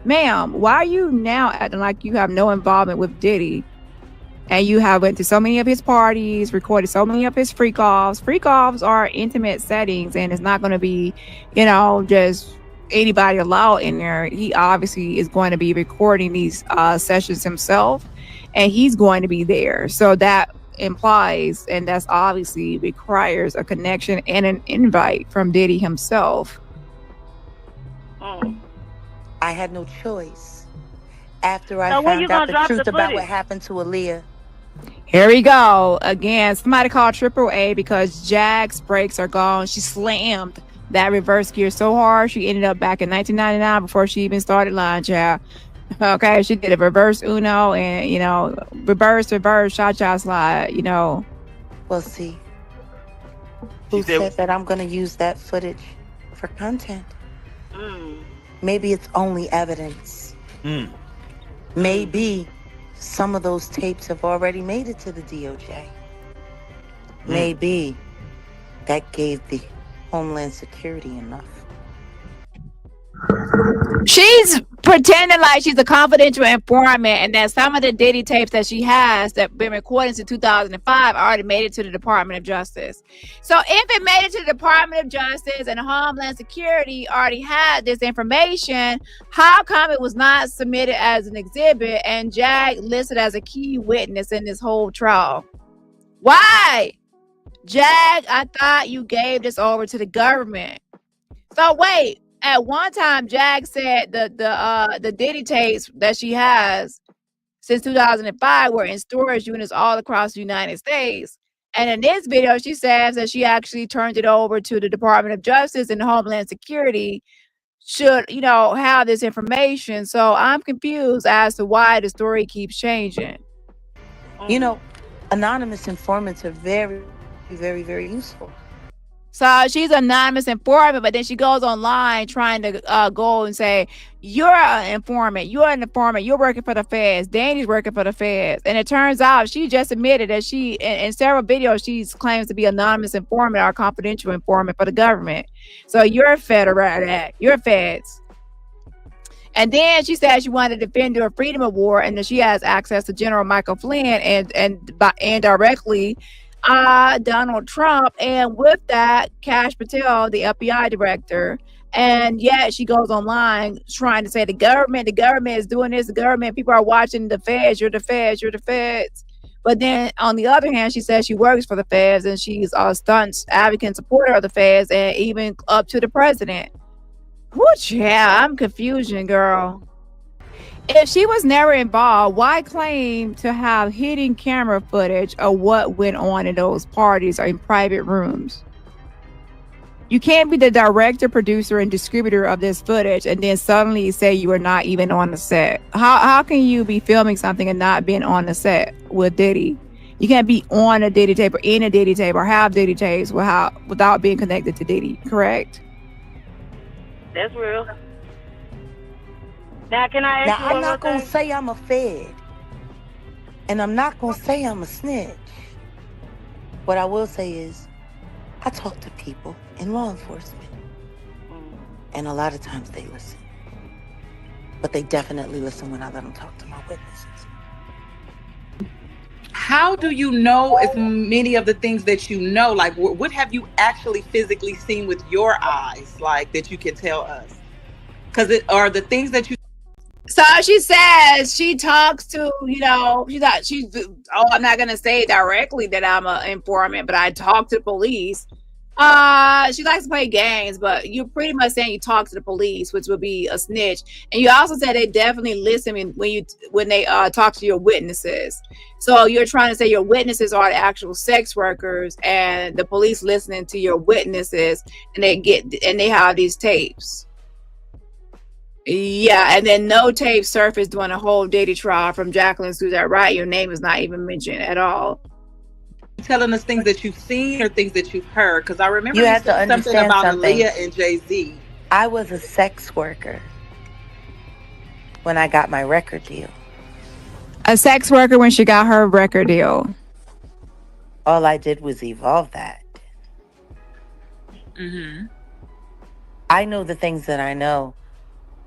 ma'am, why are you now acting like you have no involvement with Diddy? And you have went to so many of his parties, recorded so many of his freak offs. Freak offs are intimate settings, and it's not going to be, just anybody allowed in there. He obviously is going to be recording these sessions himself, and he's going to be there. So that implies, and that's obviously requires a connection and an invite from Diddy himself. I had no choice. After I So when you found gonna out the drop the truth about what footage? happened to Aaliyah, Here we go again. Somebody called AAA because Jag's brakes are gone. She slammed that reverse gear so hard she ended up back in 1999 before she even started line child. Okay, she did a reverse Uno and reverse, cha-cha slide. well, see, who said that I'm going to use that footage for content? Maybe it's only evidence. Maybe some of those tapes have already made it to the DOJ. Maybe that gave the Homeland Security enough. She's pretending like she's a confidential informant and that some of the Diddy tapes that she has that been recorded since 2005 already made it to the Department of Justice. So if it made it to the Department of Justice and Homeland Security already had this information, how come it was not submitted as an exhibit and Jag listed as a key witness in this whole trial? Why? Jag, I thought you gave this over to the government. So wait. At one time, Jag said the Diddy tapes that she has since 2005 were in storage units all across the United States. And in this video, she says that she actually turned it over to the Department of Justice and Homeland Security should, have this information. So I'm confused as to why the story keeps changing. Anonymous informants are very, very, very useful. So she's an anonymous informant, but then she goes online trying to go and say, you're an informant. You're an informant. You're working for the feds. Dani's working for the feds. And it turns out she just admitted that she, in several videos, she claims to be anonymous informant or confidential informant for the government. So you're a federal act. You're feds. And then she said she wanted to defend her Freedom Award and that she has access to General Michael Flynn and directly Donald Trump, and with that, Kash Patel, the FBI director. And yet she goes online trying to say the government is doing this, the government, people are watching the feds, you're the feds, you're the feds. But then on the other hand, she says she works for the feds and she's a stunt advocate and supporter of the feds and even up to the president. Which, yeah, I'm confusion, girl. If she was never involved, why claim to have hidden camera footage of what went on in those parties or in private rooms? You can't be the director, producer, and distributor of this footage and then suddenly say you are not even on the set. How can you be filming something and not being on the set with Diddy? You can't be on a Diddy tape or in a Diddy tape or have Diddy tapes without being connected to Diddy, correct? That's real. Now, can I ask you I'm not going to say I'm a fed. And I'm not going to say I'm a snitch. What I will say is, I talk to people in law enforcement. And a lot of times they listen. But they definitely listen when I let them talk to my witnesses. How do you know as many of the things that you know? Like, what have you actually physically seen with your eyes, like, that you can tell us? Because it are the things that you... So she says she talks to, I'm not going to say directly that I'm an informant, but I talk to the police. She likes to play games, but you're pretty much saying you talk to the police, which would be a snitch. And you also said they definitely listen when they they talk to your witnesses. So you're trying to say your witnesses are the actual sex workers and the police listening to your witnesses and they have these tapes. Yeah, and then no tape surfaced during a whole Diddy trial from Jacqueline Suzette Wright. Your name is not even mentioned at all. Telling us things that you've seen or things that you've heard? Because I remember You you have to said something understand about something. Aaliyah and Jay-Z. I was a sex worker when I got my record deal. A sex worker when she got her record deal. All I did was evolve that. Mm-hmm. I know the things that I know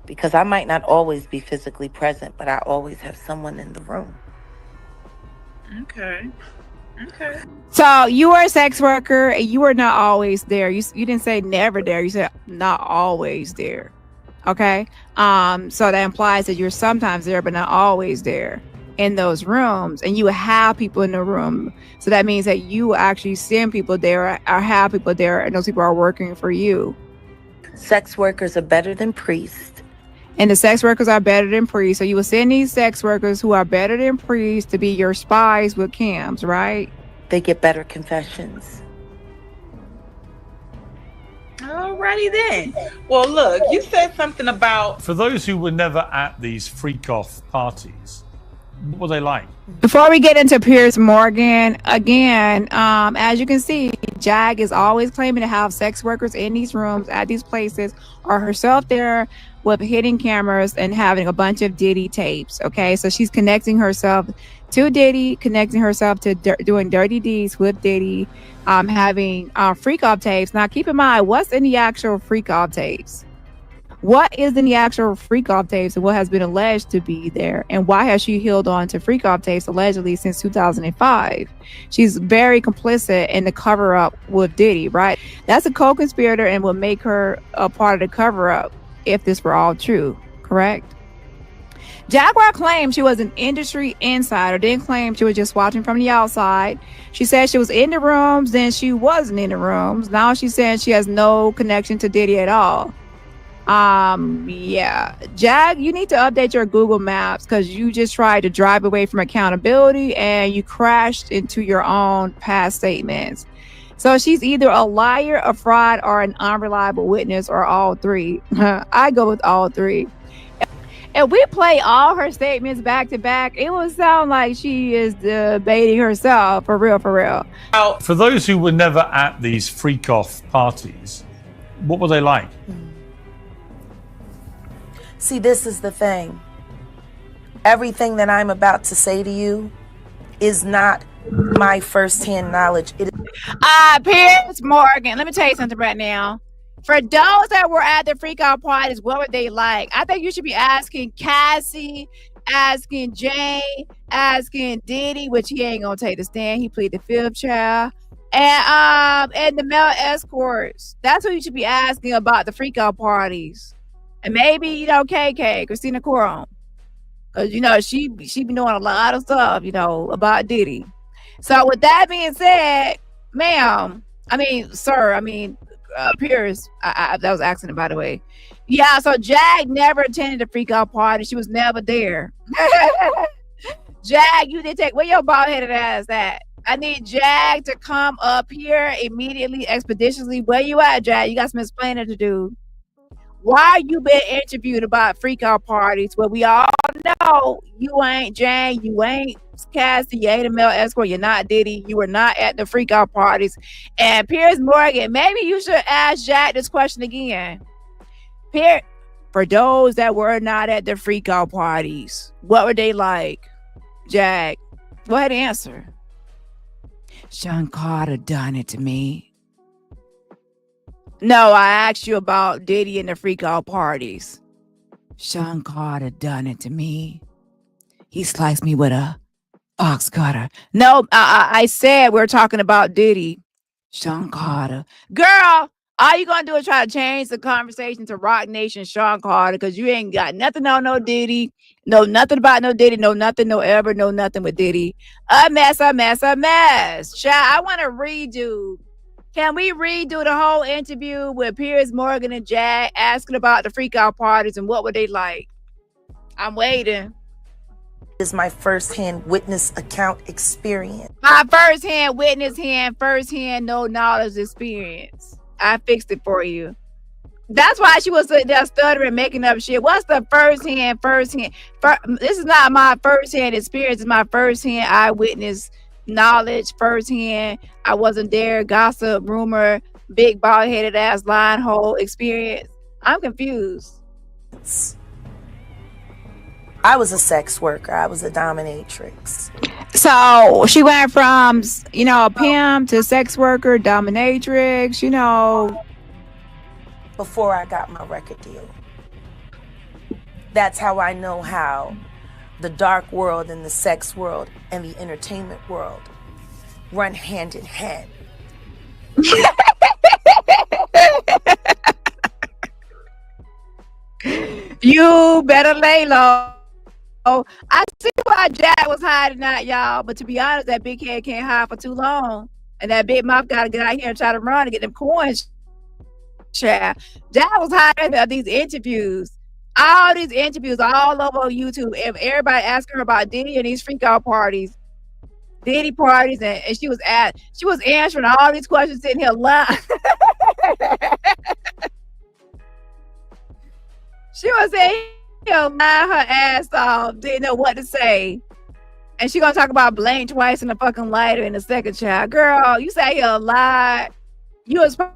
because I might not always be physically present, but I always have someone in the room. Okay. Okay. So you were a sex worker and you were not always there. You didn't say never there. You said not always there. Okay. So that implies that you're sometimes there, but not always there in those rooms, and you have people in the room. So that means that you actually send people there or have people there, and those people are working for you. Sex workers are better than priests. And the sex workers are better than priests. So you will send these sex workers who are better than priests to be your spies with cams, right? They get better confessions. Alrighty then. Well, look, you said something about... For those who were never at these freak-off parties, what were they like? Before we get into Piers Morgan, again, as you can see, Jag is always claiming to have sex workers in these rooms at these places, or herself there with hidden cameras and having a bunch of Diddy tapes. Okay, so she's connecting herself to Diddy, connecting herself to doing dirty deeds with Diddy, having freak off tapes. Now, keep in mind, what's in the actual freak off tapes? What is in the actual freak off tapes and what has been alleged to be there? And why has she held on to freak off tapes allegedly since 2005? She's very complicit in the cover up with Diddy, right? That's a co-conspirator and would make her a part of the cover up if this were all true, correct? Jaguar claimed she was an industry insider, didn't claim she was just watching from the outside. She said she was in the rooms, then she wasn't in the rooms. Now she said she has no connection to Diddy at all. Yeah, Jag, you need to update your Google Maps because you just tried to drive away from accountability and you crashed into your own past statements. So she's either a liar, a fraud, or an unreliable witness, or all three. I go with all three. If we play all her statements back to back, it will sound like she is debating herself, for real, for real. For those who were never at these freak-off parties, what were they like? See, this is the thing. Everything that I'm about to say to you is not my firsthand knowledge. It is Piers Morgan, let me tell you something right now. For those that were at the freak out parties, what were they like? I think you should be asking Cassie, asking Jay, asking Diddy, which he ain't gonna take the stand. He pleaded the fifth child. And the male escorts. That's what you should be asking about the freak out parties. And maybe, KK, Christina Coron. Because, she been doing a lot of stuff, about Diddy. So with that being said, Piers, that was accident, by the way. Yeah, so Jag never attended the freak out party. She was never there. Jag, you did take, where your bald-headed ass at? I need Jag to come up here immediately, expeditiously. Where you at, Jag? You got some explaining to do. Why you been interviewed about freak out parties where we all know you ain't Jane, you ain't Cassie, you ain't a male escort, you're not Diddy, you were not at the freak out parties. And Piers Morgan, maybe you should ask Jack this question again. For those that were not at the freak out parties, what were they like? Jack, go ahead and answer. Sean Carter done it to me. No, I asked you about Diddy and the freak out parties. Sean Carter done it to me. He sliced me with a box cutter. No, I said we're talking about Diddy. Sean Carter. Girl, all you gonna do is try to change the conversation to Rock Nation Sean Carter because you ain't got nothing on no Diddy. Know nothing about no Diddy. Know nothing, no ever, know nothing with Diddy. A mess. Child, I want to redo. Can we redo the whole interview with Piers Morgan and Jag asking about the freak out parties and what were they like? I'm waiting. Is my firsthand witness account experience. My firsthand witness firsthand no knowledge experience. I fixed it for you. That's why she was there stuttering, making up shit. What's the firsthand? This is not my firsthand experience. It's my firsthand eyewitness knowledge firsthand. I wasn't there. Gossip, rumor, big bald-headed ass line hole experience. I'm confused. I was a sex worker. I was a dominatrix. So she went from, a pimp to sex worker, dominatrix, before I got my record deal. That's how I know how the dark world and the sex world and the entertainment world run hand in hand. You better lay low. I see why Jack was hiding out, y'all. But to be honest, that big head can't hide for too long. And that big mouth got to get out here and try to run and get them coins. Jack was hiding at these interviews. All these interviews all over YouTube. If everybody asking her about Diddy and these freak out parties, Diddy parties, and she was answering all these questions, sitting here lying. She was saying, lying her ass off, didn't know what to say. And she gonna talk about Blank twice in the fucking lighter in the second child. Girl, you say you lied. You was probably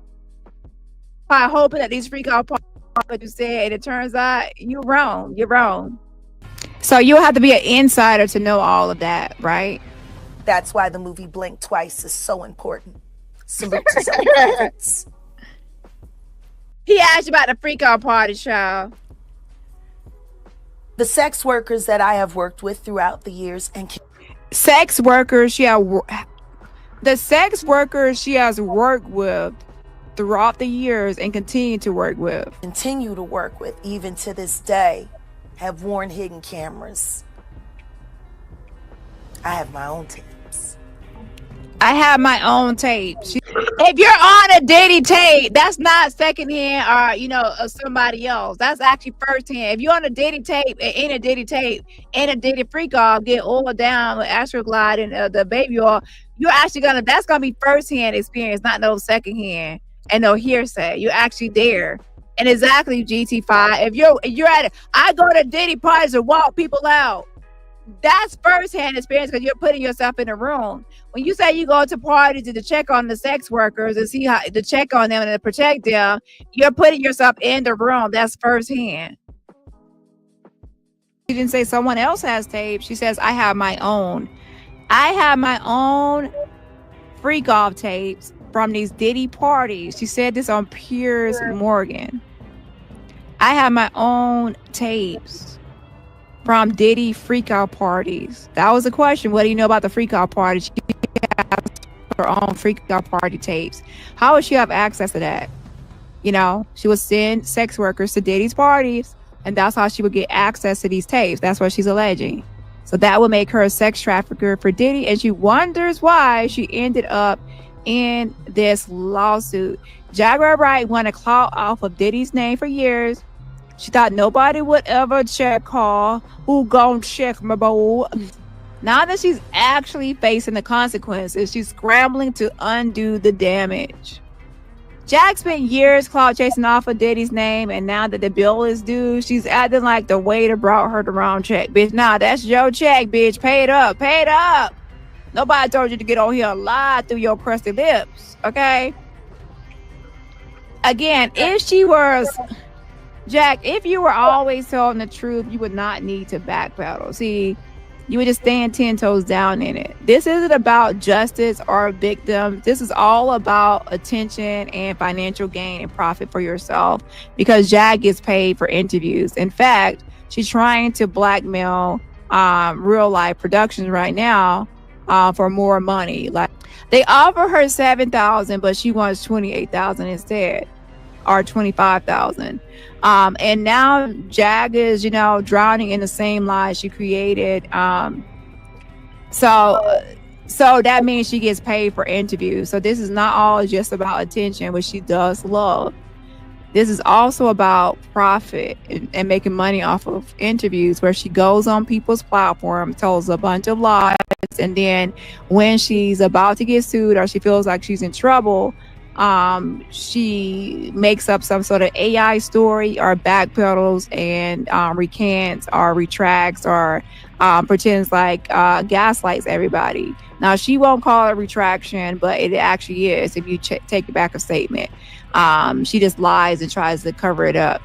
hoping that these freak out parties, what you said, and it turns out you're wrong. You're wrong. So you'll have to be an insider to know all of that, right? That's why the movie Blink Twice is so important. Salute to Zoe Kravitz. He asked you about the freak out party, child. The sex workers that I have worked with throughout the years and sex workers the sex workers she has worked with throughout the years and continue to work with even to this day have worn hidden cameras. I have my own tapes. I have my own tapes. If you're on a Diddy tape, that's not secondhand or somebody else. That's actually firsthand. If you're on a Diddy tape, in a Diddy tape, and a Diddy freak off, get oiled down with Astroglide and the baby oil, you're actually that's gonna be firsthand experience, not no secondhand and no hearsay. You're actually there. And exactly, GT5. If you're at it, I go to Diddy parties and walk people out. That's firsthand experience because you're putting yourself in a room. When you say you go to parties to check on the sex workers and see how to check on them and to protect them, you're putting yourself in the room. That's firsthand. She didn't say someone else has tapes. She says, I have my own. I have my own freak off tapes from these Diddy parties. She said this on Piers Morgan. I have my own tapes from Diddy freak out parties. That was the question. What do you know about the freak out party? She has her own freak out party tapes. How would she have access to that? She would send sex workers to Diddy's parties, and that's how she would get access to these tapes. That's what she's alleging. So that would make her a sex trafficker for Diddy, and she wonders why she ended up in this lawsuit. Jaguar Wright won a clout off of Diddy's name for years. She thought nobody would ever check her. Who gon' check my boy? Now that she's actually facing the consequences, she's scrambling to undo the damage. Jack spent years clout chasing off of Diddy's name, and now that the bill is due, she's acting like the waiter brought her the wrong check. Bitch, nah, that's your check, bitch. Pay it up. Pay it up. Nobody told you to get on here and lie through your crusty lips, okay? Again, if she was... Jack, if you were always telling the truth, you would not need to backpedal. See, you would just stand 10 toes down in it. This isn't about justice or victims. This is all about attention and financial gain and profit for yourself, because Jack gets paid for interviews. In fact, she's trying to blackmail real life productions right now for more money. Like, they offer her $7,000, but she wants $28,000 instead, or $25,000. And now Jag is, drowning in the same lies she created. So that means she gets paid for interviews. So this is not all just about attention, which she does love. This is also about profit and making money off of interviews, where she goes on people's platform, tells a bunch of lies, and then when she's about to get sued or she feels like she's in trouble, she makes up some sort of AI story or backpedals and recants or retracts or pretends like gaslights everybody. Now, she won't call it retraction, but it actually is if you take back a statement. She just lies and tries to cover it up.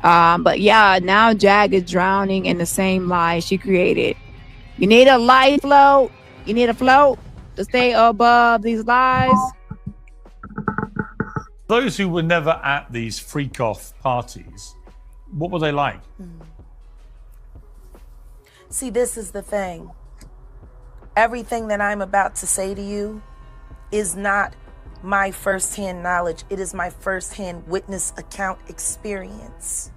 But yeah, now Jag is drowning in the same lies she created. You need a life float. You need a float to stay above these lies. Those who were never at these freak-off parties, what were they like? See, this is the thing. Everything that I'm about to say to you is not my firsthand knowledge. It is my firsthand witness account experience.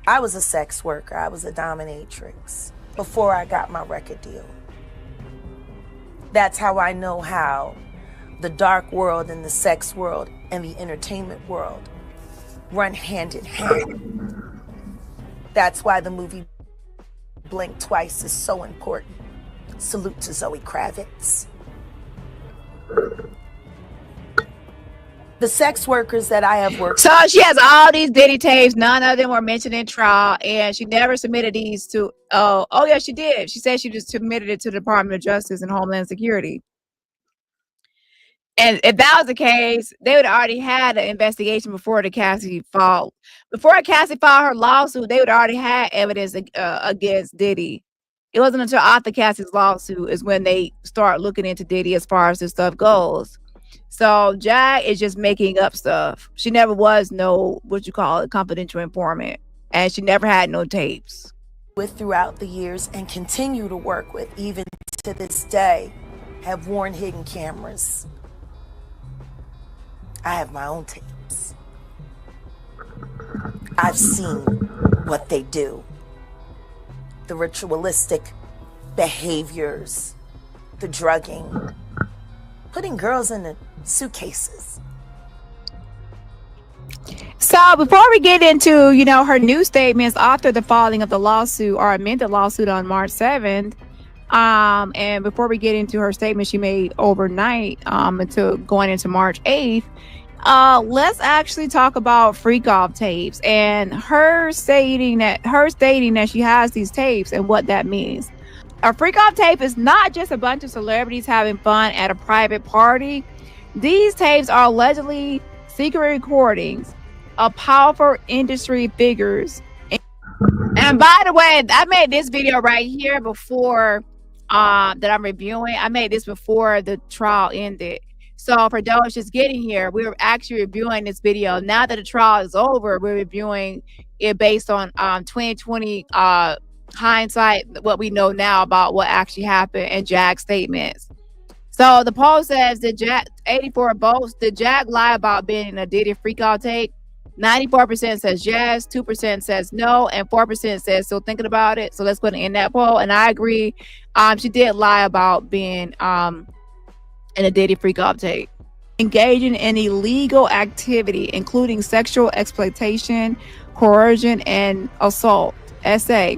I was a sex worker. I was a dominatrix before I got my record deal. That's how I know how the dark world and the sex world and the entertainment world run hand in hand. That's why the movie Blink Twice is so important. Salute to Zoe Kravitz. The sex workers that I have worked So she has all these Diddy tapes. None of them were mentioned in trial, and she never submitted these to. Oh yeah, she did. She said she just submitted it to the Department of Justice and Homeland Security. And if that was the case, they would already had an investigation before the Cassie filed. Before Cassie filed her lawsuit, they would already had evidence against Diddy. It wasn't until after Cassie's lawsuit is when they start looking into Diddy as far as this stuff goes. So Jag is just making up stuff. She never was no, what you call it, confidential informant. And she never had no tapes. with throughout the years and continue to work with even to this day have worn hidden cameras. I have my own tapes. I've seen what they do. The ritualistic behaviors, the drugging, putting girls in the suitcases. So before we get into, her new statements after the filing of the lawsuit or amended lawsuit on March 7th, and before we get into her statement she made overnight until going into March 8th, let's actually talk about freak off tapes and her stating that she has these tapes and what that means. A freak off tape is not just a bunch of celebrities having fun at a private party. These tapes are allegedly secret recordings of powerful industry figures. And by the way, I made this video right here before that I'm reviewing. I made this before the trial ended. So for those just getting here, we're actually reviewing this video. Now that the trial is over, we're reviewing it based on 2020 hindsight, what we know now about what actually happened and Jag's statements. So the poll says that Jag 84 votes. Did Jag lie about being in a Diddy freak out tape? 94% says yes, 2% says no, and 4% says still thinking about it. So let's put it in that poll. And I agree. She did lie about being in a Diddy freak out tape. Engaging in illegal activity, including sexual exploitation, coercion, and assault. SA.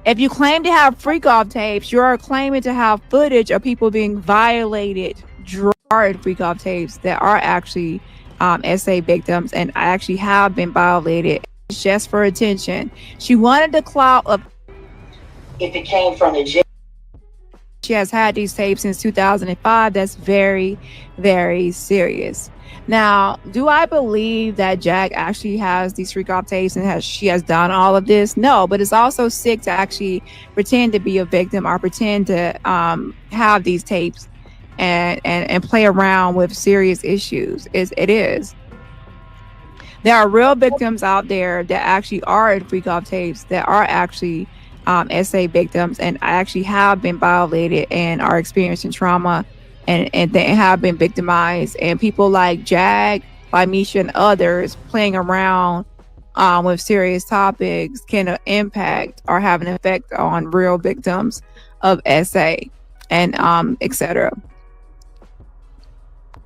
If you claim to have freak off tapes, you are claiming to have footage of people being violated, drugged freak off tapes that are actually SA victims and actually have been violated just for attention. She wanted the clout of if it came from the jail. She has had these tapes since 2005. That's very, very serious. Now, do I believe that Jag actually has these freak off tapes and she has done all of this? No, but it's also sick to actually pretend to be a victim or pretend to have these tapes and play around with serious issues. It is. There are real victims out there that actually are in freak off tapes that are actually SA victims and actually have been violated and are experiencing trauma and they have been victimized. And people like Jag, like Misha, and others playing around with serious topics can impact or have an effect on real victims of SA and etc.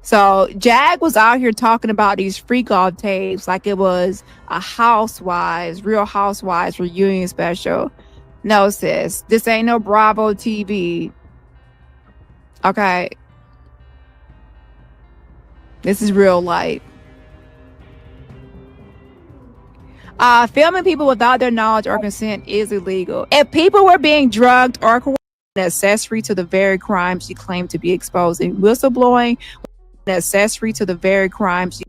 So Jag was out here talking about these freak off tapes like it was a Real Housewives reunion special. No, sis, this ain't no Bravo TV. Okay. This is real life. Filming people without their knowledge or consent is illegal. If people were being drugged or coerced, an accessory to the very crimes she claimed to be exposing. Whistleblowing, an accessory to the very crimes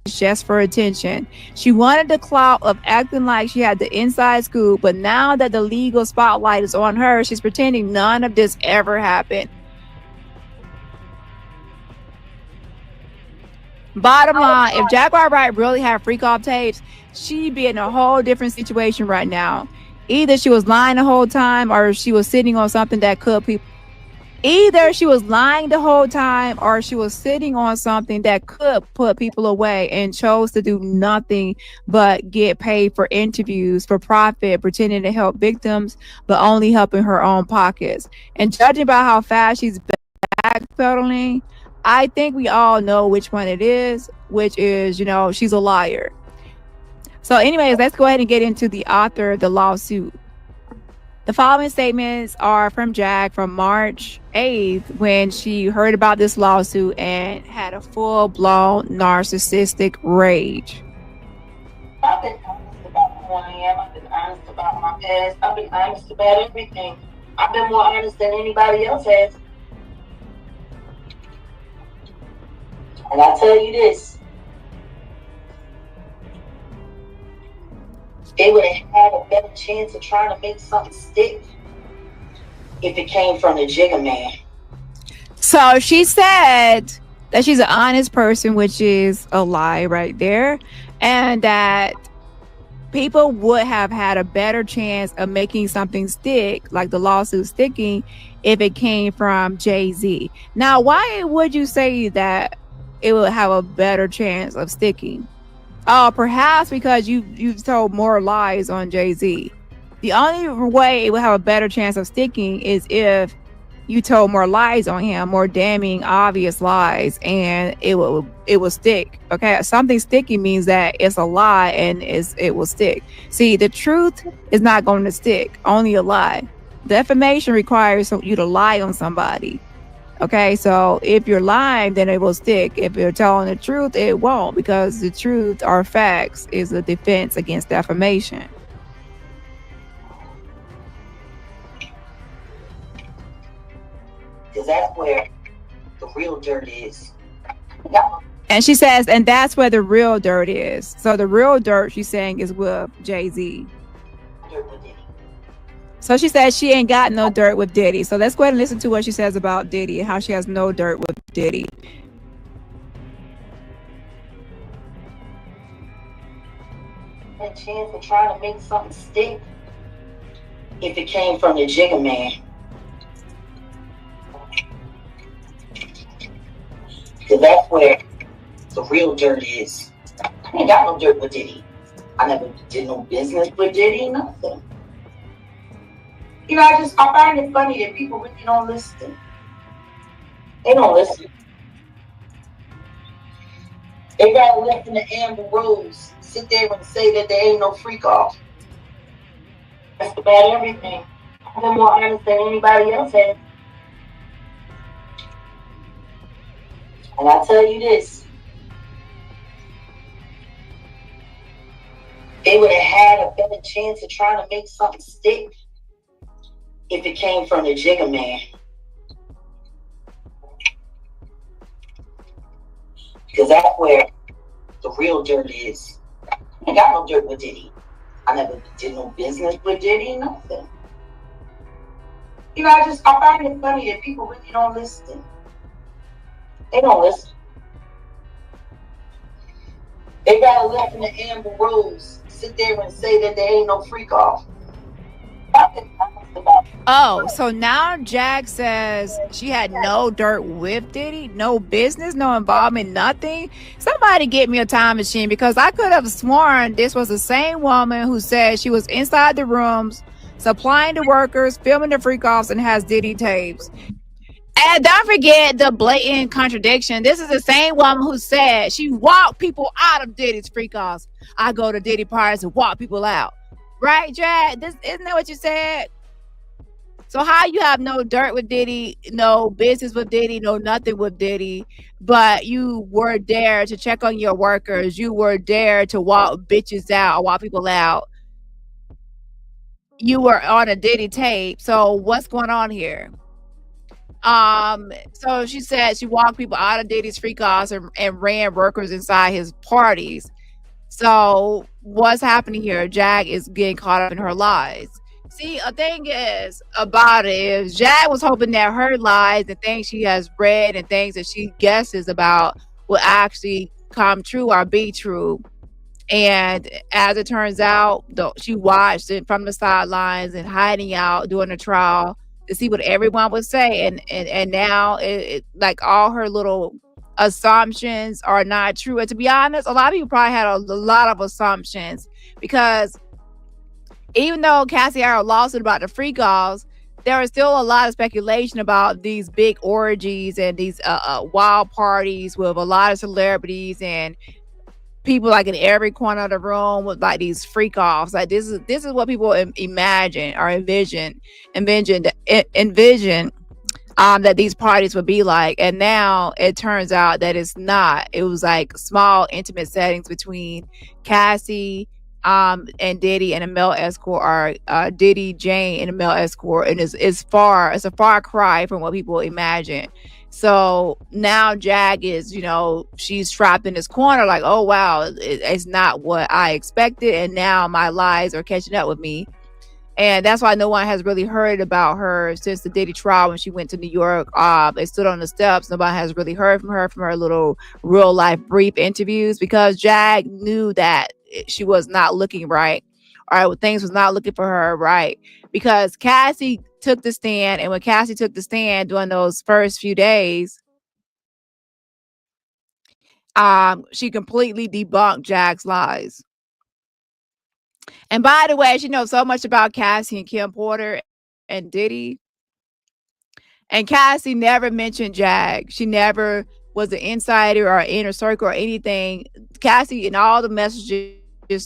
just for attention. She wanted the clout of acting like she had the inside scoop, but now that the legal spotlight is on her, she's pretending none of this ever happened. Bottom line, if Jaguar Wright really had freak off tapes, she'd be in a whole different situation right now. Either she was lying the whole time, or she was sitting on something that could people. Either she was lying the whole time, or she was sitting on something that could put people away, and chose to do nothing but get paid for interviews for profit, pretending to help victims, but only helping her own pockets. And judging by how fast she's backpedaling, I think we all know which one it is, which is, she's a liar. So anyways, let's go ahead and get into the author of the lawsuit. The following statements are from Jag from March 8th, when she heard about this lawsuit and had a full-blown narcissistic rage. I've been honest about who I am. I've been honest about my past. I've been honest about everything. I've been more honest than anybody else has. And I tell you this, they would have had a better chance of trying to make something stick if it came from the Jigger Man. So she said that she's an honest person, which is a lie right there, and that people would have had a better chance of making something stick, like the lawsuit sticking, if it came from Jay-Z. Now, why would you say that it will have a better chance of sticking? Oh, perhaps because you've told more lies on Jay-Z. The only way it will have a better chance of sticking is if you told more lies on him, more damning, obvious lies, and it will stick. Okay, something sticky means that it's a lie and it will stick. See, the truth is not going to stick, only a lie. Defamation requires you to lie on somebody. Okay, so if you're lying, then it will stick. If you're telling the truth, it won't, because the truth or facts is a defense against defamation. Because that's where the real dirt is. And she says, and that's where the real dirt is. So the real dirt, she's saying, is with Jay-Z. So she says she ain't got no dirt with Diddy. So let's go ahead and listen to what she says about Diddy and how she has no dirt with Diddy. A chance of trying to make something stick if it came from the Jigger Man. Because that's where the real dirt is. I ain't got no dirt with Diddy. I never did no business with Diddy, nothing. I find it funny that people really don't listen. They don't listen. They gotta listen to Amber Rose sit there and say that there ain't no freak off. That's about everything. I've been more honest than anybody else has. And I tell you this, they would have had a better chance of trying to make something stick if it came from the Jigger Man. Because that's where the real dirt is. I ain't got no dirt with Diddy. I never did no business with Diddy, nothing. I find it funny that people really don't listen. They don't listen. They gotta listen to Amber Rose sit there and say that there ain't no freak off. Oh, so now Jag says she had no dirt with Diddy, no business, no involvement, nothing. Somebody get me a time machine, because I could have sworn this was the same woman who said she was inside the rooms, supplying the workers, filming the freak offs, and has Diddy tapes. And don't forget the blatant contradiction. This is the same woman who said she walked people out of Diddy's freak offs. I go to Diddy parties and walk people out. Right, Jag? Isn't that what you said? So how you have no dirt with Diddy, no business with Diddy, no nothing with Diddy, but you were there to check on your workers. You were there to walk bitches out or walk people out. You were on a Diddy tape. So what's going on here? So she said she walked people out of Diddy's freak offs and ran workers inside his parties. So what's happening here? Jag is getting caught up in her lies. See, a thing is about it is Jag was hoping that her lies and things she has read and things that she guesses about will actually come true or be true. And as it turns out, she watched it from the sidelines and hiding out during the trial to see what everyone would say. And now like all her little assumptions are not true. And to be honest, a lot of people probably had a lot of assumptions, because even though Cassie had a lawsuit about the freak offs, there was still a lot of speculation about these big orgies and these wild parties with a lot of celebrities and people like in every corner of the room with like these freak offs. Like this is what people imagine or envision that these parties would be like. And now it turns out that it's not. It was like small intimate settings between Cassie and Diddy and a male escort, or Diddy, Jane and a male escort, and it's a far cry from what people imagine. So now Jag is, she's trapped in this corner like, oh wow, it's not what I expected, and now my lies are catching up with me. And that's why no one has really heard about her since the Diddy trial when she went to New York. They stood on the steps. Nobody has really heard from her little real life brief interviews, because Jag knew that she was not looking right, or things was not looking for her right, because Cassie took the stand. And when Cassie took the stand during those first few days, she completely debunked Jag's lies. And by the way, she knows so much about Cassie and Kim Porter and Diddy. And Cassie never mentioned Jag. She never was an insider or inner circle or anything. Cassie, in all the messages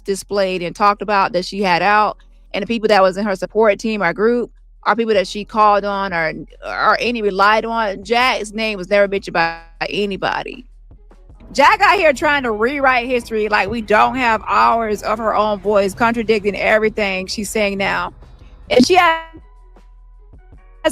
displayed and talked about that she had out, and the people that was in her support team or group, or people that she called on or any relied on, Jag's name was never mentioned by anybody. Jag out here trying to rewrite history like we don't have hours of her own voice, contradicting everything she's saying now. And she has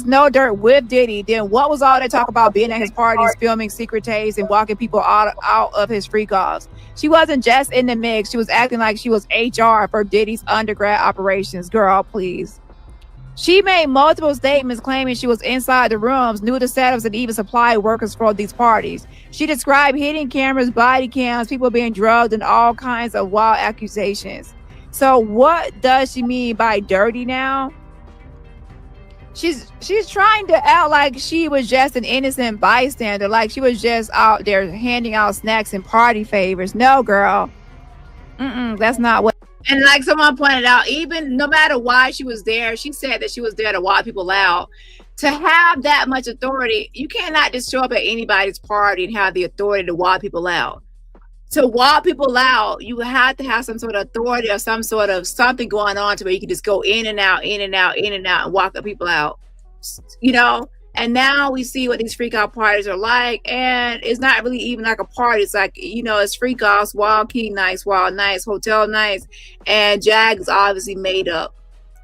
no dirt with Diddy. Then what was all that talk about being at his parties, filming secret tapes and walking people out of his freak offs? She wasn't just in the mix. She was acting like she was HR for Diddy's undergrad operations. Girl, please. She made multiple statements claiming she was inside the rooms, knew the setups, and even supplied workers for these parties. She described hidden cameras, body cams, people being drugged, and all kinds of wild accusations. So what does she mean by dirty now? She's trying to act like she was just an innocent bystander, like she was just out there handing out snacks and party favors. No, girl. That's not what. And like someone pointed out, even no matter why she was there, she said that she was there to wild people out. To have that much authority, you cannot just show up at anybody's party and have the authority to wild people out. To wild people out, you have to have some sort of authority or some sort of something going on to where you can just go in and out, in and out, in and out, and walk the people out. And now we see what these freak out parties are like, and it's not really even like a party. It's like, it's freak offs, wild king nights, wild nights, hotel nights, and Jag's obviously made up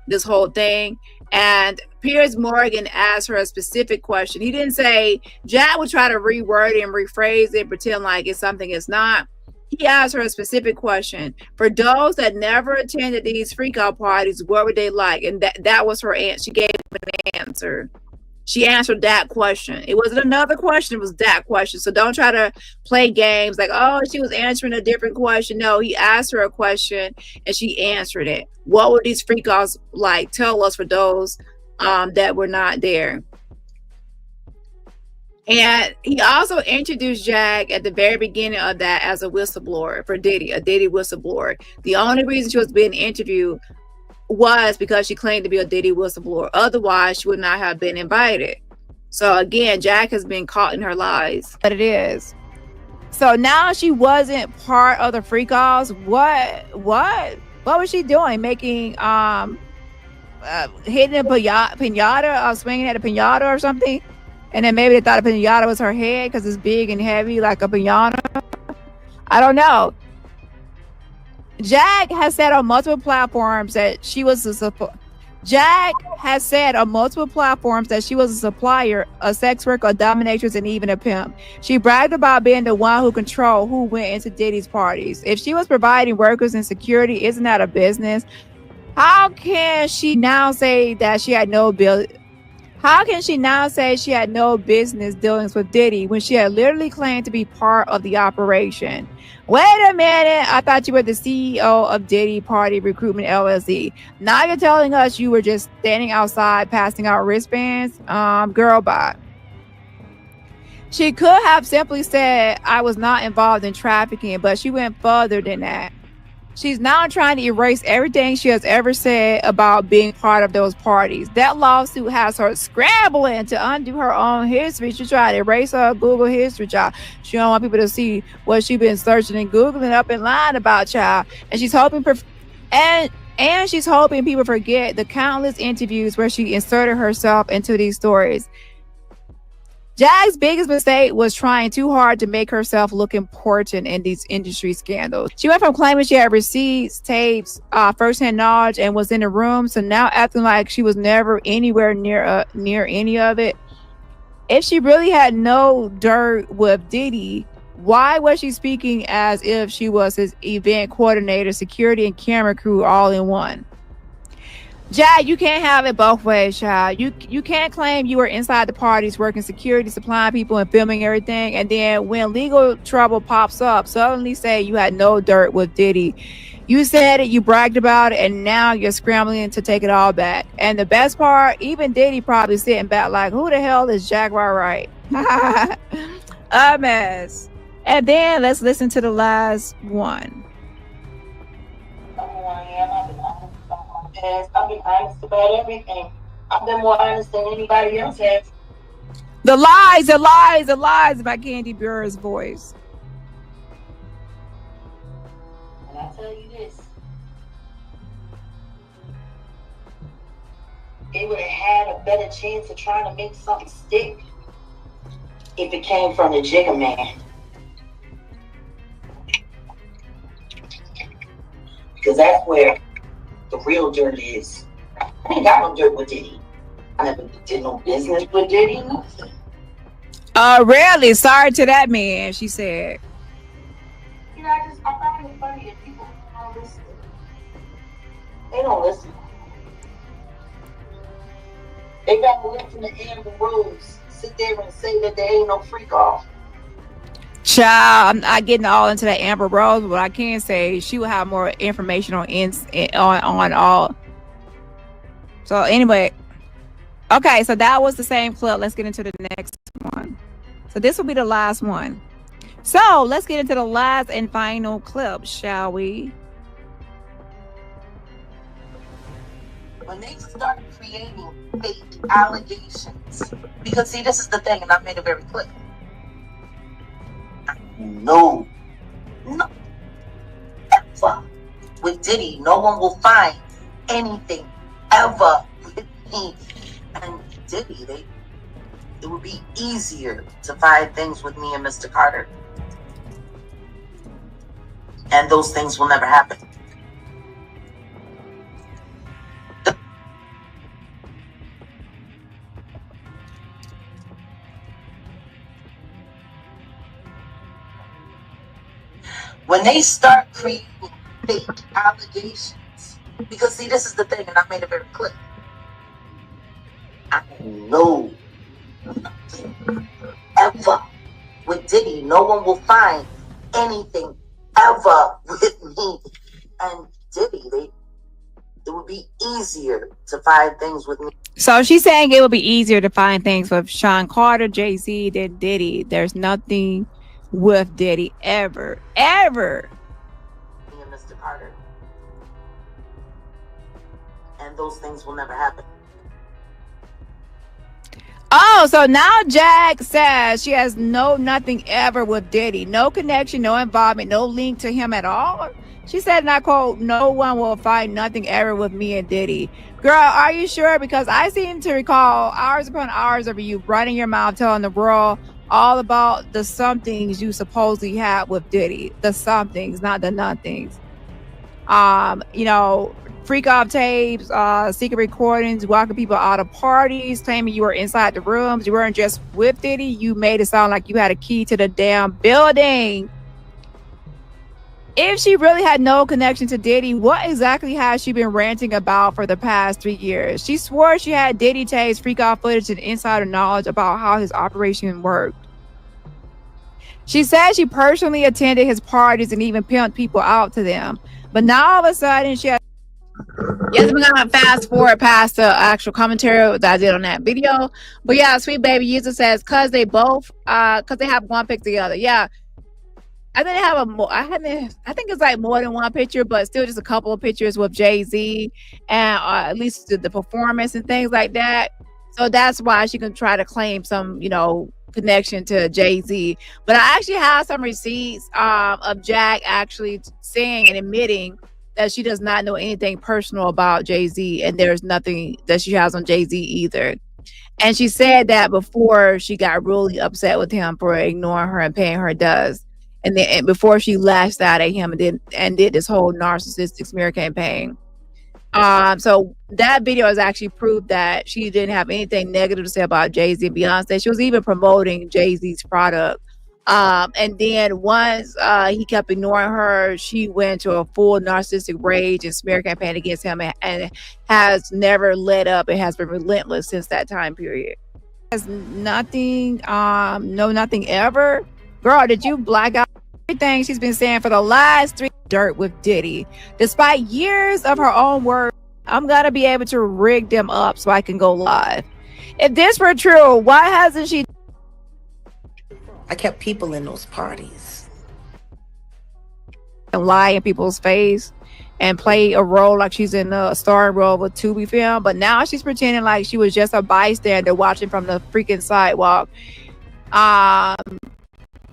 this whole thing. And Piers Morgan asked her a specific question. He didn't say, Jag would try to reword it and rephrase it, pretend like it's something it's not. He asked her a specific question. For those that never attended these freak out parties, what were they like? And that was her answer. She gave an answer. She answered that question. It wasn't another question. It was that question. So don't try to play games like, oh, she was answering a different question. No, he asked her a question and she answered it. What were these freak offs like? Tell us, for those that were not there. And he also introduced Jag at the very beginning of that as a whistleblower for Diddy, a Diddy whistleblower. The only reason she was being interviewed was because she claimed to be a Diddy whistleblower. Otherwise, she would not have been invited. So again, Jag has been caught in her lies. But it is. So now she wasn't part of the freak offs. What was she doing? Making hitting a pinata or swinging at a pinata or something? And then maybe they thought a pinata was her head because it's big and heavy like a pinata. I don't know. Jag has said on multiple platforms that she was a supplier, a sex worker, a dominatrix, and even a pimp. She bragged about being the one who controlled who went into Diddy's parties. If she was providing workers and security, isn't that a business? How can she now say that she had no ability? How can she now say she had no business dealings with Diddy when she had literally claimed to be part of the operation? Wait a minute. I thought you were the CEO of Diddy Party Recruitment LLC. Now you're telling us you were just standing outside passing out wristbands? Girl, bye. She could have simply said, I was not involved in trafficking, but she went further than that. She's now trying to erase everything she has ever said about being part of those parties. That lawsuit has her scrambling to undo her own history. She's trying to erase her Google history, child. She don't want people to see what she's been searching and Googling up and lying about, child. And she's hoping she's hoping people forget the countless interviews where she inserted herself into these stories. Jag's biggest mistake was trying too hard to make herself look important in these industry scandals. She went from claiming she had receipts, tapes, firsthand knowledge, and was in the room, to now acting like she was never anywhere near any of it. If she really had no dirt with Diddy, why was she speaking as if she was his event coordinator, security, and camera crew all in one? Jag, you can't have it both ways, child. You can't claim you were inside the parties working security, supplying people, and filming everything, and then when legal trouble pops up, suddenly say you had no dirt with Diddy. You said it, you bragged about it, and now you're scrambling to take it all back. And the best part, even Diddy probably sitting back like, who the hell is Jaguar Wright? A mess. And then let's listen to the last one. I've been honest about everything. I've been more honest than anybody else has. The lies by Candy Burr's voice. And I tell you this, they would have had a better chance of trying to make something stick if it came from the Jigga Man. Because that's where the real dirt is. I ain't got no dirt with Diddy. I never did no business with Diddy, nothing. Really? Sorry to that man, she said. You know, I find it funny that people don't listen. They don't listen. They gotta listen to Amber Rose sit there and say that there ain't no freak off. Child, I'm not getting all into that Amber Rose, but I can say she will have more information on all. So anyway, okay, so that was the same clip. Let's get into the next one. So this will be the last one. So let's get into the last and final clip, shall we? When they start creating fake allegations, because see, this is the thing, and I made it very clear. No, ever with Diddy, no one will find anything ever with me and Diddy. It would be easier to find things with me and Mr. Carter, and those things will never happen. When they start creating fake allegations, because see, this is the thing, and I made it very clear. I know nothing ever with Diddy. No one will find anything ever with me and Diddy. It would be easier to find things with me. So she's saying it would be easier to find things with Sean Carter, Jay-Z than Diddy. There's nothing with Diddy ever. Me and Mr. Carter. And those things will never happen. Oh, so now Jag says she has nothing ever with Diddy. No connection, no involvement, no link to him at all. She said, and I quote, no one will find nothing ever with me and Diddy. Girl, are you sure? Because I seem to recall hours upon hours of you running your mouth telling the world all about the somethings you supposedly had with Diddy. The somethings, not the nothings. You know, freak off tapes, secret recordings, walking people out of parties, claiming you were inside the rooms. You weren't just with Diddy. You made it sound like you had a key to the damn building. if she really had no connection to Diddy, what exactly has she been ranting about for the past 3 years? She swore she had Diddy Tay's freak off footage and insider knowledge about how his operation worked. She said she personally attended his parties and even pimped people out to them. But now all of a sudden she had... Yes, we're gonna fast forward past the actual commentary that I did on that video. But yeah, Sweet Baby User says, cause they have one pic together. Yeah. I didn't have I think it's like more than one picture, but still just a couple of pictures with Jay-Z and at least the performance and things like that. So that's why she can try to claim some, connection to Jay-Z. But I actually have some receipts of Jack actually saying and admitting that she does not know anything personal about Jay-Z, and there's nothing that she has on Jay-Z either. And she said that before she got really upset with him for ignoring her and paying her dues. And then before she lashed out at him and did this whole narcissistic smear campaign. So that video has actually proved that she didn't have anything negative to say about Jay-Z and Beyonce. She was even promoting Jay-Z's product. And then once he kept ignoring her, she went to a full narcissistic rage and smear campaign against him and has never let up. It has been relentless since that time period. Has nothing, nothing ever. Girl, did you black out everything she's been saying for the last 3 dirt with Diddy? Despite years of her own words, I'm gonna be able to rig them up so I can go live. If this were true, why hasn't she? I kept people in those parties. Lie in people's face and play a role like she's in a starring role with Tubi film, but now she's pretending like she was just a bystander watching from the freaking sidewalk.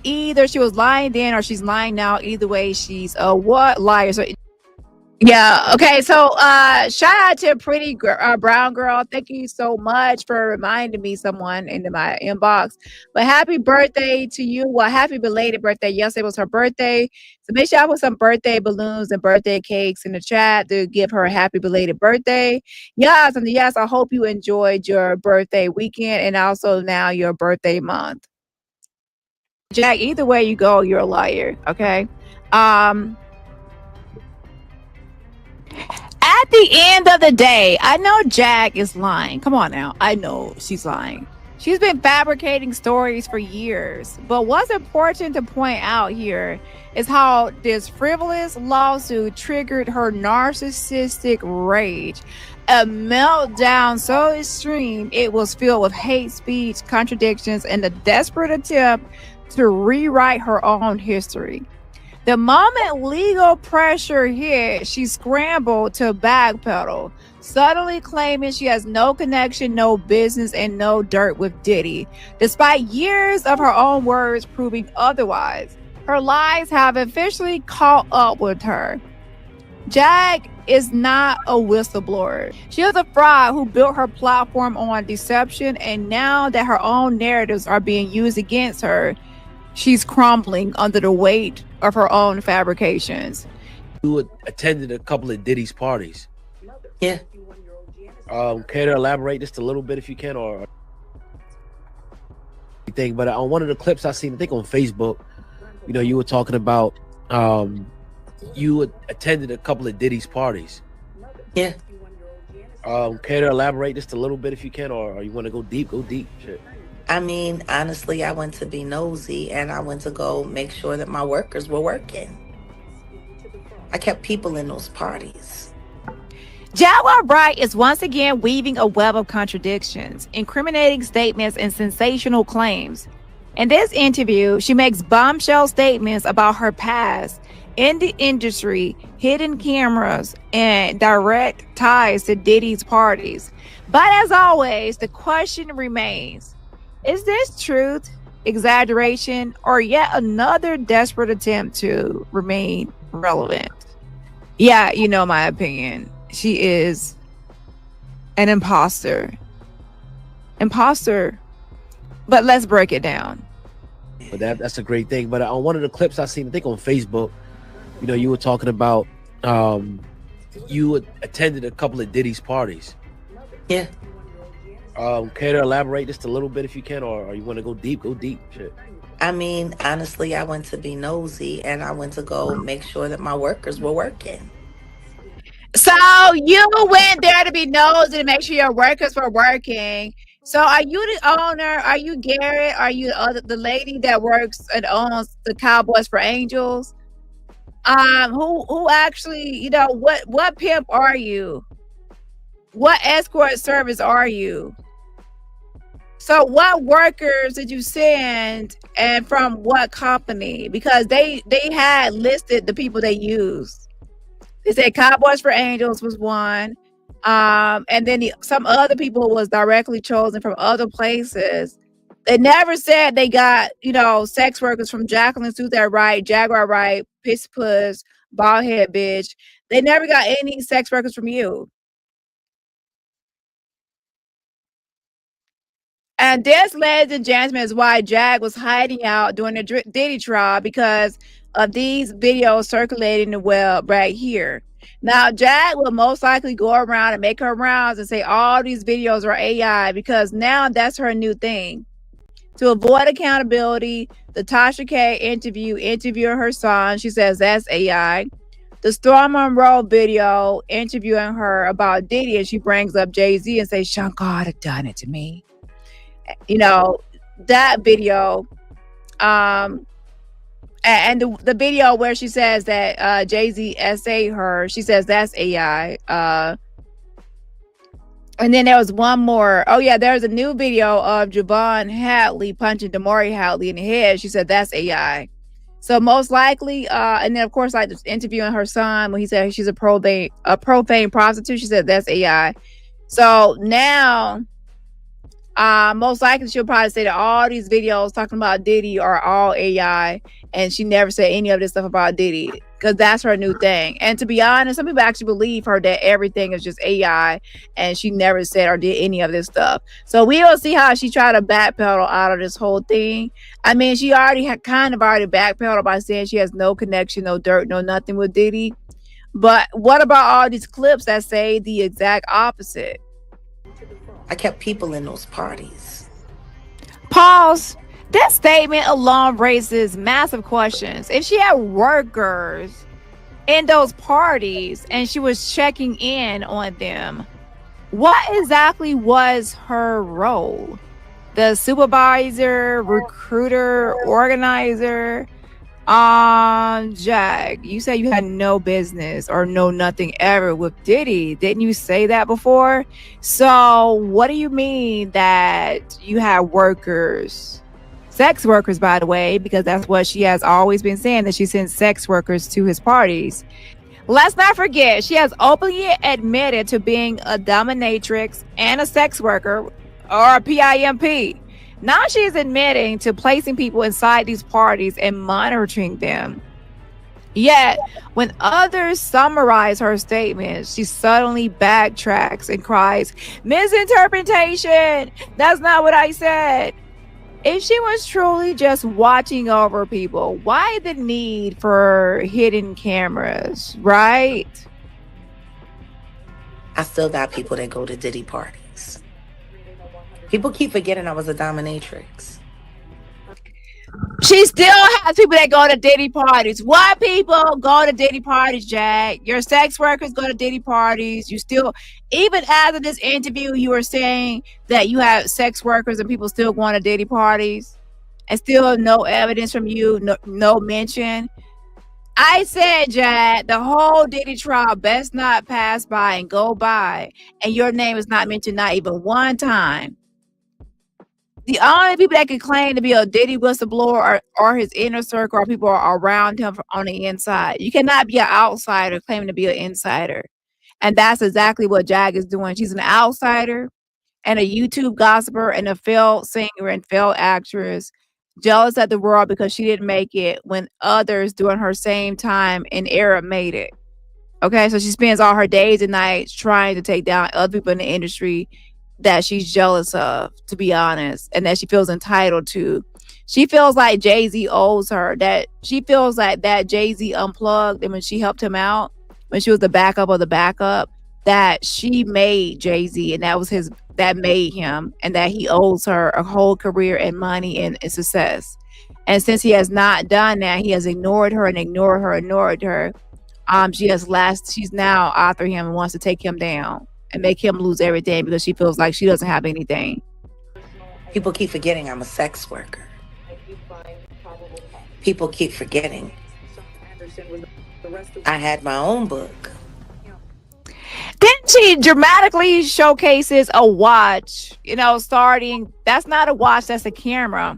Either she was lying then or she's lying now. Either way, she's a liar. So yeah, okay, so shout out to Pretty Brown Girl. Thank you so much for reminding me someone in my inbox. But happy birthday to you. Well, happy belated birthday. Yesterday was her birthday, so make sure I put some birthday balloons and birthday cakes in the chat to give her a happy belated birthday. Yes, and yes, I hope you enjoyed your birthday weekend and also now your birthday month. Jack, either way you go, you're a liar. Okay. At the end of the day, I know Jack is lying. Come on now. I know she's lying. She's been fabricating stories for years. But what's important to point out here is how this frivolous lawsuit triggered her narcissistic rage. A meltdown so extreme, it was filled with hate speech, contradictions, and a desperate attempt to rewrite her own history. The moment legal pressure hit, she scrambled to backpedal, suddenly claiming she has no connection, no business, and no dirt with Diddy, despite years of her own words proving otherwise. Her lies have officially caught up with her. Jack is not a whistleblower. She is a fraud who built her platform on deception, and now that her own narratives are being used against her, she's crumbling under the weight of her own fabrications. You attended a couple of Diddy's parties. Yeah. Care to elaborate just a little bit if you can, or anything? But on one of the clips I seen, I think on Facebook, you were talking about you attended a couple of Diddy's parties. Yeah. Care to elaborate just a little bit if you can, or you want to go deep? Go deep. Shit. I mean, honestly, I went to be nosy and I went to go make sure that my workers were working. I kept people in those parties. Jaguar Wright is once again weaving a web of contradictions, incriminating statements, and sensational claims. In this interview, she makes bombshell statements about her past in the industry, hidden cameras, and direct ties to Diddy's parties. But as always, the question remains: is this truth, exaggeration, or yet another desperate attempt to remain relevant? Yeah, my opinion. She is an imposter. But let's break it down. But that's a great thing. But on one of the clips I seen, I think on Facebook, you were talking about you attended a couple of Diddy's parties. Yeah. Care to elaborate just a little bit if you can, or you want to go deep? Go deep. Shit. I mean, honestly, I went to be nosy and I went to go make sure that my workers were working. So you went there to be nosy to make sure your workers were working. So are you the owner? Are you Garrett? Are you the lady that works and owns the Cowboys for Angels? Who actually, you know, what pimp are you? What escort service are you? So what workers did you send and from what company? Because they had listed the people they used. They said Cowboys for Angels was one. And then some other people was directly chosen from other places. They never said they got, you know, sex workers from Jacqueline Soothar Wright, Jaguar Wright, Piss Puss, Baldhead Bitch. They never got any sex workers from you. And this, ladies and gentlemen, is why Jag was hiding out during the Diddy trial, because of these videos circulating the web right here. Now, Jag will most likely go around and make her rounds and say all these videos are AI, because now that's her new thing. To avoid accountability, the Tasha K interviewing her son, she says that's AI. The Storm Monroe video interviewing her about Diddy, and she brings up Jay-Z and says, Sean God had done it to me. You know, that video, and the video where she says that Jay-Z essayed her, she says that's AI. And then there was one more. Oh yeah, there's a new video of Javon Hadley punching Damari Hadley in the head. She said that's AI. So most likely, and then of course, like interviewing her son when he said she's a profane prostitute, she said that's AI. So now, most likely she'll probably say that all these videos talking about Diddy are all AI, and she never said any of this stuff about Diddy, because that's her new thing. And to be honest, some people actually believe her that everything is just AI, and she never said or did any of this stuff. So we will see how she tried to backpedal out of this whole thing. I mean, she already had kind of already backpedaled by saying she has no connection, no dirt, no nothing with Diddy. But what about all these clips that say the exact opposite? I kept people in those parties. Pause. That statement alone raises massive questions. If she had workers in those parties and she was checking in on them, what exactly was her role? The supervisor, recruiter, organizer? Jag, you said you had no business or no nothing ever with Diddy. Didn't you say that before? So what do you mean that you have workers? Sex workers, by the way, because that's what she has always been saying, that she sends sex workers to his parties. Let's not forget, she has openly admitted to being a dominatrix and a sex worker, or a PIMP. Now she's admitting to placing people inside these parties and monitoring them. Yet, when others summarize her statements, she suddenly backtracks and cries, misinterpretation! That's not what I said. If she was truly just watching over people, why the need for hidden cameras, right? I still got people that go to Diddy parties. People keep forgetting I was a dominatrix. She still has people that go to Diddy parties. Why people go to Diddy parties, Jack? Your sex workers go to Diddy parties. You still, even after this interview, you were saying that you have sex workers and people still going to Diddy parties, and still no evidence from you, no mention. I said, Jack, the whole Diddy trial best not pass by and go by, and your name is not mentioned not even one time. The only people that can claim to be a Diddy whistleblower are his inner circle, or people are around him on the inside. You cannot be an outsider claiming to be an insider. And that's exactly what Jag is doing. She's an outsider and a YouTube gossiper and a failed singer and failed actress, jealous at the world because she didn't make it when others during her same time and era made it. Okay, so she spends all her days and nights trying to take down other people in the industry that she's jealous of, to be honest, and that she feels entitled to. She feels like Jay-Z owes her, that she feels like that Jay-Z unplugged, and when she helped him out, when she was the backup of the backup, that she made Jay-Z, and that was his that made him, and that he owes her a whole career and money and success. And since he has not done that, he has ignored her and ignored her. She's now after him and wants to take him down and make him lose everything because she feels like she doesn't have anything. People keep forgetting I'm a sex worker. People keep forgetting I had my own book. Then she dramatically showcases a watch, starting. That's not a watch, that's a camera.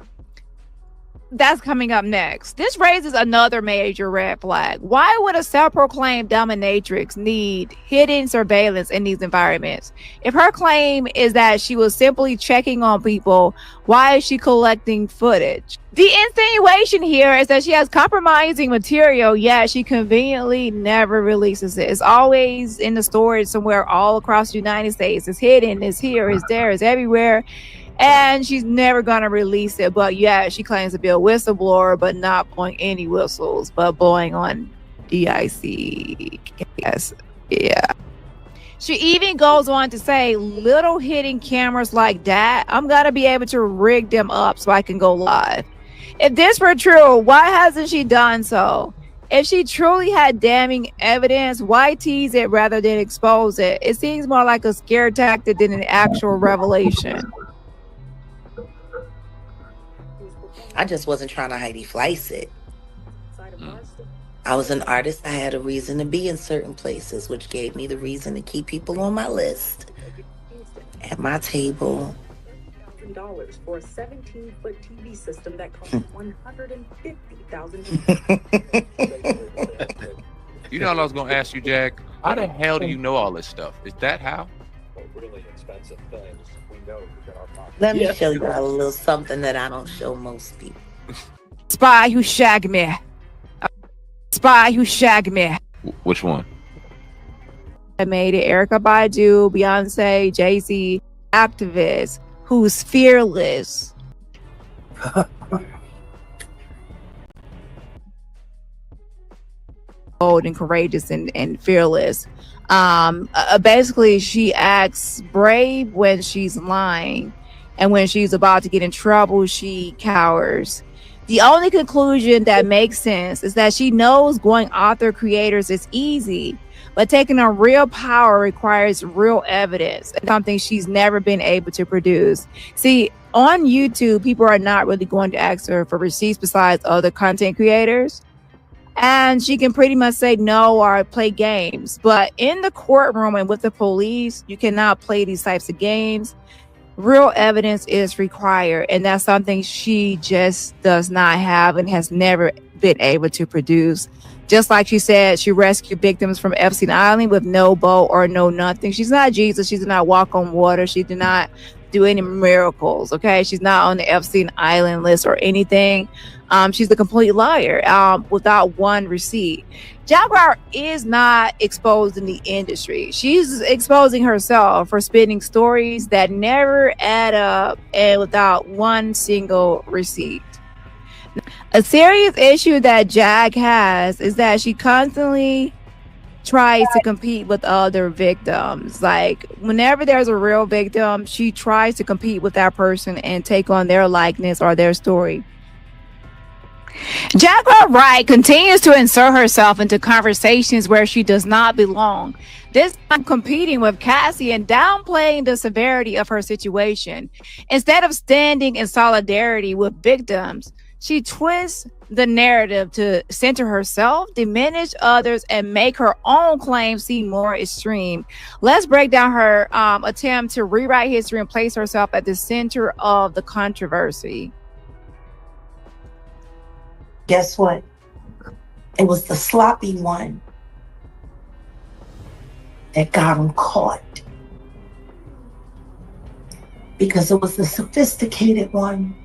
That's coming up next. This raises another major red flag. Why would a self-proclaimed dominatrix need hidden surveillance in these environments? If her claim is that she was simply checking on people, why is she collecting footage? The insinuation here is that she has compromising material, yet she conveniently never releases it. It's always in the storage somewhere all across the United States. It's hidden, it's here, it's there, it's everywhere. And she's never going to release it. But yeah, she claims to be a whistleblower, but not blowing any whistles, but blowing on DIC. Yes. Yeah. She even goes on to say, little hidden cameras like that, I'm going to be able to rig them up so I can go live. If this were true, why hasn't she done so? If she truly had damning evidence, why tease it rather than expose it? It seems more like a scare tactic than an actual revelation. I just wasn't trying to Heidi Fleiss it. I was an artist. I had a reason to be in certain places, which gave me the reason to keep people on my list, at my table. $1,000 for a 17-foot TV system that costs $150,000. You know what I was gonna ask you, Jack? How the hell do you know all this stuff? Is that how? Really expensive things. We know that our pocket. Let me show you a little something that I don't show most people. Spy who shagged me. Spy who shagged me. Which one? I made it. Erykah Badu, Beyonce, Jay-Z, activist who's fearless. Bold and courageous and fearless. Basically, she acts brave when she's lying, and when she's about to get in trouble, she cowers. The only conclusion that makes sense is that she knows going after creators is easy, but taking on real power requires real evidence, and something she's never been able to produce. See, on YouTube, people are not really going to ask her for receipts besides other content creators. And she can pretty much say no or play games. But in the courtroom and with the police, you cannot play these types of games. Real evidence is required. And that's something she just does not have and has never been able to produce. Just like she said, she rescued victims from Epstein Island with no boat or no nothing. She's not Jesus. She did not walk on water. She did not do any miracles. Okay. She's not on the Epstein Island list or anything. She's a complete liar without one receipt. Jaguar is not exposing the industry. She's exposing herself for spinning stories that never add up and without one single receipt. A serious issue that Jag has is that she constantly tries to compete with other victims. Like, whenever there's a real victim, she tries to compete with that person and take on their likeness or their story. Jaguar Wright continues to insert herself into conversations where she does not belong, this time competing with Cassie and downplaying the severity of her situation. Instead of standing in solidarity with victims, she twists the narrative to center herself, diminish others, and make her own claims seem more extreme. Let's break down her attempt to rewrite history and place herself at the center of the controversy. Guess what? It was the sloppy one that got him caught. Because it was the sophisticated one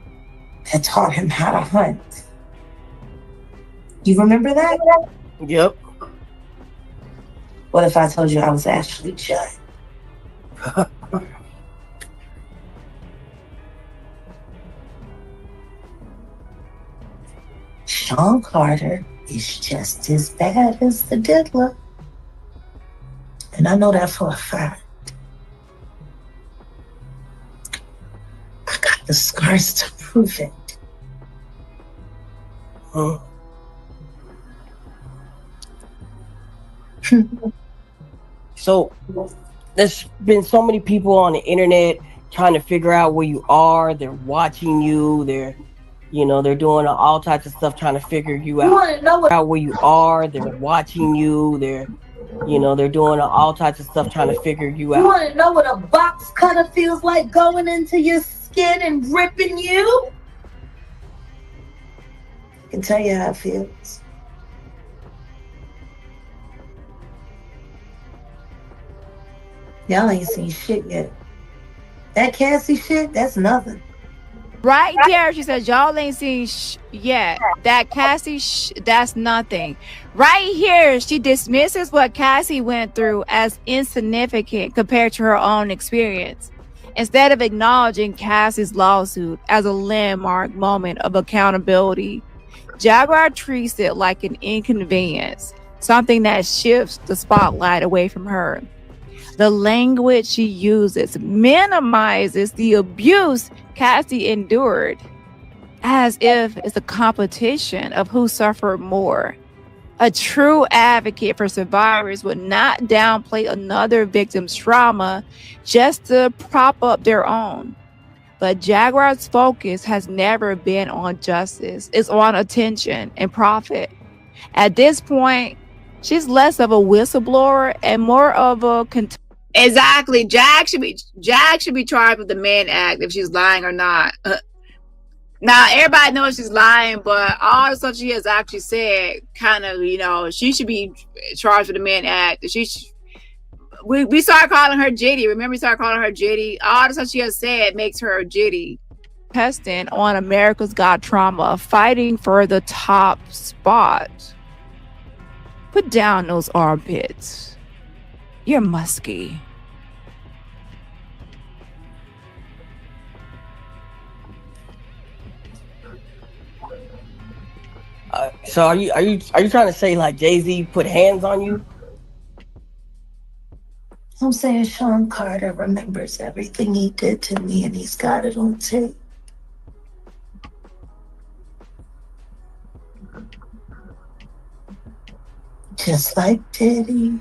that taught him how to hunt. You remember that? Yep. What if I told you I was Ashley Judd? Sean Carter is just as bad as the diddler. And I know that for a fact. the scars to prove it. So there's been so many people on the internet trying to figure out where you are. They're watching you. They're doing all types of stuff trying to figure you out. You want to know Out where you are. They're watching you. They're doing all types of stuff trying to figure you out. You want to know what a box cutter feels like going into your skin and ripping you? I can tell you how it feels. Y'all ain't seen shit yet. That Cassie shit, that's nothing. Right there, she says, y'all ain't seen yet. That Cassie, that's nothing. Right here, she dismisses what Cassie went through as insignificant compared to her own experience, instead of acknowledging Cassie's lawsuit as a landmark moment of accountability. Jaguar treats it like an inconvenience, something that shifts the spotlight away from her. The language she uses minimizes the abuse Cassie endured, as if it's a competition of who suffered more. A true advocate for survivors would not downplay another victim's trauma just to prop up their own. But Jaguar's focus has never been on justice. It's on attention and profit. At this point, she's less of a whistleblower and more of a exactly. Jag should be charged with the Mann Act if she's lying or not. Now everybody knows she's lying, but all the stuff she has actually said, kind of, she should be charged with the Mann Act. We started calling her Jitty. Remember, we started calling her Jitty. All the stuff she has said makes her Jitty. Testing on America's Got Trauma, fighting for the top spot. Put down those armpits. You're musky. So are you trying to say like Jay-Z put hands on you? I'm saying Sean Carter remembers everything he did to me and he's got it on tape. Just like Diddy.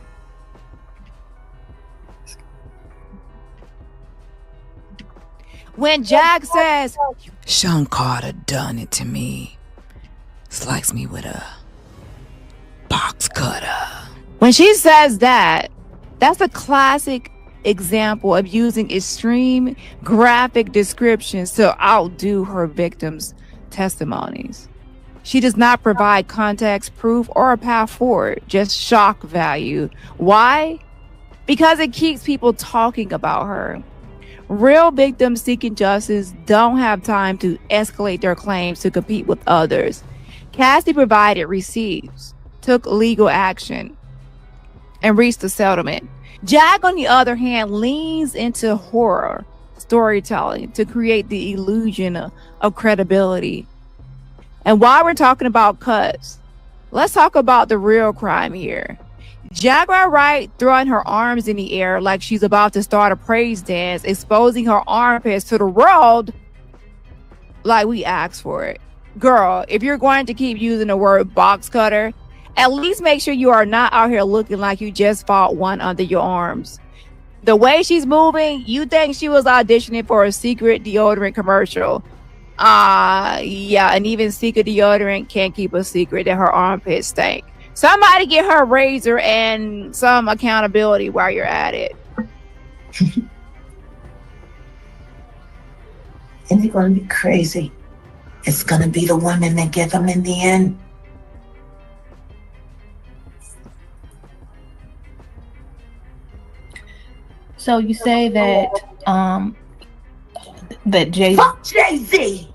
When Jag says, Sean Carter done it to me, sliced me with a box cutter. When she says that, that's a classic example of using extreme graphic descriptions to outdo her victims' testimonies. She does not provide context, proof, or a path forward, just shock value. Why? Because it keeps people talking about her. Real victims seeking justice don't have time to escalate their claims to compete with others. Cassie provided receipts, took legal action, and reached a settlement. Jag, on the other hand, leans into horror storytelling to create the illusion of credibility. And while we're talking about cuts, let's talk about the real crime here. Jaguar Wright throwing her arms in the air like she's about to start a praise dance, exposing her armpits to the world like we asked for it. Girl, if you're going to keep using the word box cutter, at least make sure you are not out here looking like you just fought one under your arms. The way she's moving, you think she was auditioning for a secret deodorant commercial. Yeah, and even secret deodorant can't keep a secret that her armpits stink. Somebody get her a razor and some accountability while you're at it. And they're going to be crazy. It's going to be the women that get them in the end. So you say that that Jay-Z. Fuck Jay-Z!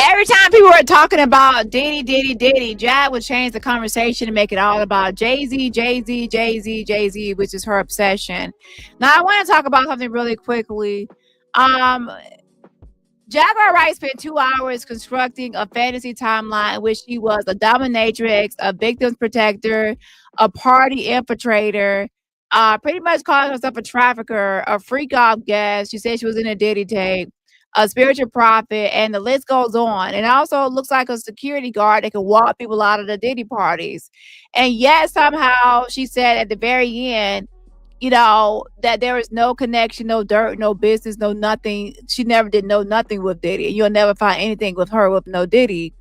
Every time people are talking about Diddy, Jag would change the conversation and make it all about Jay-Z, which is her obsession. Now, I want to talk about something really quickly. Jaguar Wright spent 2 hours constructing a fantasy timeline in which she was a dominatrix, a victim's protector, a party infiltrator, pretty much calling herself a trafficker, a freak off guest. She said she was in a Diddy tape. a spiritual prophet, and the list goes on. And also looks like a security guard that can walk people out of the Diddy parties. And yet somehow she said at the very end, that there is no connection, no dirt, no business, no nothing. She never did know nothing with Diddy. You'll never find anything with her with no Diddy.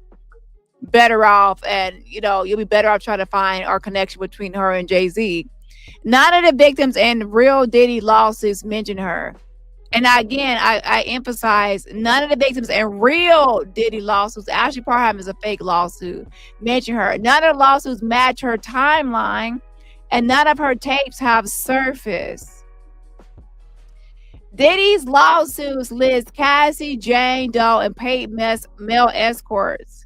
Better off, and you'll be better off trying to find our connection between her and Jay-Z. None of the victims in real Diddy lawsuits mention her. And again, I emphasize, none of the victims in real Diddy lawsuits, Ashley Parham is a fake lawsuit, mention her. None of the lawsuits match her timeline, and none of her tapes have surfaced. Diddy's lawsuits list Cassie, Jane Doe, and paid male escorts.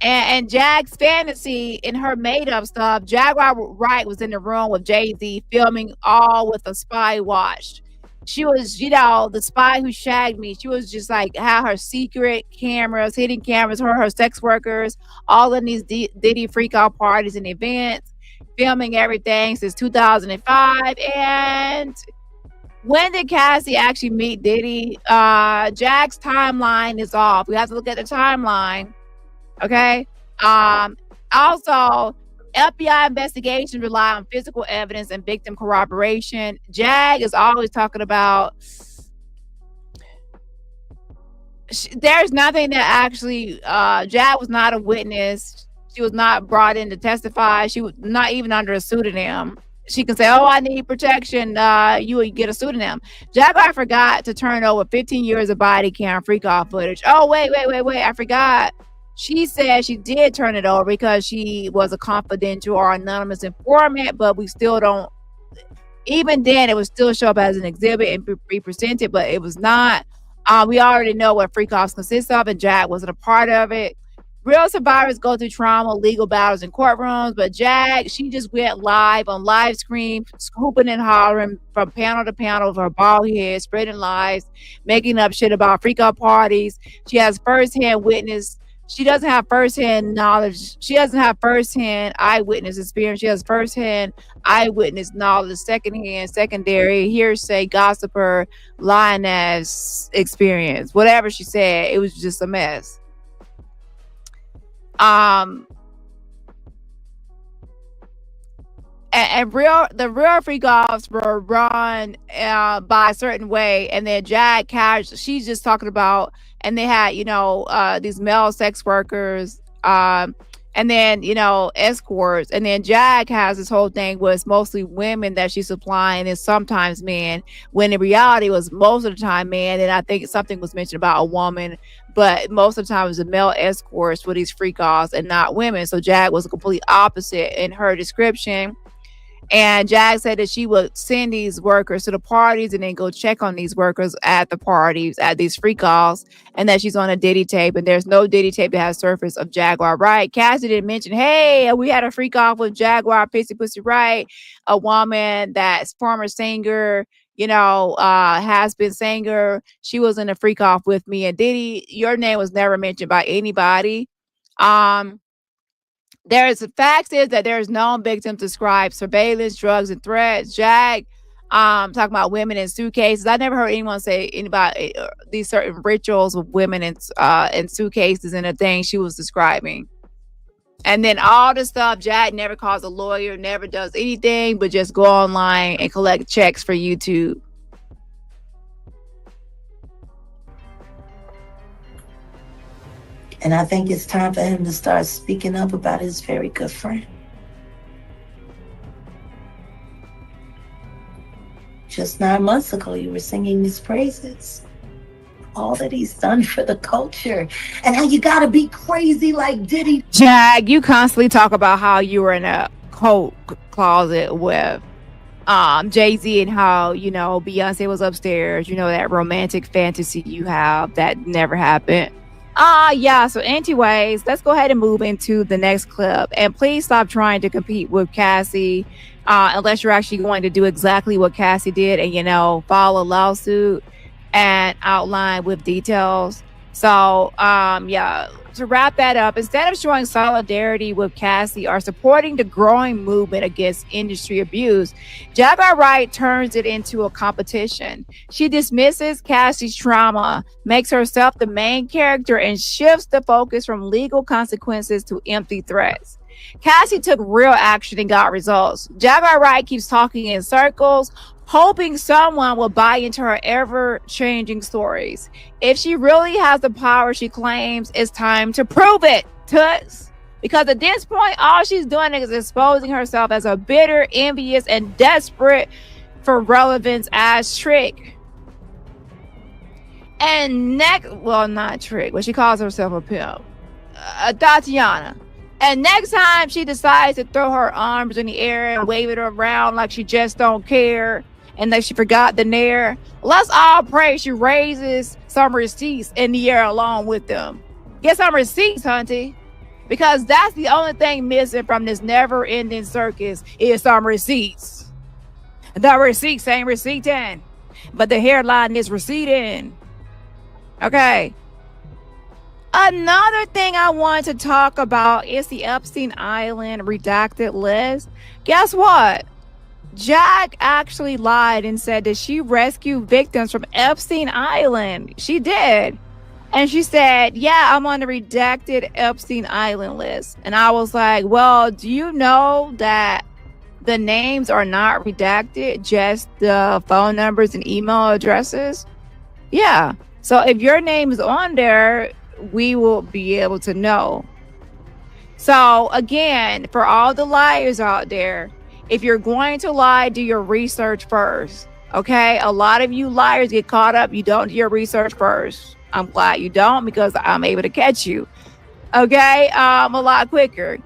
And Jag's fantasy in her made-up stuff, Jaguar Wright was in the room with Jay-Z filming all with a spy watch. She was, the spy who shagged me. She was just like, had her secret cameras, hidden cameras, her sex workers, all in these Diddy freak out parties and events, filming everything since 2005. And when did Cassie actually meet Diddy? Jag's timeline is off. We have to look at the timeline. Okay. Also, FBI investigations rely on physical evidence and victim corroboration. Jag is always talking about there's nothing that actually Jag was not a witness. She was not brought in to testify. She was not even under a pseudonym. She can say, oh, I need protection. You would get a pseudonym. Jaguar forgot to turn over 15 years of body cam freak off footage. Oh, wait. I forgot. She said she did turn it over because she was a confidential or anonymous informant, but we still don't, even then it would still show up as an exhibit and be presented, but it was not. We already know what freak offs consist of, and Jag wasn't a part of it. Real survivors go through trauma, legal battles in courtrooms, but Jag, she just went live on live screen, hooping and hollering from panel to panel with her bald head, spreading lies, making up shit about freak out parties. She has firsthand witness. She doesn't have firsthand knowledge. She doesn't have firsthand eyewitness experience. She has firsthand eyewitness knowledge, secondhand, secondary, hearsay, gossiper, lioness experience. Whatever she said, it was just a mess. And the real freak offs were run by a certain way, and then Jag Cash, she's just talking about, and they had these male sex workers, and then escorts, and then Jag has this whole thing where it's mostly women that she's supplying, and sometimes men, when in reality it was most of the time men. And I think something was mentioned about a woman, but most of the time it was the male escorts for these freak offs and not women. So Jag was a complete opposite in her description. And Jag said that she would send these workers to the parties and then go check on these workers at the parties, at these freak offs, and that she's on a Diddy tape, and there's no Diddy tape that has surface of Jaguar Wright. Cassie didn't mention, hey, we had a freak off with Jaguar Pussy Wright, a woman that's former singer, has been singer. She was in a freak off with me and Diddy. Your name was never mentioned by anybody. There's facts is that there's known victims described surveillance, drugs, and threats. Jag talking about women in suitcases. I never heard anyone say anybody these certain rituals with women in suitcases and the things she was describing. And then all the stuff, Jag never calls a lawyer, never does anything but just go online and collect checks for YouTube. And I think it's time for him to start speaking up about his very good friend. Just 9 months ago, you were singing his praises. All that he's done for the culture. And how you gotta be crazy like Diddy. Jag, you constantly talk about how you were in a coat closet with Jay-Z and how, Beyonce was upstairs. That romantic fantasy you have that never happened. Yeah, so anyways, let's go ahead and move into the next clip. And please stop trying to compete with Cassie unless you're actually going to do exactly what Cassie did and, file a lawsuit and outline with details. So, yeah, to wrap that up, instead of showing solidarity with Cassie or supporting the growing movement against industry abuse, Jaguar Wright turns it into a competition. She dismisses Cassie's trauma, makes herself the main character, and shifts the focus from legal consequences to empty threats. Cassie took real action and got results. Jaguar Wright keeps talking in circles, hoping someone will buy into her ever-changing stories. If she really has the power she claims, it's time to prove it, Toots. Because at this point, all she's doing is exposing herself as a bitter, envious, and desperate for relevance ass trick. And not trick, but she calls herself a pimp. Tatiana. And next time she decides to throw her arms in the air and wave it around like she just don't care and that she forgot the nair, let's all pray she raises some receipts in the air along with them. Get some receipts, hunty. Because that's the only thing missing from this never-ending circus is some receipts. The receipts ain't receipting, but the hairline is receding. Okay. Another thing I want to talk about is the Epstein Island redacted list. Guess what? Jack actually lied and said that she rescued victims from Epstein Island. She did. And she said, yeah, I'm on the redacted Epstein Island list. And I was like, well, do you know that the names are not redacted, just the phone numbers and email addresses? Yeah. So if your name is on there, we will be able to know. So again, for all the liars out there, if you're going to lie, do your research first. Okay? A lot of you liars get caught up. You don't do your research first. I'm glad you don't, because I'm able to catch you. Okay? A lot quicker.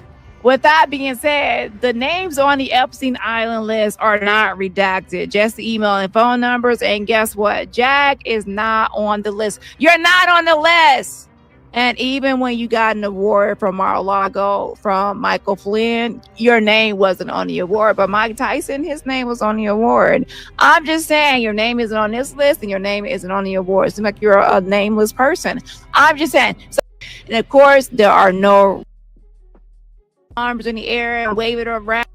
With that being said, the names on the Epstein Island list are not redacted, just the email and phone numbers. And guess what? Jack is not on the list. You're not on the list. And even when you got an award from Mar-a-Lago, from Michael Flynn, your name wasn't on the award. But Mike Tyson, his name was on the award. I'm just saying, your name isn't on this list and your name isn't on the award. It seems like you're a nameless person. I'm just saying. So, and of course, there are no arms in the air and wave it around.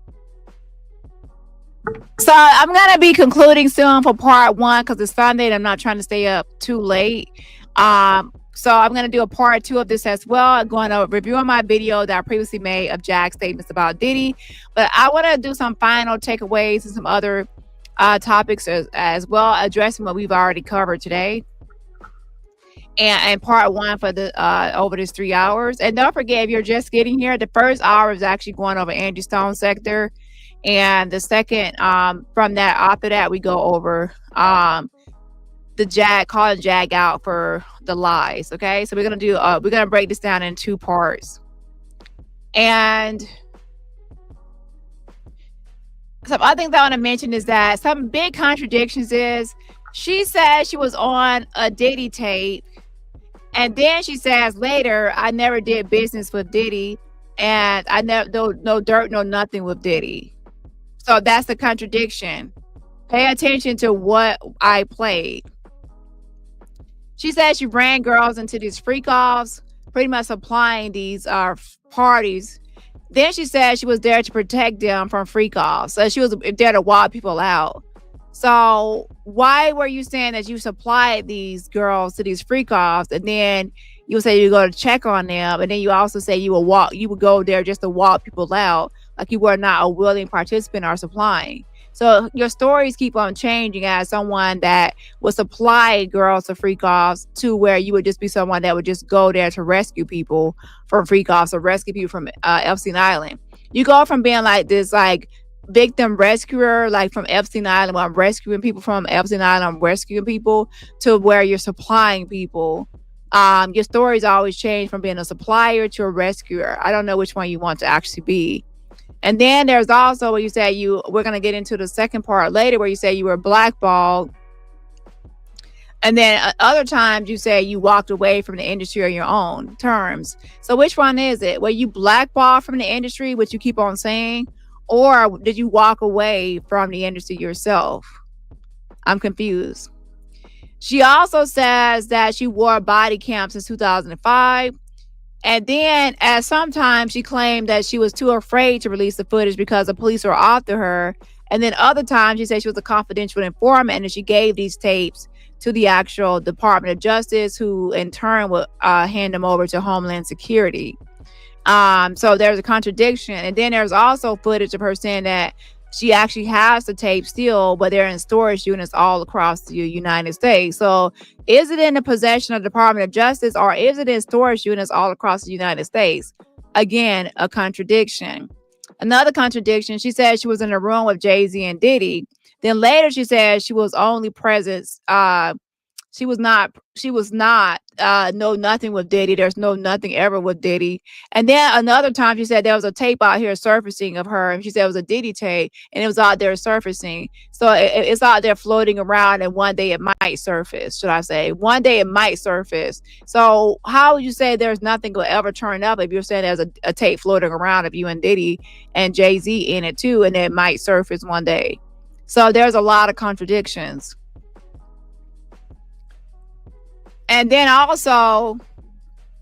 So I'm going to be concluding soon for part one because it's Sunday and I'm not trying to stay up too late. So I'm going to do a part two of this as well. I'm going to review on my video that I previously made of Jack's statements about Diddy. But I want to do some final takeaways and some other topics as well, addressing what we've already covered today. And part one for the over this 3 hours. And don't forget, if you're just getting here, the first hour is actually going over Angie Stone sector. And the second, from that, after that, we go over the calling Jag out for the lies. Okay, so we're gonna break this down in two parts. And some other things I want to mention is that some big contradictions is she said she was on a Diddy tape, and then she says later, I never did business with Diddy, and I never no dirt, no nothing with Diddy. So that's the contradiction. Pay attention to what I played. She said she ran girls into these freak-offs, pretty much supplying these parties. Then she said she was there to protect them from freak-offs. So she was there to wild people out. So why were you saying that you supplied these girls to these freak-offs, and then you would say you go to check on them, and then you also say you would go there just to wild people out, like you were not a willing participant or supplying? So your stories keep on changing as someone that would supply girls to freak-offs to where you would just be someone that would just go there to rescue people from freak-offs or rescue people from Epstein Island. You go from being like this like victim rescuer, like from Epstein Island, where I'm rescuing people from Epstein Island, I'm rescuing people, to where you're supplying people. Your stories always change from being a supplier to a rescuer. I don't know which one you want to actually be. And then there's also where you say we're going to get into the second part later, where you say you were blackballed. And then other times you say you walked away from the industry on your own terms. So which one is it? Were you blackballed from the industry, which you keep on saying, or did you walk away from the industry yourself? I'm confused. She also says that she wore a body cam since 2005. And then at some time, she claimed that she was too afraid to release the footage because the police were after her. And then other times, she said she was a confidential informant and she gave these tapes to the actual Department of Justice, who in turn would hand them over to Homeland Security. So there's a contradiction. And then there's also footage of her saying that she actually has the tape still, but they're in storage units all across the United States. So is it in the possession of the Department of Justice, or is it in storage units all across the United States? Again, a contradiction. Another contradiction, she said she was in a room with Jay-Z and Diddy. Then later she said she was only present. She was not no nothing with Diddy. There's no nothing ever with Diddy. And then another time she said there was a tape out here surfacing of her, and she said it was a Diddy tape, and it was out there surfacing. So it's out there floating around, and one day it might surface, should I say. One day it might surface. So how would you say there's nothing will ever turn up if you're saying there's a tape floating around of you and Diddy and Jay-Z in it too, and it might surface one day? So there's a lot of contradictions. And then also,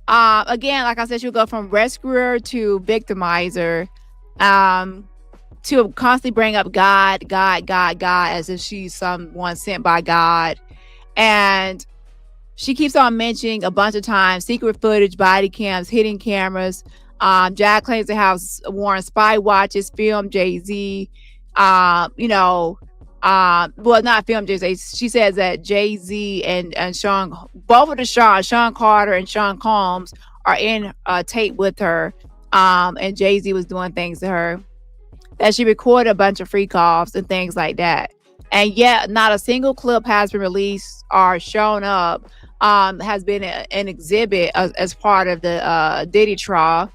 again, like I said, she'll go from rescuer to victimizer, to constantly bring up God, as if she's someone sent by God. And she keeps on mentioning a bunch of times secret footage, body cams, hidden cameras. Jag claims to have worn spy watches, filmed Jay-Z, well, not film Jay-Z. She says that Jay-Z and Sean, both of the Sean Carter and Sean Combs are in tape with her. And Jay-Z was doing things to her. That she recorded a bunch of freak offs and things like that. And yet not a single clip has been released or shown up, has been an exhibit as part of the Diddy trial.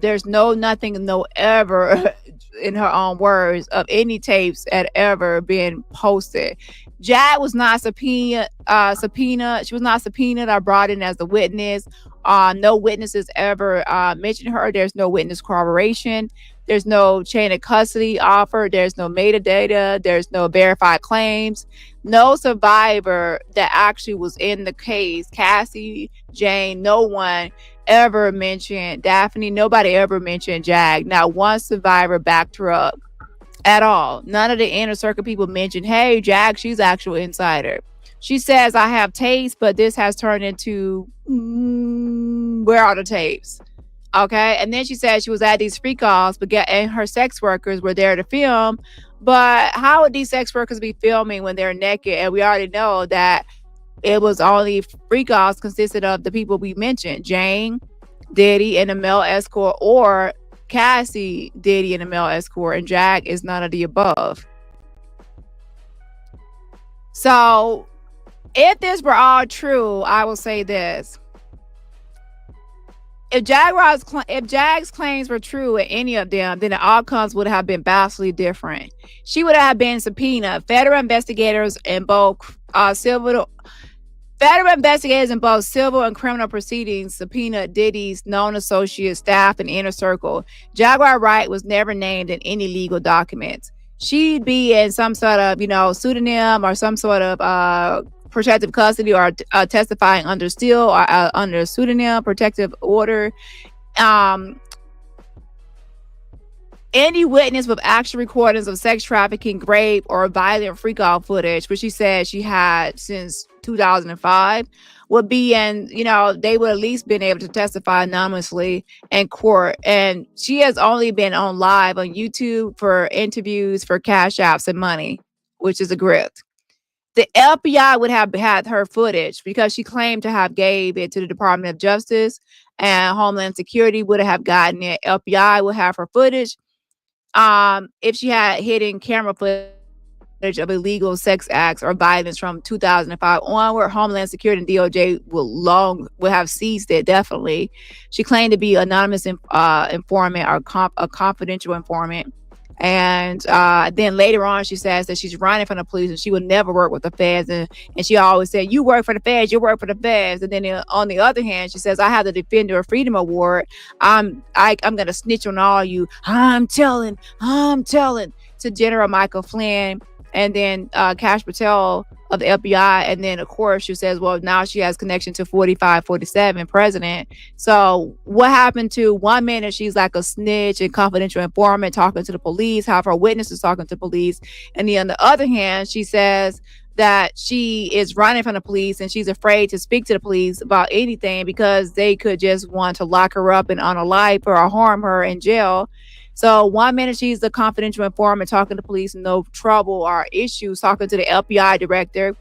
There's no ever in her own words of any tapes had ever been posted. Jag was not subpoenaed. She was not subpoenaed or brought in as a witness. No witnesses ever mentioned her. There's no witness corroboration. There's no chain of custody offered. There's no metadata. There's no verified claims. No survivor that actually was in the case, Cassie, Jane, no one ever mentioned Daphne. Nobody ever mentioned Jag. Not one survivor backed her up at all. None of the inner circle people mentioned, hey, Jag, she's actual insider. She says, I have tapes, but this has turned into, where are the tapes? Okay. And then she said she was at these freak offs, and her sex workers were there to film. But how would these sex workers be filming when they're naked? And we already know that it was only freak offs consisted of the people we mentioned, Jane, Diddy, and a male escort, or Cassie, Diddy, and a male escort, and Jag is none of the above. So if this were all true, I will say this. If Jag's claims were true in any of them, then the outcomes would have been vastly different. She would have been subpoenaed. Federal investigators in both civil and criminal proceedings subpoenaed Diddy's known associates, staff, and inner circle. Jaguar Wright was never named in any legal documents. She'd be in some sort of, pseudonym or some sort of protective custody, or testifying under seal or under pseudonym, protective order. Any witness with actual recordings of sex trafficking, rape, or violent freak-off footage, which she said she had since 2005, would be in, they would at least been able to testify anonymously in court. And she has only been on live on YouTube for interviews for cash apps and money, which is a grift. The FBI would have had her footage because she claimed to have gave it to the Department of Justice, and Homeland Security would have gotten it. FBI would have her footage. If she had hidden camera footage of illegal sex acts or violence from 2005 onward, Homeland Security and DOJ would have seized it, definitely. She claimed to be an anonymous informant or a confidential informant. And then later on, she says that she's running from the police and she would never work with the feds. And she always said, you work for the feds, you work for the feds. And then on the other hand, she says, I have the Defender of Freedom Award. I'm going to snitch on all you. I'm telling to General Michael Flynn. And then Kash Patel of the FBI. And then, of course, she says, well, now she has connection to 4547 president. So what happened to 1 minute she's like a snitch and confidential informant talking to the police, have her witnesses talking to police. And then on the other hand, she says that she is running from the police and she's afraid to speak to the police about anything because they could just want to lock her up and unalive her or harm her in jail. So 1 minute she's the confidential informant talking to police, no trouble or issues, talking to the FBI director.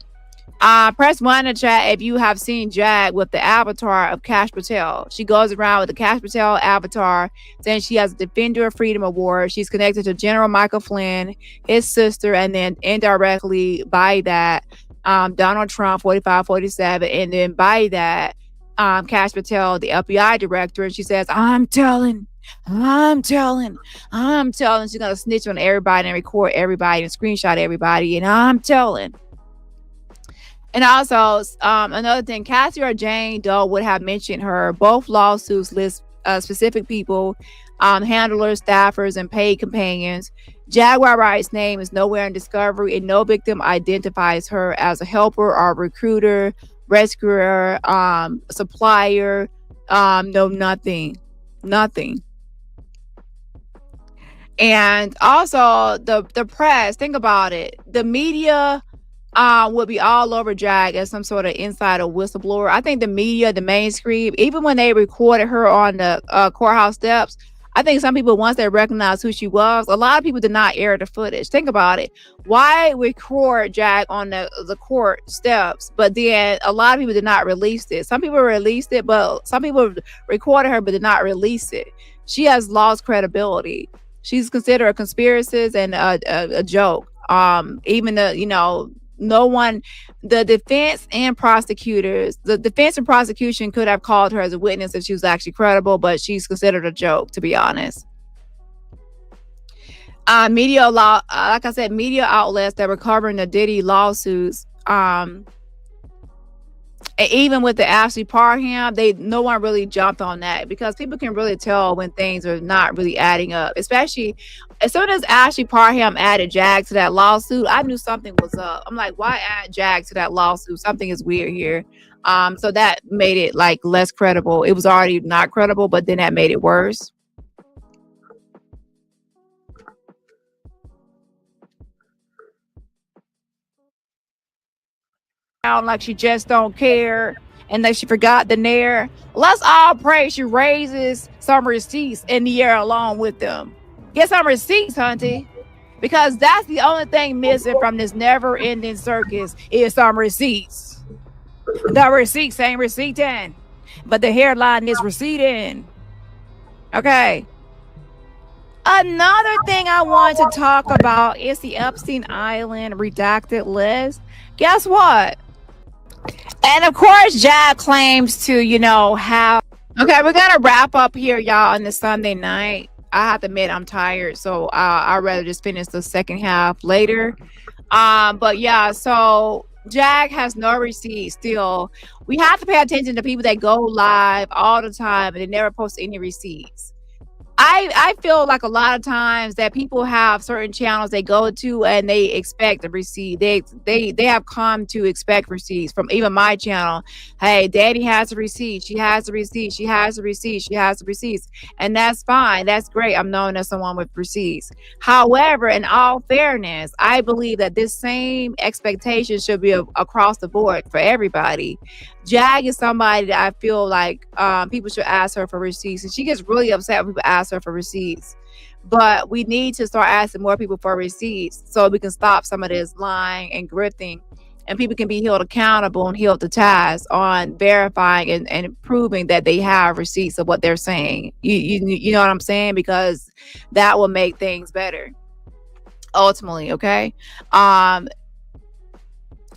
Press 1 in the chat if you have seen Jag with the avatar of Cash Patel. She goes around with the Cash Patel avatar, saying she has a Defender of Freedom Award. She's connected to General Michael Flynn, his sister, and then indirectly by that, Donald Trump, 4547, and then by that, Cash Patel, the FBI director. And she says, I'm telling. She's gonna snitch on everybody and record everybody and screenshot everybody. And I'm telling. And also, another thing, Cassie or Jane Doe would have mentioned her. Both lawsuits list specific people, handlers, staffers, and paid companions. Jaguar Wright's name is nowhere in discovery, and no victim identifies her as a helper or recruiter, rescuer, supplier. No, nothing. And also the press, think about it. The media would be all over Jag as some sort of insider whistleblower. I think the media, the mainstream, even when they recorded her on the courthouse steps, I think some people, once they recognized who she was, a lot of people did not air the footage. Think about it. Why record Jag on the court steps, but then a lot of people did not release it. Some people released it, but some people recorded her but did not release it. She has lost credibility. She's considered a conspiracist and a joke. Even no one, the defense and prosecution could have called her as a witness if she was actually credible, but she's considered a joke, to be honest. Media outlets that were covering the Diddy lawsuits, even with the Ashley Parham, no one really jumped on that because people can really tell when things are not really adding up. Especially as soon as Ashley Parham added Jag to that lawsuit, I knew something was up. I'm like, why add Jag to that lawsuit? Something is weird here. So that made it like less credible. It was already not credible, but then that made it worse. Like she just don't care and that she forgot the nair. Let's all pray she raises some receipts in the air along with them. Get some receipts, hunty, because that's the only thing missing from this never-ending circus is some receipts. The receipts ain't receipting, but the hairline is receding. Okay. Another thing I want to talk about is the Epstein Island redacted list. Guess what? And of course, Jag claims to, have. Okay, we're gonna wrap up here, y'all, on this Sunday night. I have to admit, I'm tired, so I'd rather just finish the second half later. But yeah, so Jag has no receipts still. We have to pay attention to people that go live all the time and they never post any receipts. I feel like a lot of times that people have certain channels they go to and they expect a receipt. They have come to expect receipts from even my channel. Hey, Daddy has a receipt. She has a receipt. She has a receipt. She has the receipts. And that's fine. That's great. I'm known as someone with receipts. However, in all fairness, I believe that this same expectation should be across the board for everybody. Jag is somebody that I feel like people should ask her for receipts, and she gets really upset when people ask her for receipts. But we need to start asking more people for receipts so we can stop some of this lying and grifting, and people can be held accountable and held to task on verifying and proving that they have receipts of what they're saying. You know what I'm saying? Because that will make things better ultimately. Okay.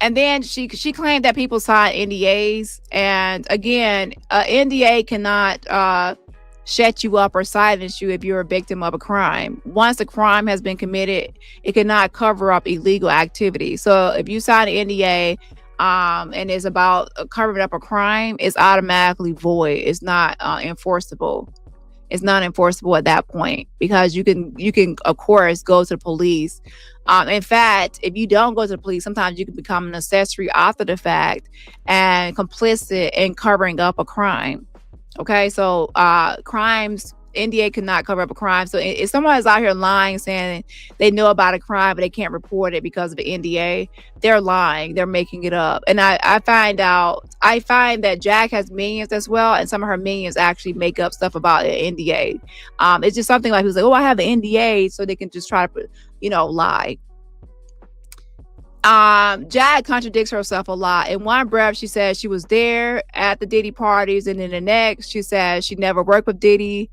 And then she claimed that people signed NDAs. And again, NDA cannot shut you up or silence you if you're a victim of a crime. Once a crime has been committed, it cannot cover up illegal activity. So if you sign an NDA and it's about covering up a crime, it's automatically void. It's not enforceable. It's non-enforceable at that point, because you can of course go to the police. In fact, if you don't go to the police, sometimes you can become an accessory after the fact and complicit in covering up a crime. Okay, so crimes, NDA cannot cover up a crime. So if someone is out here lying, saying they know about a crime but they can't report it because of the NDA, they're lying. They're making it up. And I find that Jack has minions as well, and some of her minions actually make up stuff about an NDA. It's just something like, who's like, oh, I have an NDA, so they can just try to, lie. Jack contradicts herself a lot. In one breath, she says she was there at the Diddy parties, and in the next, she says she never worked with Diddy.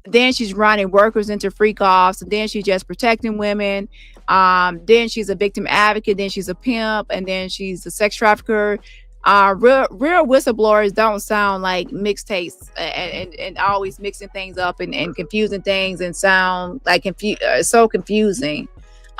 Then she's running workers into freak offs, and then she's just protecting women. Then she's a victim advocate. Then she's a pimp, and then she's a sex trafficker. Real whistleblowers don't sound like mixtapes and always mixing things up and confusing things and sound like so confusing.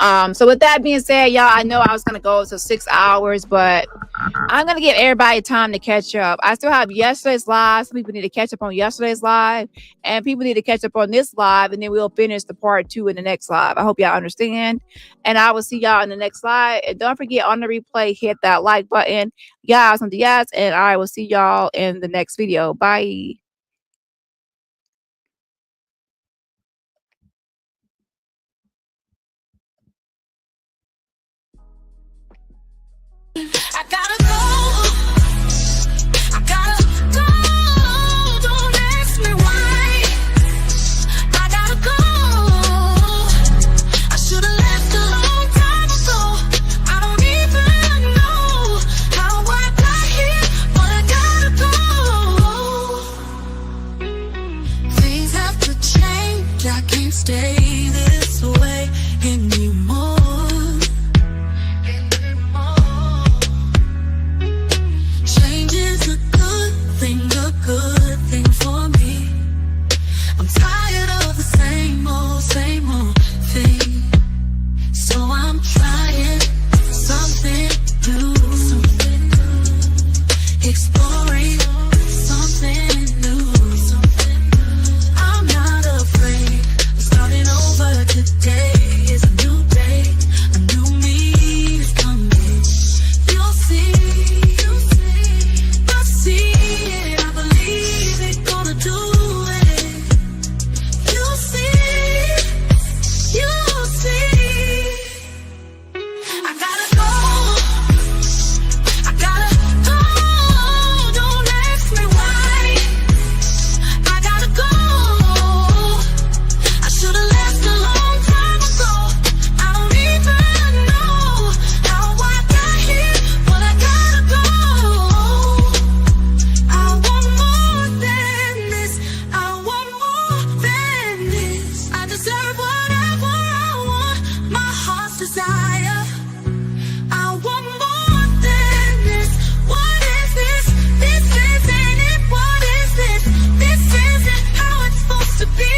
So with that being said, y'all, I know I was going to go to 6 hours, but I'm going to give everybody time to catch up. I still have yesterday's live. Some people need to catch up on yesterday's live, and people need to catch up on this live, and then we'll finish the part 2 in the next live. I hope y'all understand, and I will see y'all in the next live. And don't forget, on the replay, hit that like button. Y'all, something yes, and I will see y'all in the next video. Bye. I gotta go. I gotta go. Don't ask me why. I gotta go. I should have left a long time ago. I don't even know how I got here, but I gotta go. Things have to change. I can't stay this way anymore. Good thing for me. I'm tired of the same old thing. So I'm trying something new, exploring something new. I'm not afraid of starting over today. It's a new day, a new me is coming. You'll see. I see it. Do it. You'll see. You'll see. I gotta go. I gotta go. Don't ask me why. I gotta go. I should have left a long time ago. I don't even know how I got here, but I gotta go. I want more than this. I want more than this. I deserve whatever I want, my heart's desire. I want more than this. What is this? This isn't it. What is this? This isn't how it's supposed to be.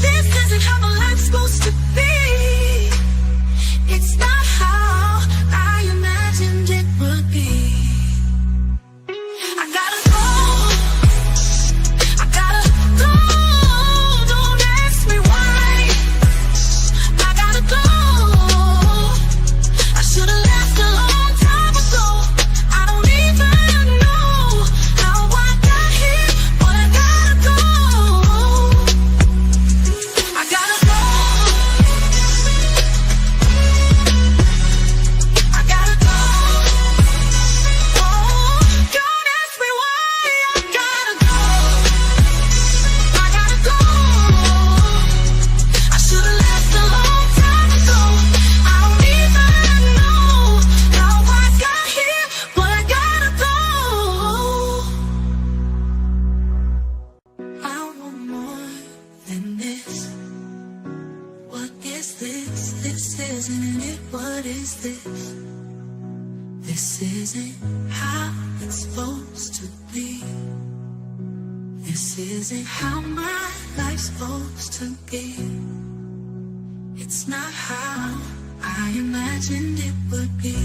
This isn't how my life's supposed to be. It's not how I imagined it would be. I gotta go. I gotta go. Don't ask me why. I gotta go. I should have left a long time ago. I don't even know how I got here, but I gotta go. I gotta go. I gotta go. Oh, don't ask me why. I gotta go. I gotta go. I should have left a long time ago. I don't even know how I got here, but I gotta go. I want more than this. What is this? This isn't it. What is this? This isn't how it's supposed to be. This isn't how my life's supposed to be. It's not how I imagined it would be.